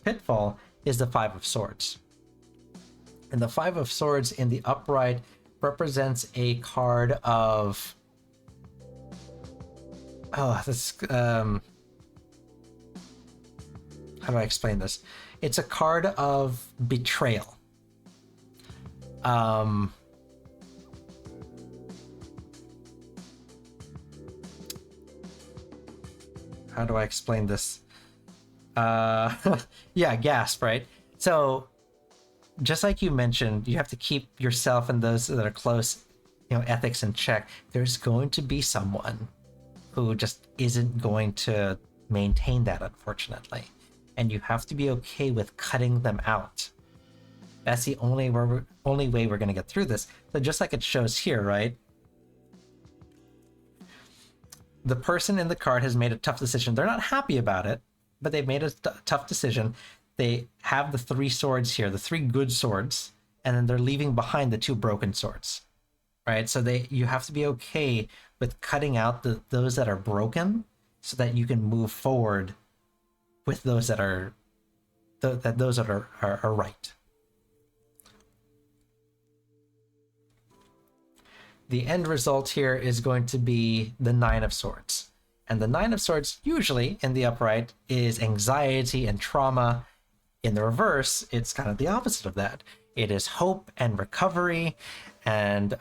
pitfall is the 5 of Swords. And the 5 of Swords in the upright represents a card of how do I explain this? It's a card of betrayal. How do I explain this? Yeah, gasp, right? So just like you mentioned, you have to keep yourself and those that are close, ethics in check. There's going to be someone who just isn't going to maintain that, unfortunately. And you have to be okay with cutting them out. That's the only way we're going to get through this. So just like it shows here, right? The person in the card has made a tough decision. They're not happy about it, but they've made a tough decision. They have the 3 swords here, the 3 good swords, and then they're leaving behind the 2 broken swords, right? So you have to be okay with cutting out those that are broken, so that you can move forward with those that are right. The end result here is going to be the 9 of Swords. And the 9 of Swords, usually in the upright, is anxiety and trauma. In the reverse, it's kind of the opposite of that. It is hope and recovery and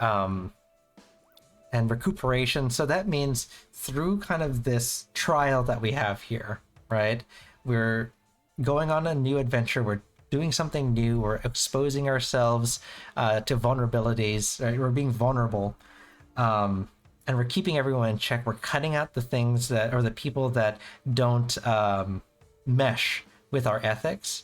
recuperation. So that means through kind of this trial that we have here, right? We're going on a new adventure. We're doing something new. We're exposing ourselves to vulnerabilities. Right? We're being vulnerable. And we're keeping everyone in check. We're cutting out the things that, or the people that don't mesh with our ethics.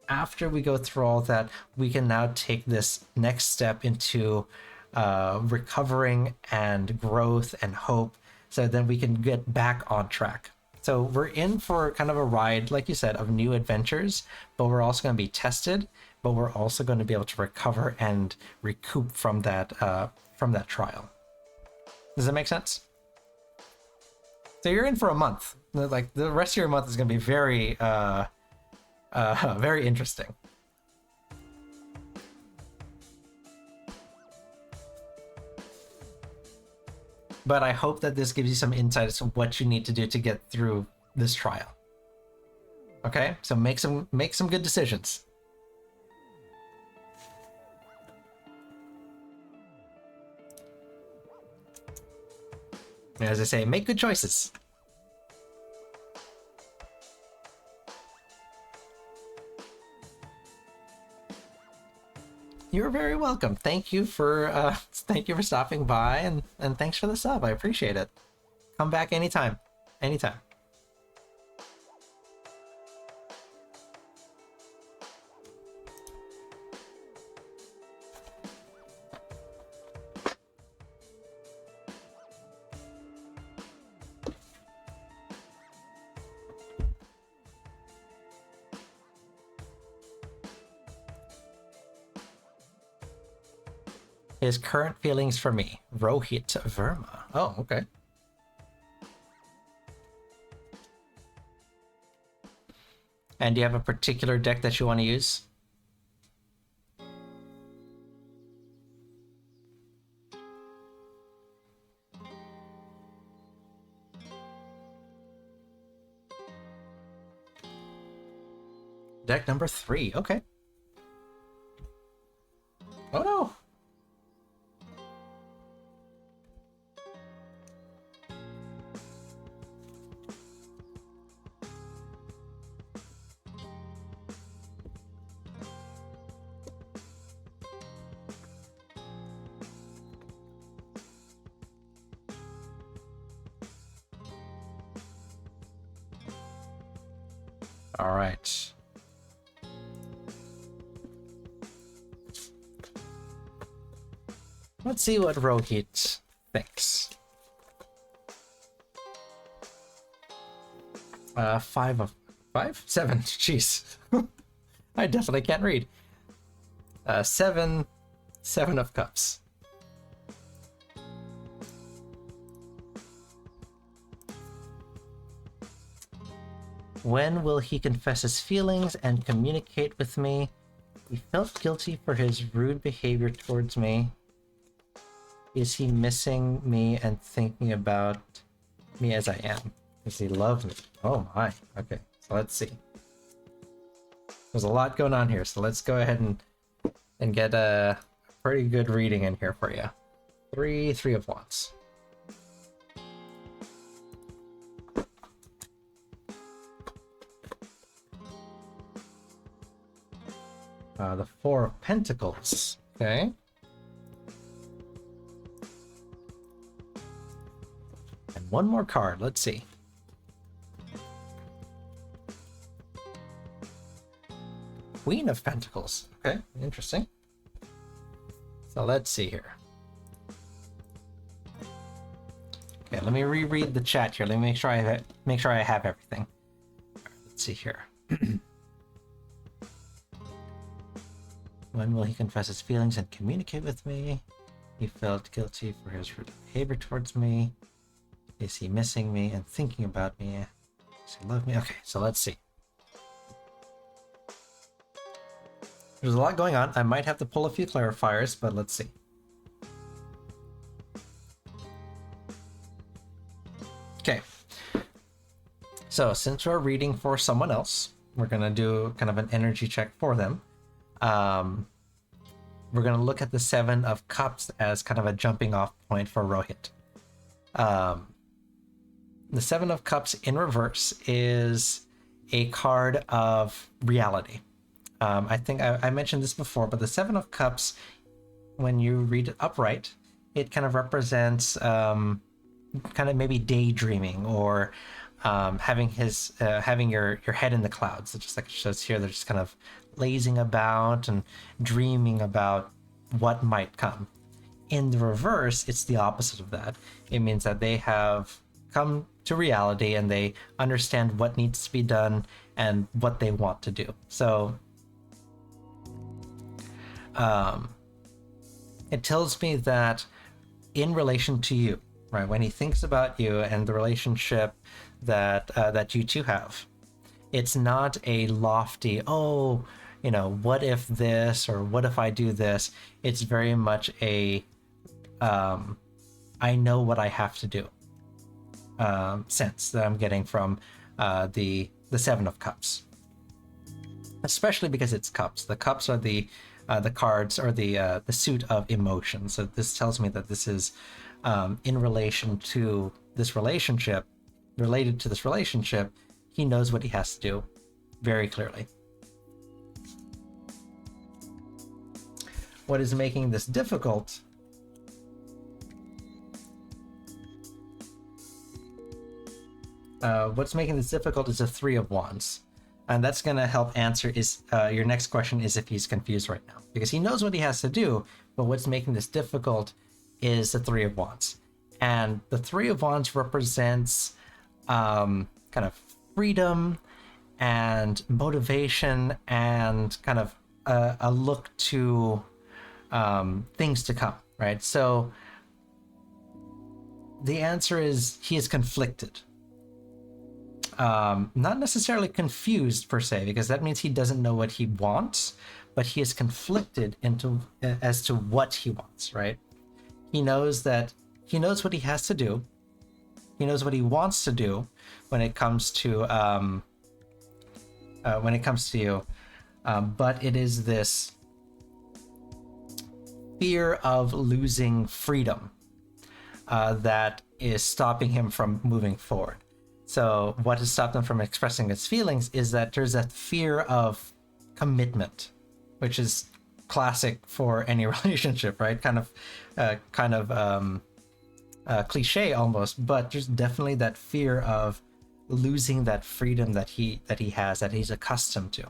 After we go through all that, we can now take this next step into recovering and growth and hope, so then we can get back on track. So we're in for kind of a ride, like you said, of new adventures, but we're also going to be tested, but we're also going to be able to recover and recoup from that trial. Does that make sense? So you're in for a month. Like the rest of your month is going to be very, very interesting. But I hope that this gives you some insight as to what you need to do to get through this trial. Okay, so make some good decisions. As I say, make good choices. You're very welcome. Thank you for stopping by, and thanks for the sub. I appreciate it. Come back anytime. Anytime. His current feelings for me. Rohit Verma. Oh, okay. And do you have a particular deck that you want to use? Deck number 3. Okay. Oh no. All right. Let's see what Rohit thinks. 5 of 5? 7. Jeez. I definitely can't read. 7 of Cups. When will he confess his feelings and communicate with me? He felt guilty for his rude behavior towards me. Is he missing me and thinking about me as I am? Does he love me? Oh my. Okay, so let's see. There's a lot going on here, so let's go ahead and get a pretty good reading in here for you. 3 of Wands. The 4 of Pentacles. Okay. And one more card. Let's see. Queen of Pentacles. Okay, interesting. So let's see here. Okay, let me reread the chat here. Let me make sure I have everything. Let's see here. When will he confess his feelings and communicate with me? He felt guilty for his rude behavior towards me. Is he missing me and thinking about me? Does he love me? Okay, so let's see. There's a lot going on. I might have to pull a few clarifiers, but let's see. Okay. So since we're reading for someone else, we're going to do kind of an energy check for them. We're going to look at the 7 of Cups as kind of a jumping off point for Rohit. The 7 of Cups in reverse is a card of reality. I think I mentioned this before, but the 7 of Cups, when you read it upright, it kind of represents kind of maybe daydreaming or having your head in the clouds. It's just like it shows here, they're just kind of lazing about and dreaming about what might come. In the reverse, it's the opposite of that. It means that they have come to reality and they understand what needs to be done and what they want to do. So it tells me that in relation to you, right, when he thinks about you and the relationship that you two have, it's not a lofty, oh, you know, what if this or what if I do this? It's very much a I know what I have to do sense that I'm getting from the 7 of Cups, especially because it's cups. The cups are the cards or the suit of emotion. So this tells me that this is in relation to this relationship, related to this relationship. He knows what he has to do very clearly. What is making this difficult? What's making this difficult is a 3 of Wands. And that's going to help answer your next question is if he's confused right now. Because he knows what he has to do, but what's making this difficult is the 3 of Wands. And the 3 of Wands represents kind of freedom and motivation and kind of a look to things to come, right? So the answer is he is conflicted. Not necessarily confused per se, because that means he doesn't know what he wants, but he is conflicted as to what he wants, right? He knows what he has to do. He knows what he wants to do when it comes to when it comes to you, but it is this fear of losing freedom that is stopping him from moving forward. So what has stopped him from expressing his feelings is that there's that fear of commitment, which is classic for any relationship, right? Kind of cliche almost, but there's definitely that fear of losing that freedom that he has, that he's accustomed to.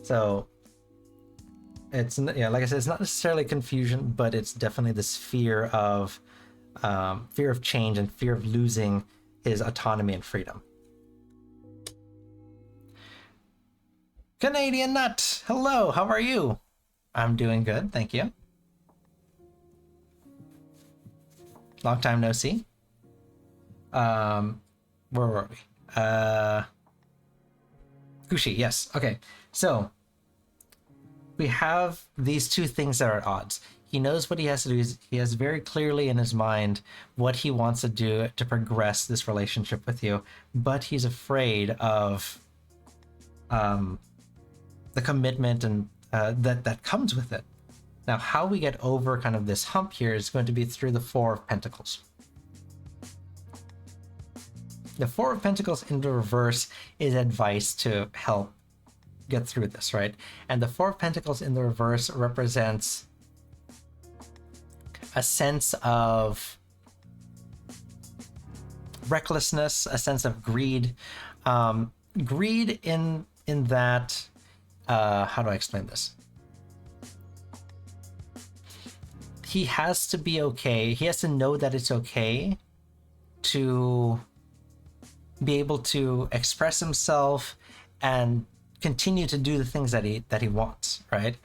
So it's, yeah, like I said, it's not necessarily confusion, but it's definitely this fear of change and fear of losing his autonomy and freedom. Canadian Nut, hello, how are you? I'm doing good, thank you. Long time no see. Where were we? Kushi, yes. Okay, so we have these two things that are at odds. He knows what he has to do. He has very clearly in his mind what he wants to do to progress this relationship with you, but he's afraid of the commitment and that comes with it. Now, how we get over kind of this hump here is going to be through the Four of Pentacles. The Four of Pentacles in the reverse is advice to help get through this, right? And the Four of Pentacles in the reverse represents a sense of recklessness, a sense of greed. Greed in that, how do I explain this? He has to be okay. He has to know that it's okay to be able to express himself and continue to do the things that he wants, right?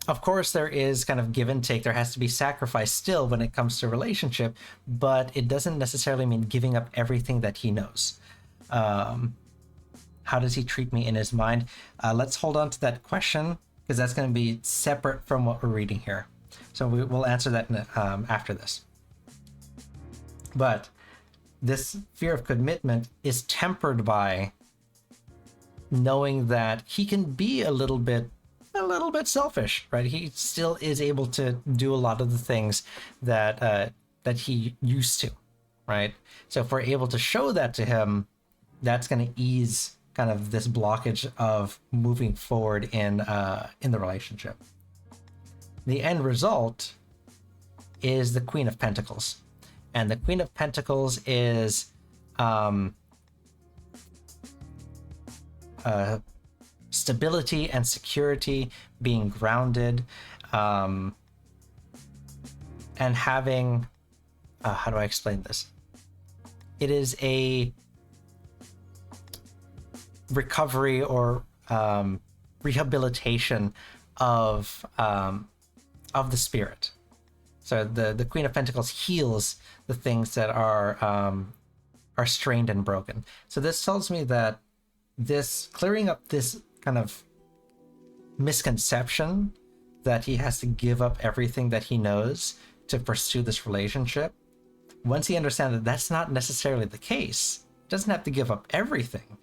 Of course, there is kind of give and take. There has to be sacrifice still when it comes to a relationship, but it doesn't necessarily mean giving up everything that he knows. How does he treat me in his mind? Let's hold on to that question, because that's going to be separate from what we're reading here. So we'll answer that after this. But this fear of commitment is tempered by knowing that he can be a little bit selfish, right? He still is able to do a lot of the things that he used to, right? So if we're able to show that to him, that's going to ease kind of this blockage of moving forward in the relationship. The end result is the Queen of Pentacles, and the Queen of Pentacles is stability and security, being grounded, and having how do I explain this? It is a recovery or rehabilitation of the spirit. So the Queen of Pentacles heals the things that are strained and broken. So this tells me that this clearing up this kind of misconception that he has to give up everything that he knows to pursue this relationship. Once he understands that that's not necessarily the case, doesn't have to give up everything.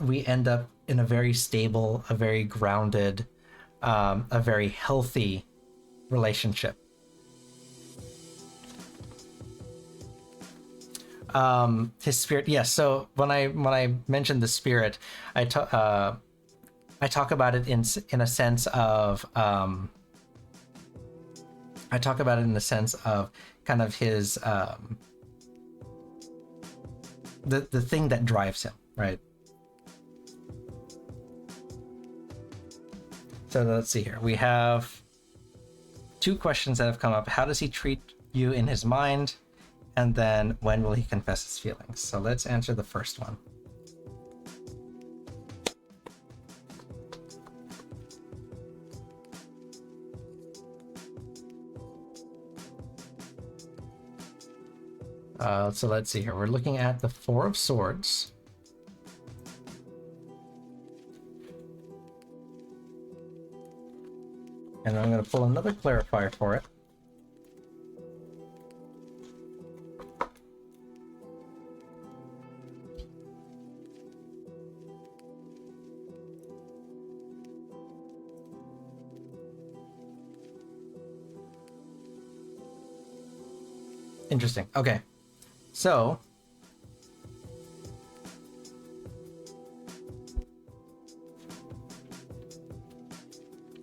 We end up in a very stable, a very grounded, a very healthy relationship. His spirit, yes. So when I mentioned the spirit, I talk about it in a sense of kind of his the thing that drives him, right? So let's see here. We have two questions that have come up. How does he treat you in his mind? And then when will he confess his feelings? So let's answer the first one. So let's see here. We're looking at the Four of Swords. And I'm going to pull another clarifier for it. Interesting. Okay. So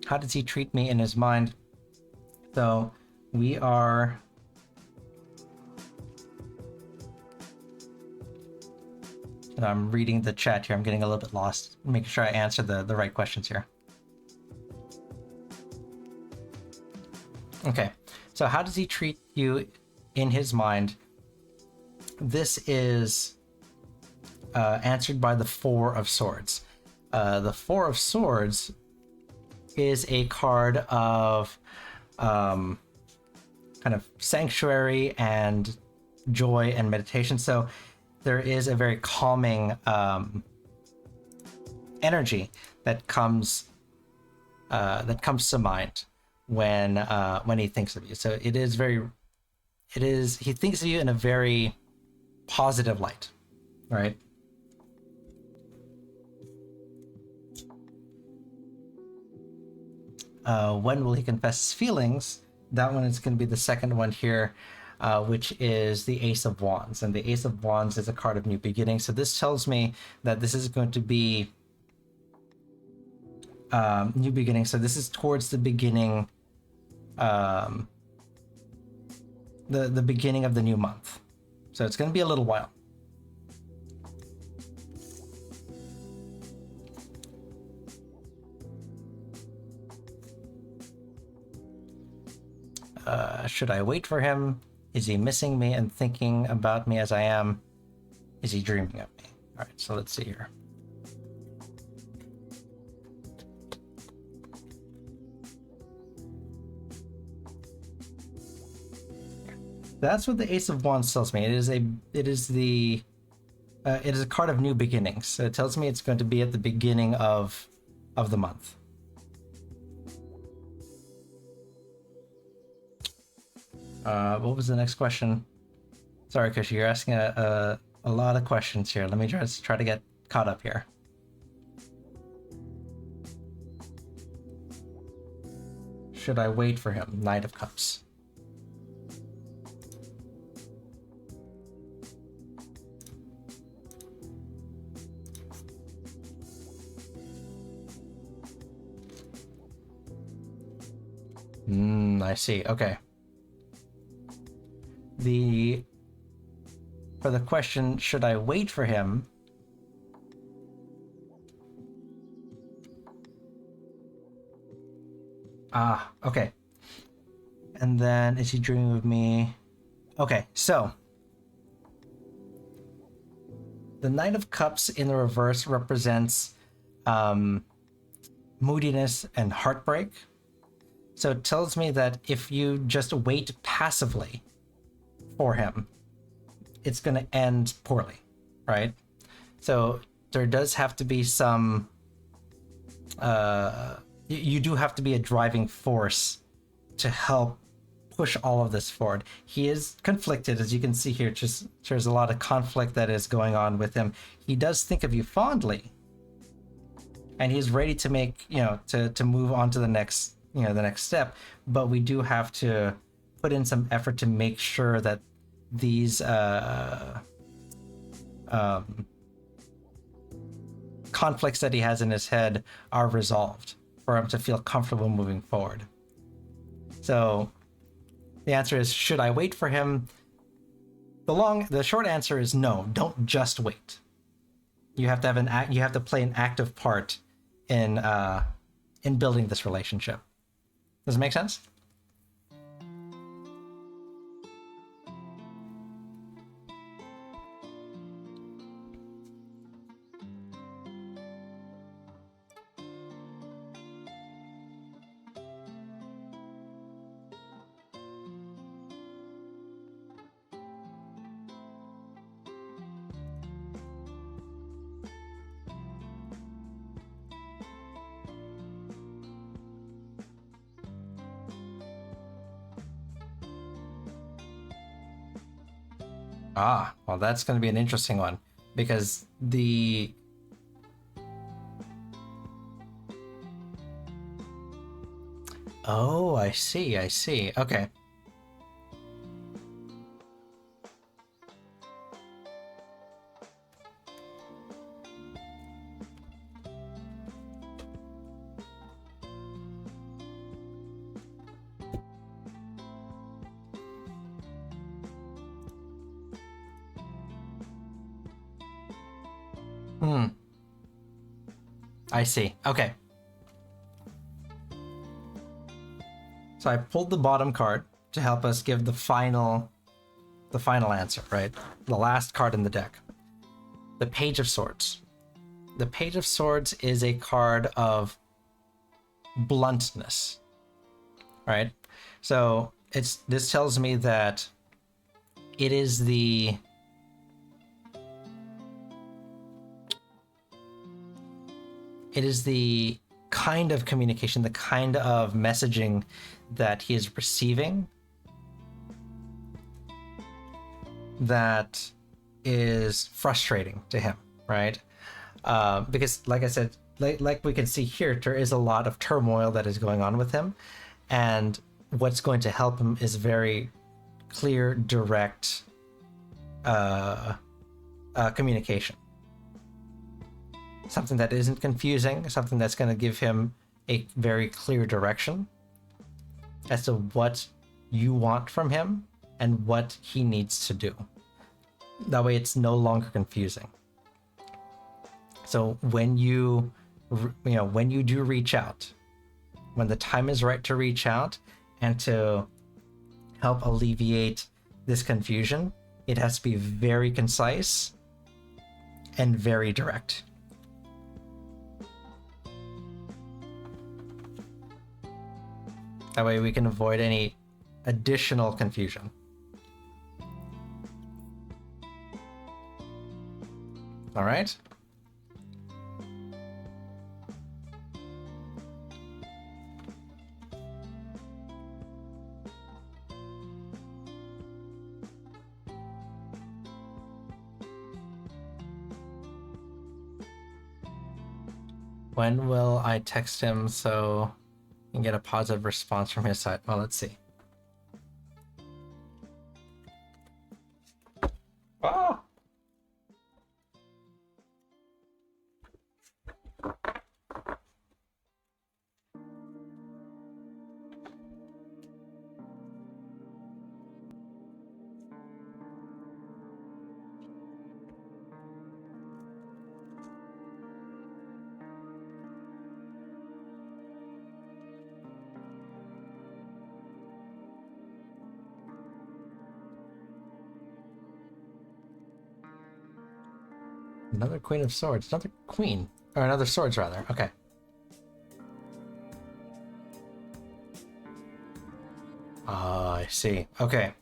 how does he treat me in his mind? So we are... And I'm reading the chat here. I'm getting a little bit lost. Making sure I answer the right questions here. Okay. So how does he treat you in his mind? This is answered by the Four of Swords. The Four of Swords is a card of kind of sanctuary and joy and meditation. So there is a very calming energy that comes to mind when he thinks of you. So he thinks of you in a very positive light, right? When will he confess his feelings? That one is going to be the second one here, which is the Ace of Wands. And the Ace of Wands is a card of new beginning. So this tells me that this is going to be new beginning. So this is towards the beginning, the beginning of the new month. So it's going to be a little while. Should I wait for him? Is he missing me and thinking about me as I am? Is he dreaming of me? All right, so let's see here. That's what the Ace of Wands tells me. It is a card of new beginnings. So it tells me it's going to be at the beginning of the month. What was the next question? Sorry, Kushi, you're asking a lot of questions here. Let me just try to get caught up here. Should I wait for him? Knight of Cups. I see. Okay. For the question, should I wait for him? Okay. And then, is he dreaming of me? Okay, so the Knight of Cups in the reverse represents moodiness and heartbreak. So it tells me that if you just wait passively for him, it's going to end poorly, right? So there does have to be some... you do have to be a driving force to help push all of this forward. He is conflicted, as you can see here. Just there's a lot of conflict that is going on with him. He does think of you fondly, and he's ready to make, to move on to the next step. But we do have to put in some effort to make sure that these conflicts that he has in his head are resolved for him to feel comfortable moving forward. So the answer is, should I wait for him? The short answer is no. Don't just wait. You have to have you have to play an active part in building this relationship. Does it make sense? Well, that's going to be an interesting one, because I see. Okay. I see. Okay. So I pulled the bottom card to help us give the final answer, right? The last card in the deck. The Page of Swords. The Page of Swords is a card of bluntness, right? So this tells me that it is the kind of communication, the kind of messaging that he is receiving that is frustrating to him, right? Because, like I said, like we can see here, there is a lot of turmoil that is going on with him, and what's going to help him is very clear, direct communication. Something that isn't confusing, something that's going to give him a very clear direction as to what you want from him and what he needs to do. That way it's no longer confusing. So when you do reach out, when the time is right to reach out and to help alleviate this confusion, it has to be very concise and very direct. That way we can avoid any additional confusion. All right. When will I text him so I can get a positive response from his side? Well, let's see. Oh! Another Queen of Swords. Another Queen. Or another Swords, rather. Okay. Ah, I see. Okay.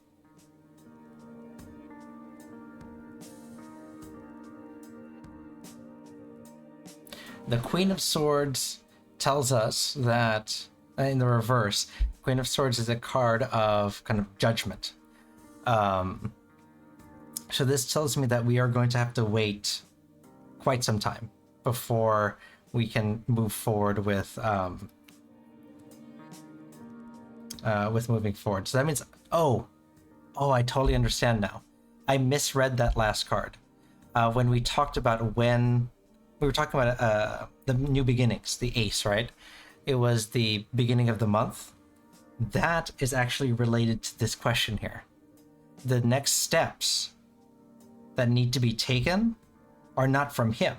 The Queen of Swords tells us that, in the reverse, Queen of Swords is a card of kind of judgment. So this tells me that we are going to have to wait quite some time before we can move forward with moving forward. So that means, oh, I totally understand now. I misread that last card. When we talked about we were talking about the new beginnings, the ace, right? It was the beginning of the month. That is actually related to this question here. The next steps that need to be taken are not from him.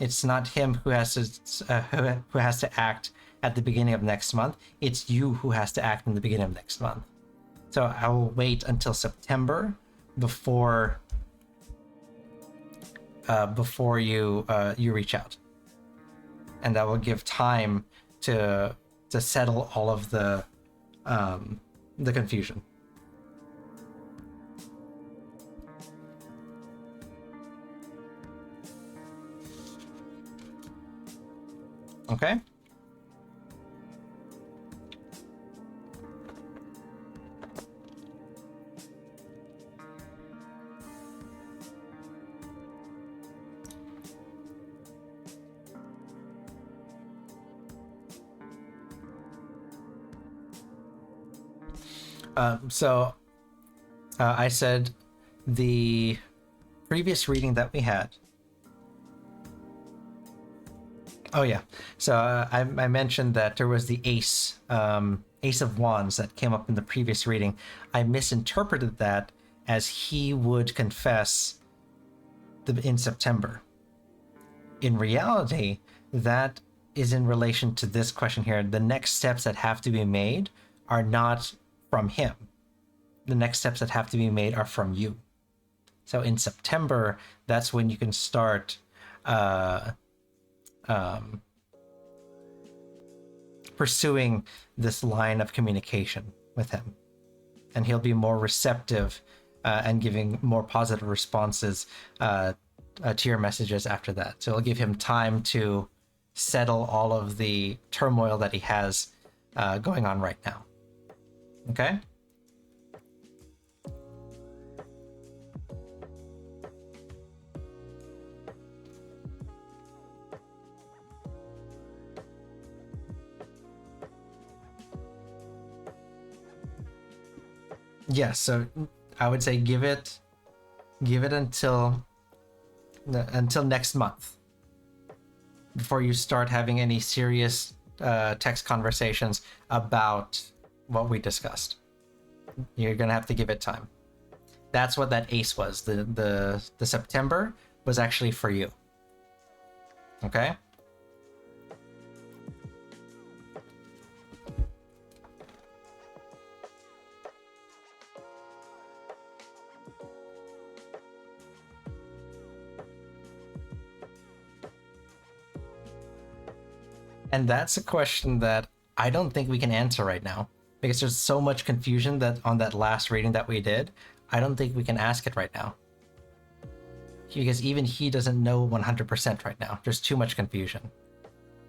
It's not him who has to act at the beginning of next month. It's you who has to act in the beginning of next month. So I will wait until September before you reach out, and that will give time to settle all of the confusion. Okay. I said the previous reading that we had. Oh yeah. So I mentioned that there was the Ace of Wands that came up in the previous reading. I misinterpreted that as he would confess in September. In reality, that is in relation to this question here. The next steps that have to be made are not from him. The next steps that have to be made are from you. So in September, that's when you can start pursuing this line of communication with him. And he'll be more receptive and giving more positive responses to your messages after that. So it'll give him time to settle all of the turmoil that he has going on right now. Okay? Yeah, so I would say give it until next month before you start having any serious text conversations about what we discussed. You're gonna have to give it time. That's what that ace was. The September was actually for you. Okay? And that's a question that I don't think we can answer right now because there's so much confusion that on that last reading that we did. I don't think we can ask it right now because even he doesn't know 100% right now. There's too much confusion.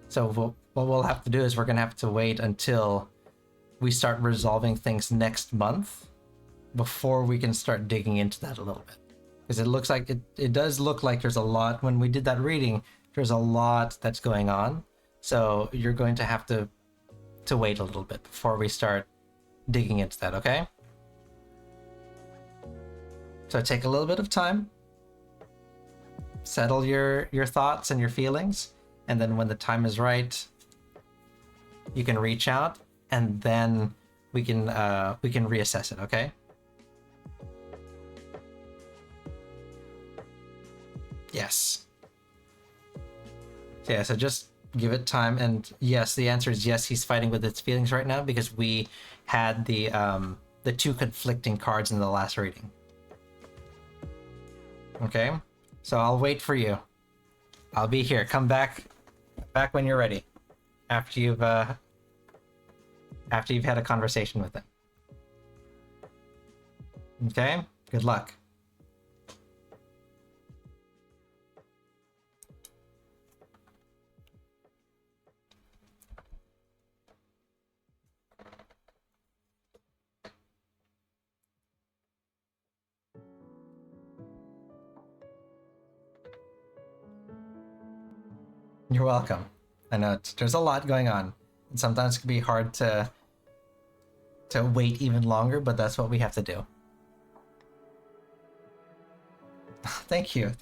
So what we'll have to do is we're going to have to wait until we start resolving things next month before we can start digging into that a little bit. Because it looks like it does look like there's a lot. When we did that reading, there's a lot that's going on. So you're going to have to wait a little bit before we start digging into that, okay? So take a little bit of time, settle your thoughts and your feelings, and then when the time is right, you can reach out, and then we can reassess it, okay? Yes. Yeah, so just give it time, and yes, the answer is yes, he's fighting with his feelings right now because we had the two conflicting cards in the last reading. Okay, so I'll wait for you. I'll be here. Come back when you're ready, after you've had a conversation with him. Okay, good luck. You're welcome. I know there's a lot going on, and sometimes it can be hard to wait even longer, but that's what we have to do. Thank you.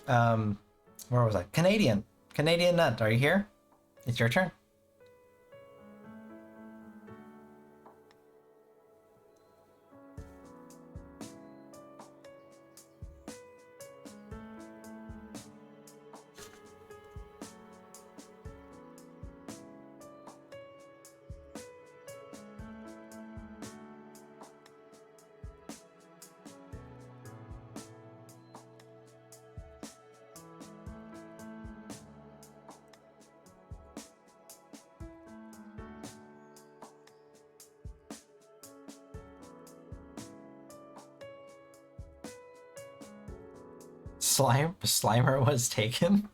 Where was I? Canadian Nut, are you here? It's your turn. Slimer was taken.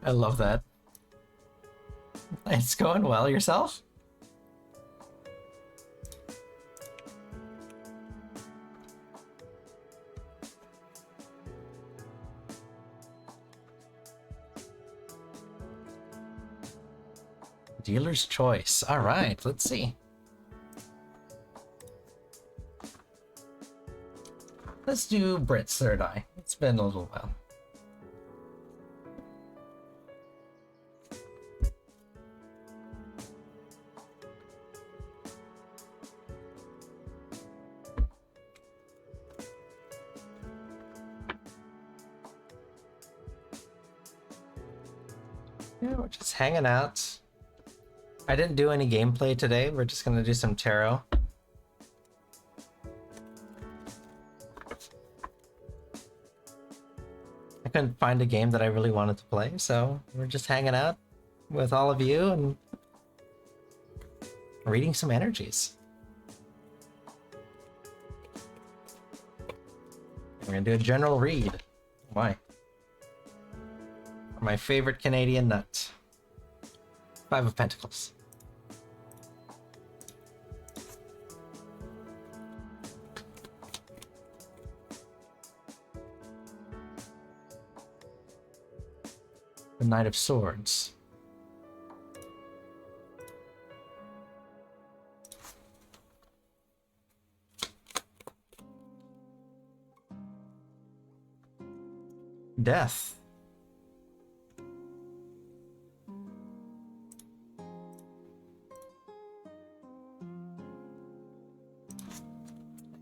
I love that. It's going well. Yourself? Dealer's choice. All right, let's see. Let's do Brit's third eye. It's been a little while. Yeah, we're just hanging out. I didn't do any gameplay today. We're just gonna do some tarot. I couldn't find a game that I really wanted to play, so we're just hanging out with all of you and reading some energies. We're gonna do a general read. Why? My favorite Canadian nut. Five of Pentacles. The Knight of Swords. Death.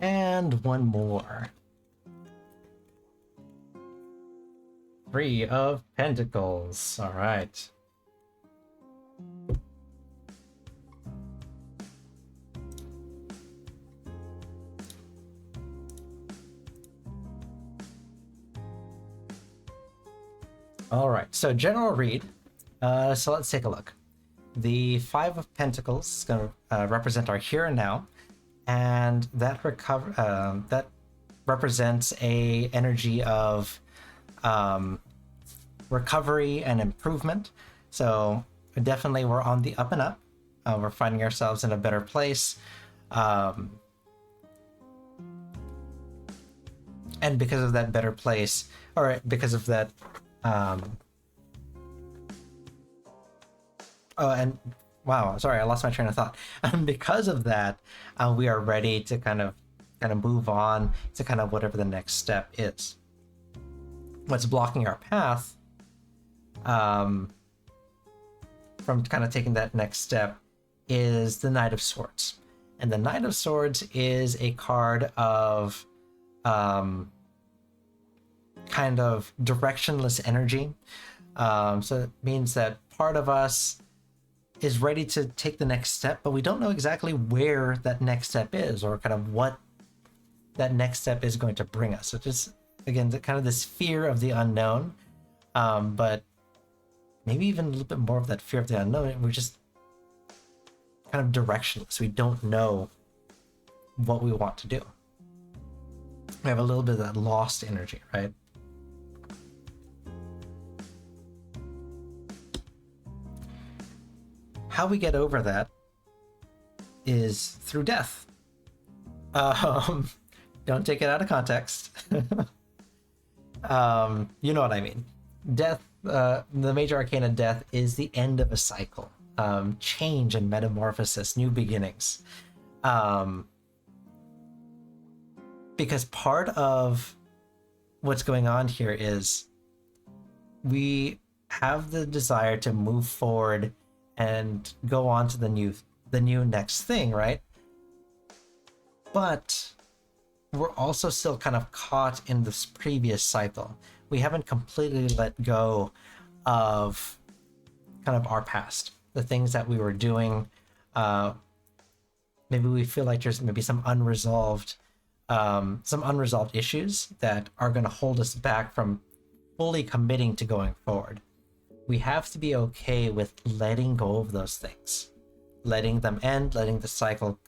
And one more. Three of Pentacles. All right. All right, so general read. So let's take a look. The Five of Pentacles is going to represent our here and now, and that that represents a energy of recovery and improvement. So definitely, we're on the up and up. We're finding ourselves in a better place, and because of that better place, or because of that. Oh, and wow, sorry, I lost my train of thought. Because of that, we are ready to kind of move on to kind of whatever the next step is. What's blocking our path from kind of taking that next step is the Knight of Swords. And the Knight of Swords is a card of kind of directionless energy. So it means that part of us is ready to take the next step, but we don't know exactly where that next step is or kind of what that next step is going to bring us. So just, again, kind of this fear of the unknown, but maybe even a little bit more of that fear of the unknown. We're just kind of directionless. We don't know what we want to do. We have a little bit of that lost energy, right? How we get over that is through death. Don't take it out of context. You know what I mean. Death, the major arcana death is the end of a cycle. Change and metamorphosis, new beginnings. Because part of what's going on here is we have the desire to move forward and go on to the new next thing, right? But we're also still kind of caught in this previous cycle. We haven't completely let go of kind of our past, the things that we were doing. Maybe we feel like there's maybe some unresolved issues that are going to hold us back from fully committing to going forward. We have to be okay with letting go of those things, letting them end, letting the cycle,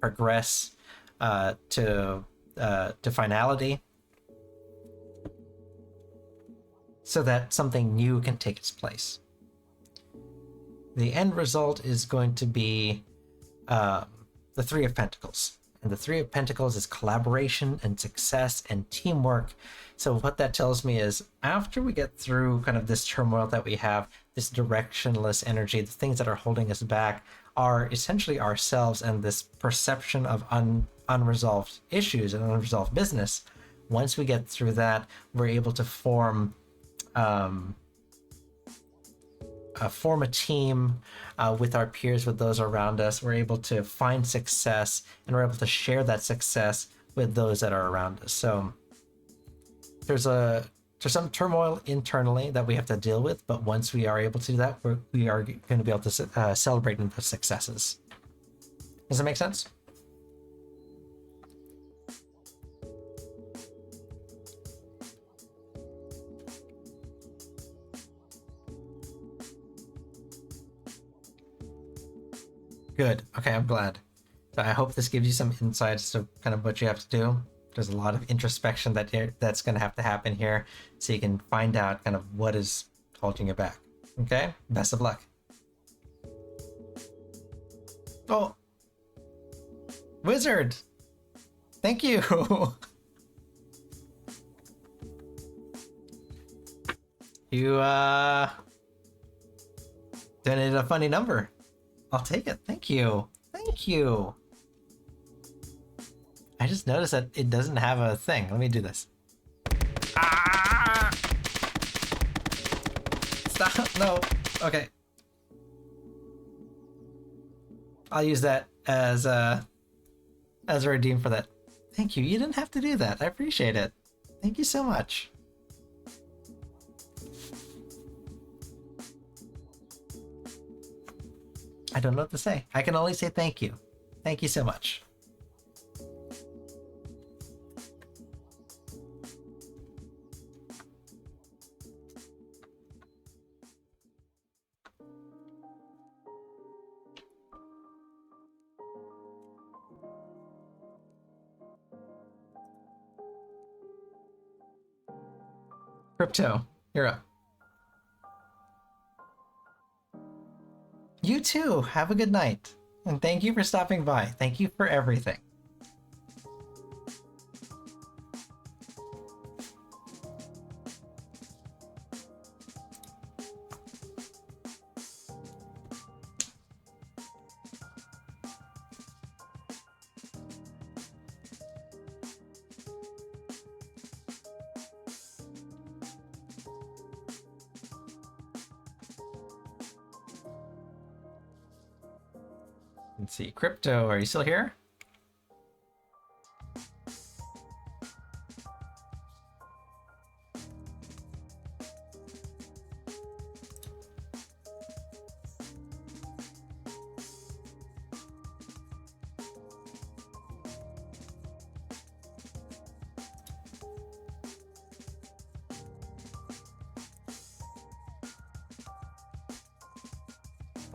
progress to finality, so that something new can take its place. The end result is going to be the Three of Pentacles. And the Three of Pentacles is collaboration and success and teamwork. So what that tells me is after we get through kind of this turmoil that we have, this directionless energy, the things that are holding us back are essentially ourselves and this perception of unresolved issues and unresolved business. Once we get through that, we're able to form a team with our peers, with those around us. We're able to find success, and we're able to share that success with those that are around us. So there's a There's some turmoil internally that we have to deal with, but once we are able to do that, we are going to be able to celebrate the successes. Does that make sense? Good. Okay, I'm glad. So I hope this gives you some insights to kind of what you have to do. There's a lot of introspection that's going to have to happen here, so you can find out kind of what is holding you back. Okay? Best of luck. Oh! Wizard! Thank you! You, donated a funny number. I'll take it. Thank you. Thank you. I just noticed that it doesn't have a thing. Let me do this. Ah! Stop. No. Okay. I'll use that as a redeem for that. Thank you. You didn't have to do that. I appreciate it. Thank you so much. I don't know what to say. I can only say thank you. Thank you so much. Crypto, you're up. You too. Have a good night. And thank you for stopping by. Thank you for everything. Let's see. Crypto, are you still here?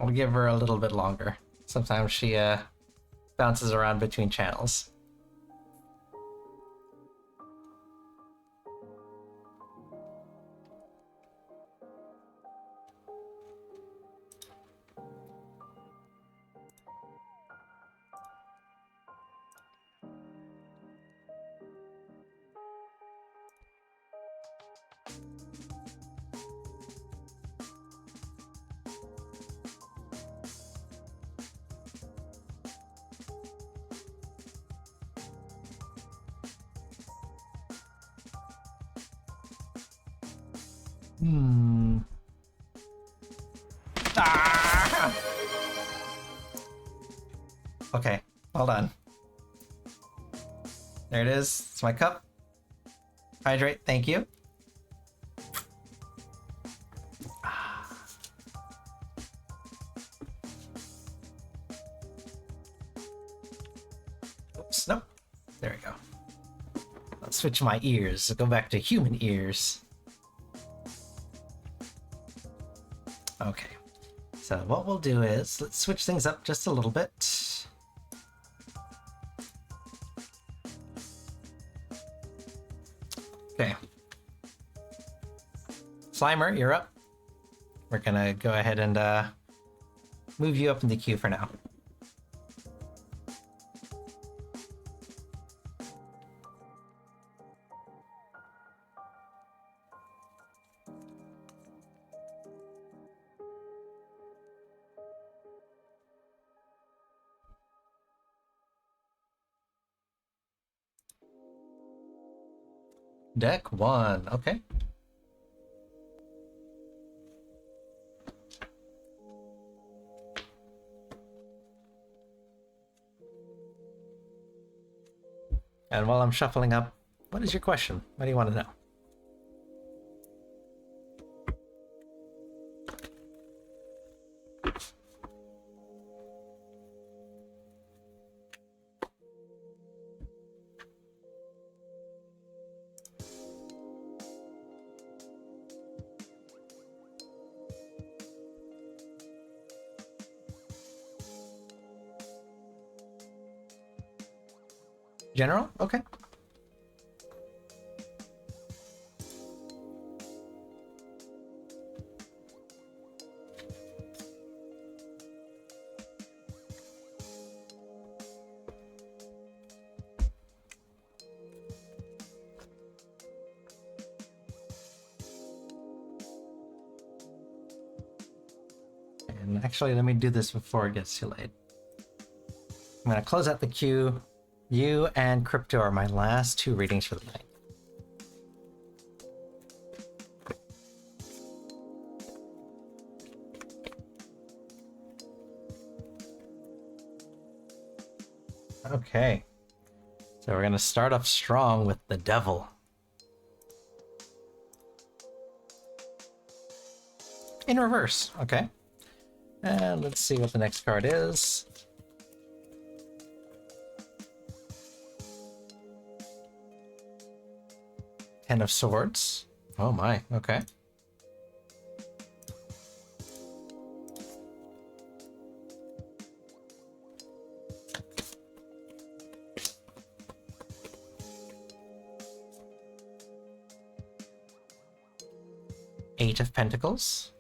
I'll give her a little bit longer. Sometimes she bounces around between channels. Ah! Okay, hold on. There it is. It's my cup. Hydrate, thank you. Oops, nope. There we go. Let's switch my ears. Go back to human ears. Okay, so what we'll do is let's switch things up just a little bit. Okay, Slimer, you're up. We're gonna go ahead and move you up in the queue for now. Deck 1, okay. And while I'm shuffling up, what is your question? What do you want to know? General? Okay. And actually, let me do this before it gets too late. I'm going to close out the queue. You and Crypto are my last two readings for the night. Okay. So we're going to start off strong with the Devil. In reverse. Okay. And let's see what the next card is. Ten of Swords. Oh my, okay. Eight of Pentacles.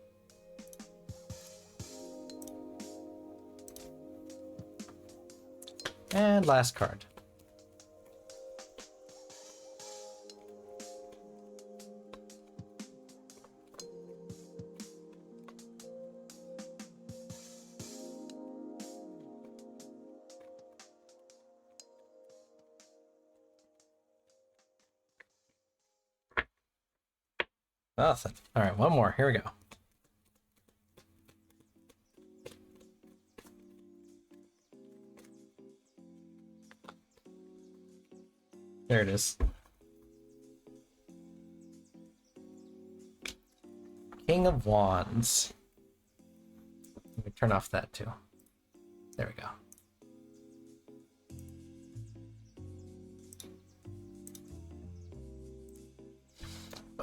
And last card. Nothing. All right, one more. Here we go. There it is. King of Wands. Let me turn off that too. There we go.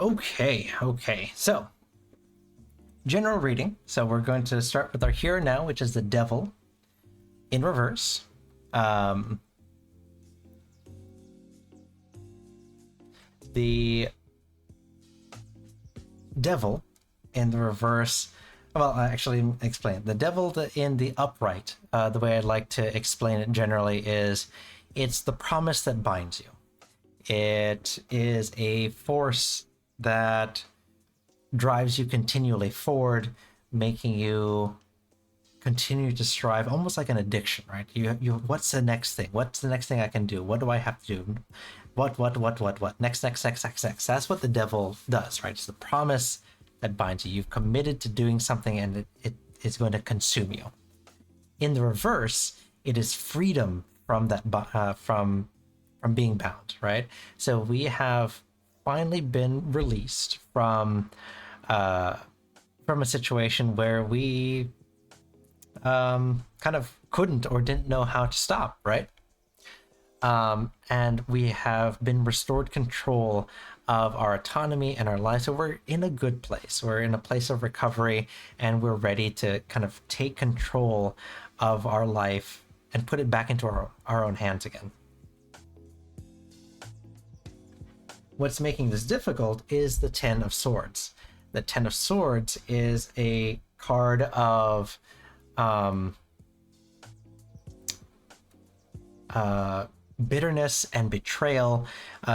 Okay. So, general reading. So we're going to start with our here and now, which is the Devil in reverse. The Devil in the reverse. Well, actually, explain. The Devil in the upright, the way I'd like to explain it generally is it's the promise that binds you. It is a force that drives you continually forward, making you continue to strive, almost like an addiction, right? You what's the next thing? What's the next thing I can do? What do I have to do? What? Next. That's what the Devil does, right? It's the promise that binds you. You've committed to doing something and it is going to consume you. In the reverse, it is freedom from that, from being bound, right? So we have finally been released from a situation where we kind of couldn't or didn't know how to stop, right? And we have been restored control of our autonomy and our lives. So we're in a good place. We're in a place of recovery, and we're ready to kind of take control of our life and put it back into our own hands again. What's making this difficult is the Ten of Swords. The Ten of Swords is a card of bitterness and betrayal.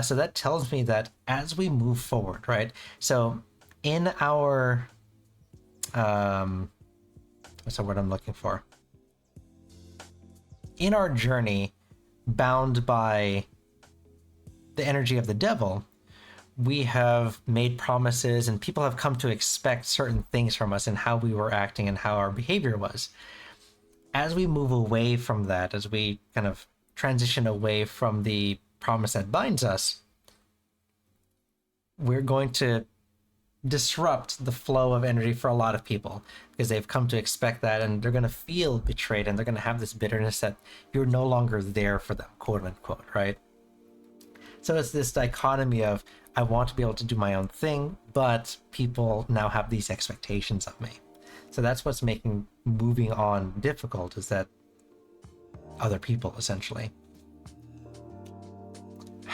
So that tells me that as we move forward, right? So in our what's the word I'm looking for? In our journey, bound by the energy of the Devil, we have made promises and people have come to expect certain things from us and how we were acting and how our behavior was. As we move away from that, as we kind of transition away from the promise that binds us, we're going to disrupt the flow of energy for a lot of people because they've come to expect that, and they're going to feel betrayed, and they're going to have this bitterness that you're no longer there for them, quote unquote, right? So it's this dichotomy of, I want to be able to do my own thing, but people now have these expectations of me. So that's what's making moving on difficult, is that other people, essentially.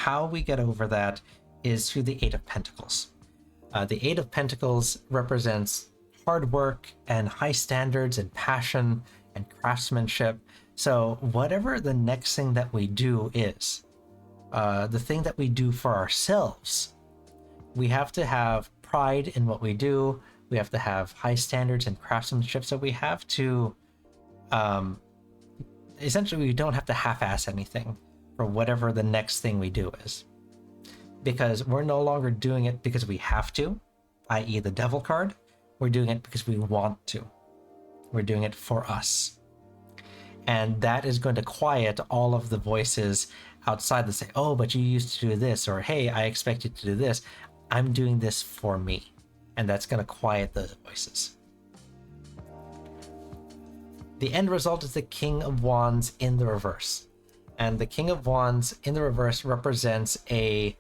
how we get over that is through the Eight of Pentacles. The Eight of Pentacles represents hard work and high standards and passion and craftsmanship. So whatever the next thing that we do is, the thing that we do for ourselves, we have to have pride in what we do. We have to have high standards and craftsmanship. So we have to, essentially, we don't have to half-ass anything for whatever the next thing we do is. Because we're no longer doing it because we have to, i.e. the Devil card. We're doing it because we want to. We're doing it for us. And that is going to quiet all of the voices outside that say, oh, but you used to do this, or hey, I expect you to do this. I'm doing this for me. And that's going to quiet those voices. The end result is the King of Wands in the reverse. And the King of Wands in the reverse represents a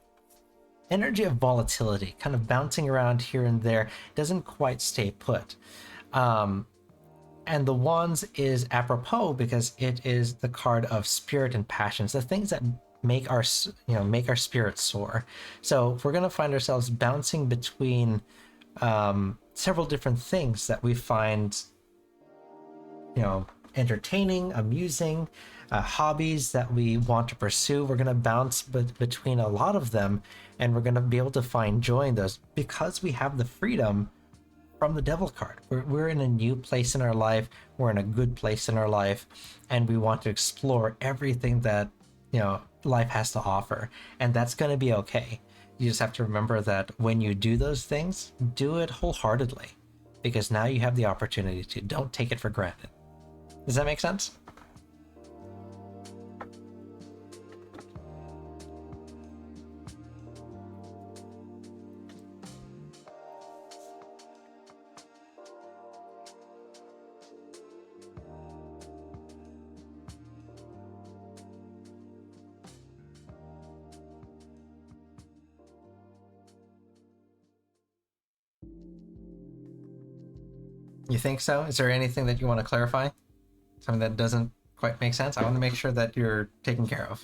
energy of volatility, kind of bouncing around here and there, doesn't quite stay put. And the Wands is apropos because it is the card of spirit and passions, the things that make our spirit soar. So if we're going to find ourselves bouncing between several different things that we find, entertaining, amusing, hobbies that we want to pursue, we're going to bounce between a lot of them, and we're going to be able to find joy in those because we have the freedom from the Devil card. We're in a new place in our life. We're in a good place in our life, and we want to explore everything that life has to offer, and that's going to be okay. You just have to remember that when you do those things, do it wholeheartedly, because now you have the opportunity to. Don't take it for granted. Does that make sense? You think so? Is there anything that you want to clarify? Something that doesn't quite make sense? I want to make sure that you're taken care of.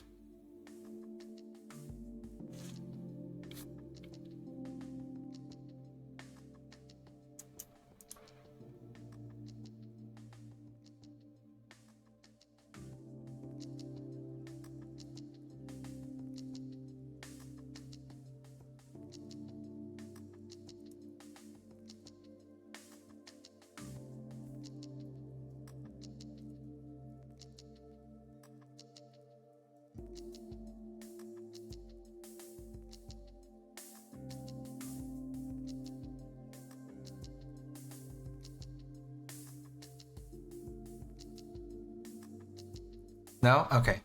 No? Okay.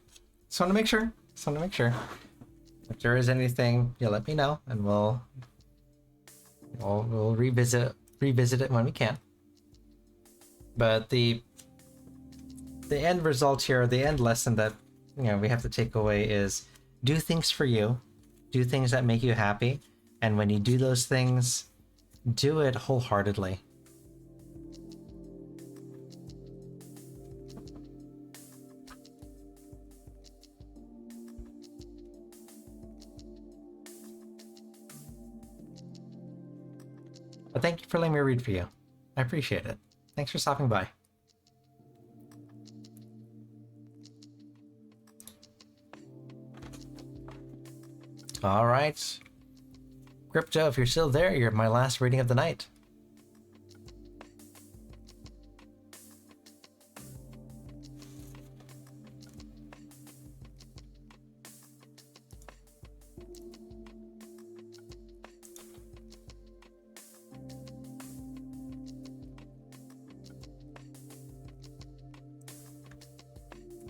Just want to make sure. If there is anything, you let me know, and we'll revisit it when we can. But the end result here, the end lesson that we have to take away is do things for you, do things that make you happy, and when you do those things, do it wholeheartedly. But thank you for letting me read for you. I appreciate it. Thanks for stopping by. All right. Crypto, if you're still there, you're my last reading of the night.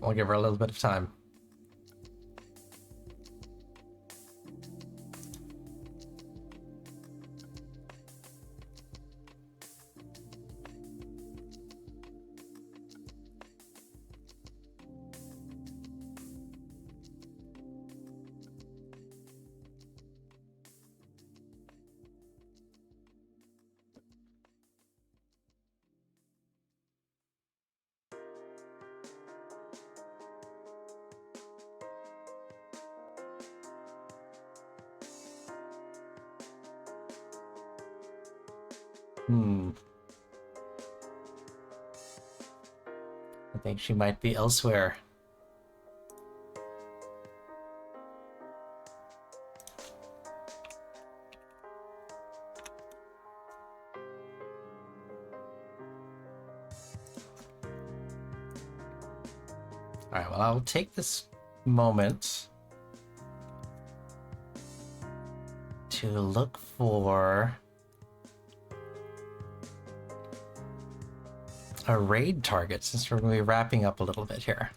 We'll give her a little bit of time. Hmm. I think she might be elsewhere. Alright, well, I'll take this moment to look for a raid target since we're going to be wrapping up a little bit here.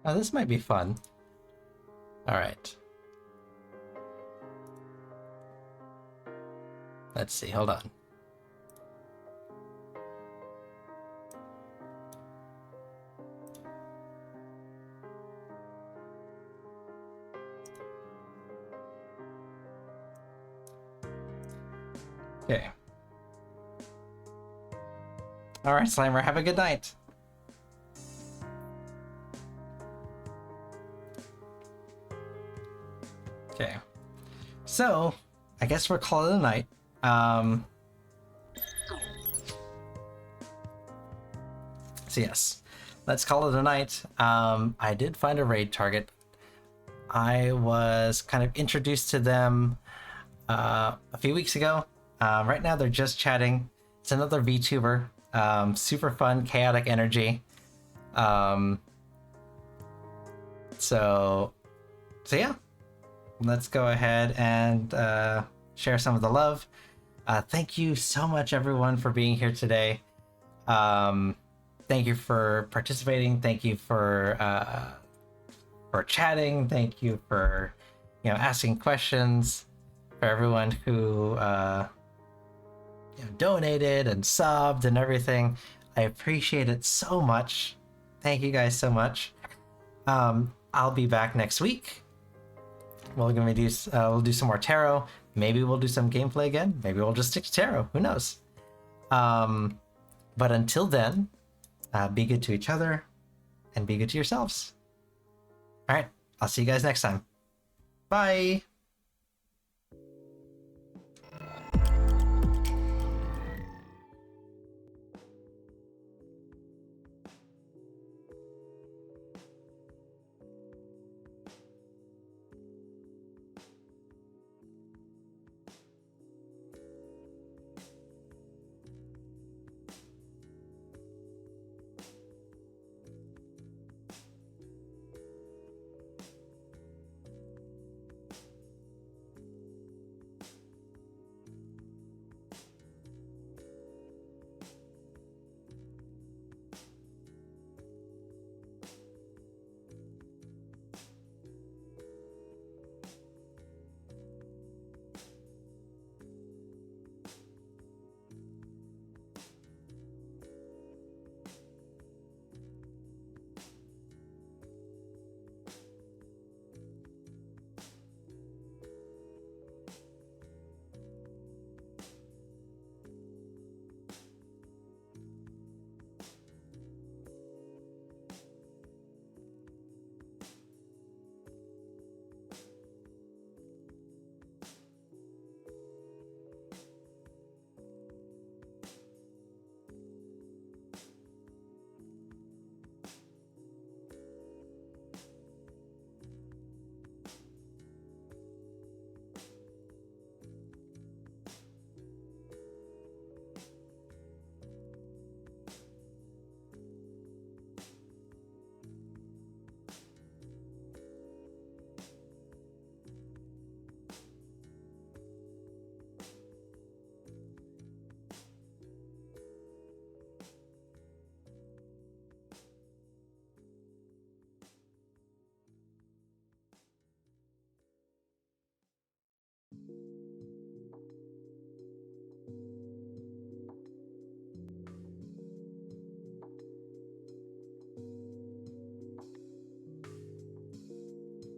Oh, this might be fun. All right. Let's see, hold on. Okay. All right, Slimer, have a good night. Okay. So, I guess we're calling it a night. So yes, let's call it a night. I did find a raid target. I was kind of introduced to them a few weeks ago. Right now they're just chatting. It's another VTuber. Super fun, chaotic energy. So yeah, let's go ahead and share some of the love. Thank you so much, everyone, for being here today. Thank you for participating. Thank you for chatting. Thank you for asking questions. For everyone who donated and subbed and everything, I appreciate it so much. Thank you guys so much. I'll be back next week. We'll do some more tarot. Maybe we'll do some gameplay again. Maybe we'll just stick to tarot. Who knows? But until then, be good to each other and be good to yourselves. All right, I'll see you guys next time. Bye.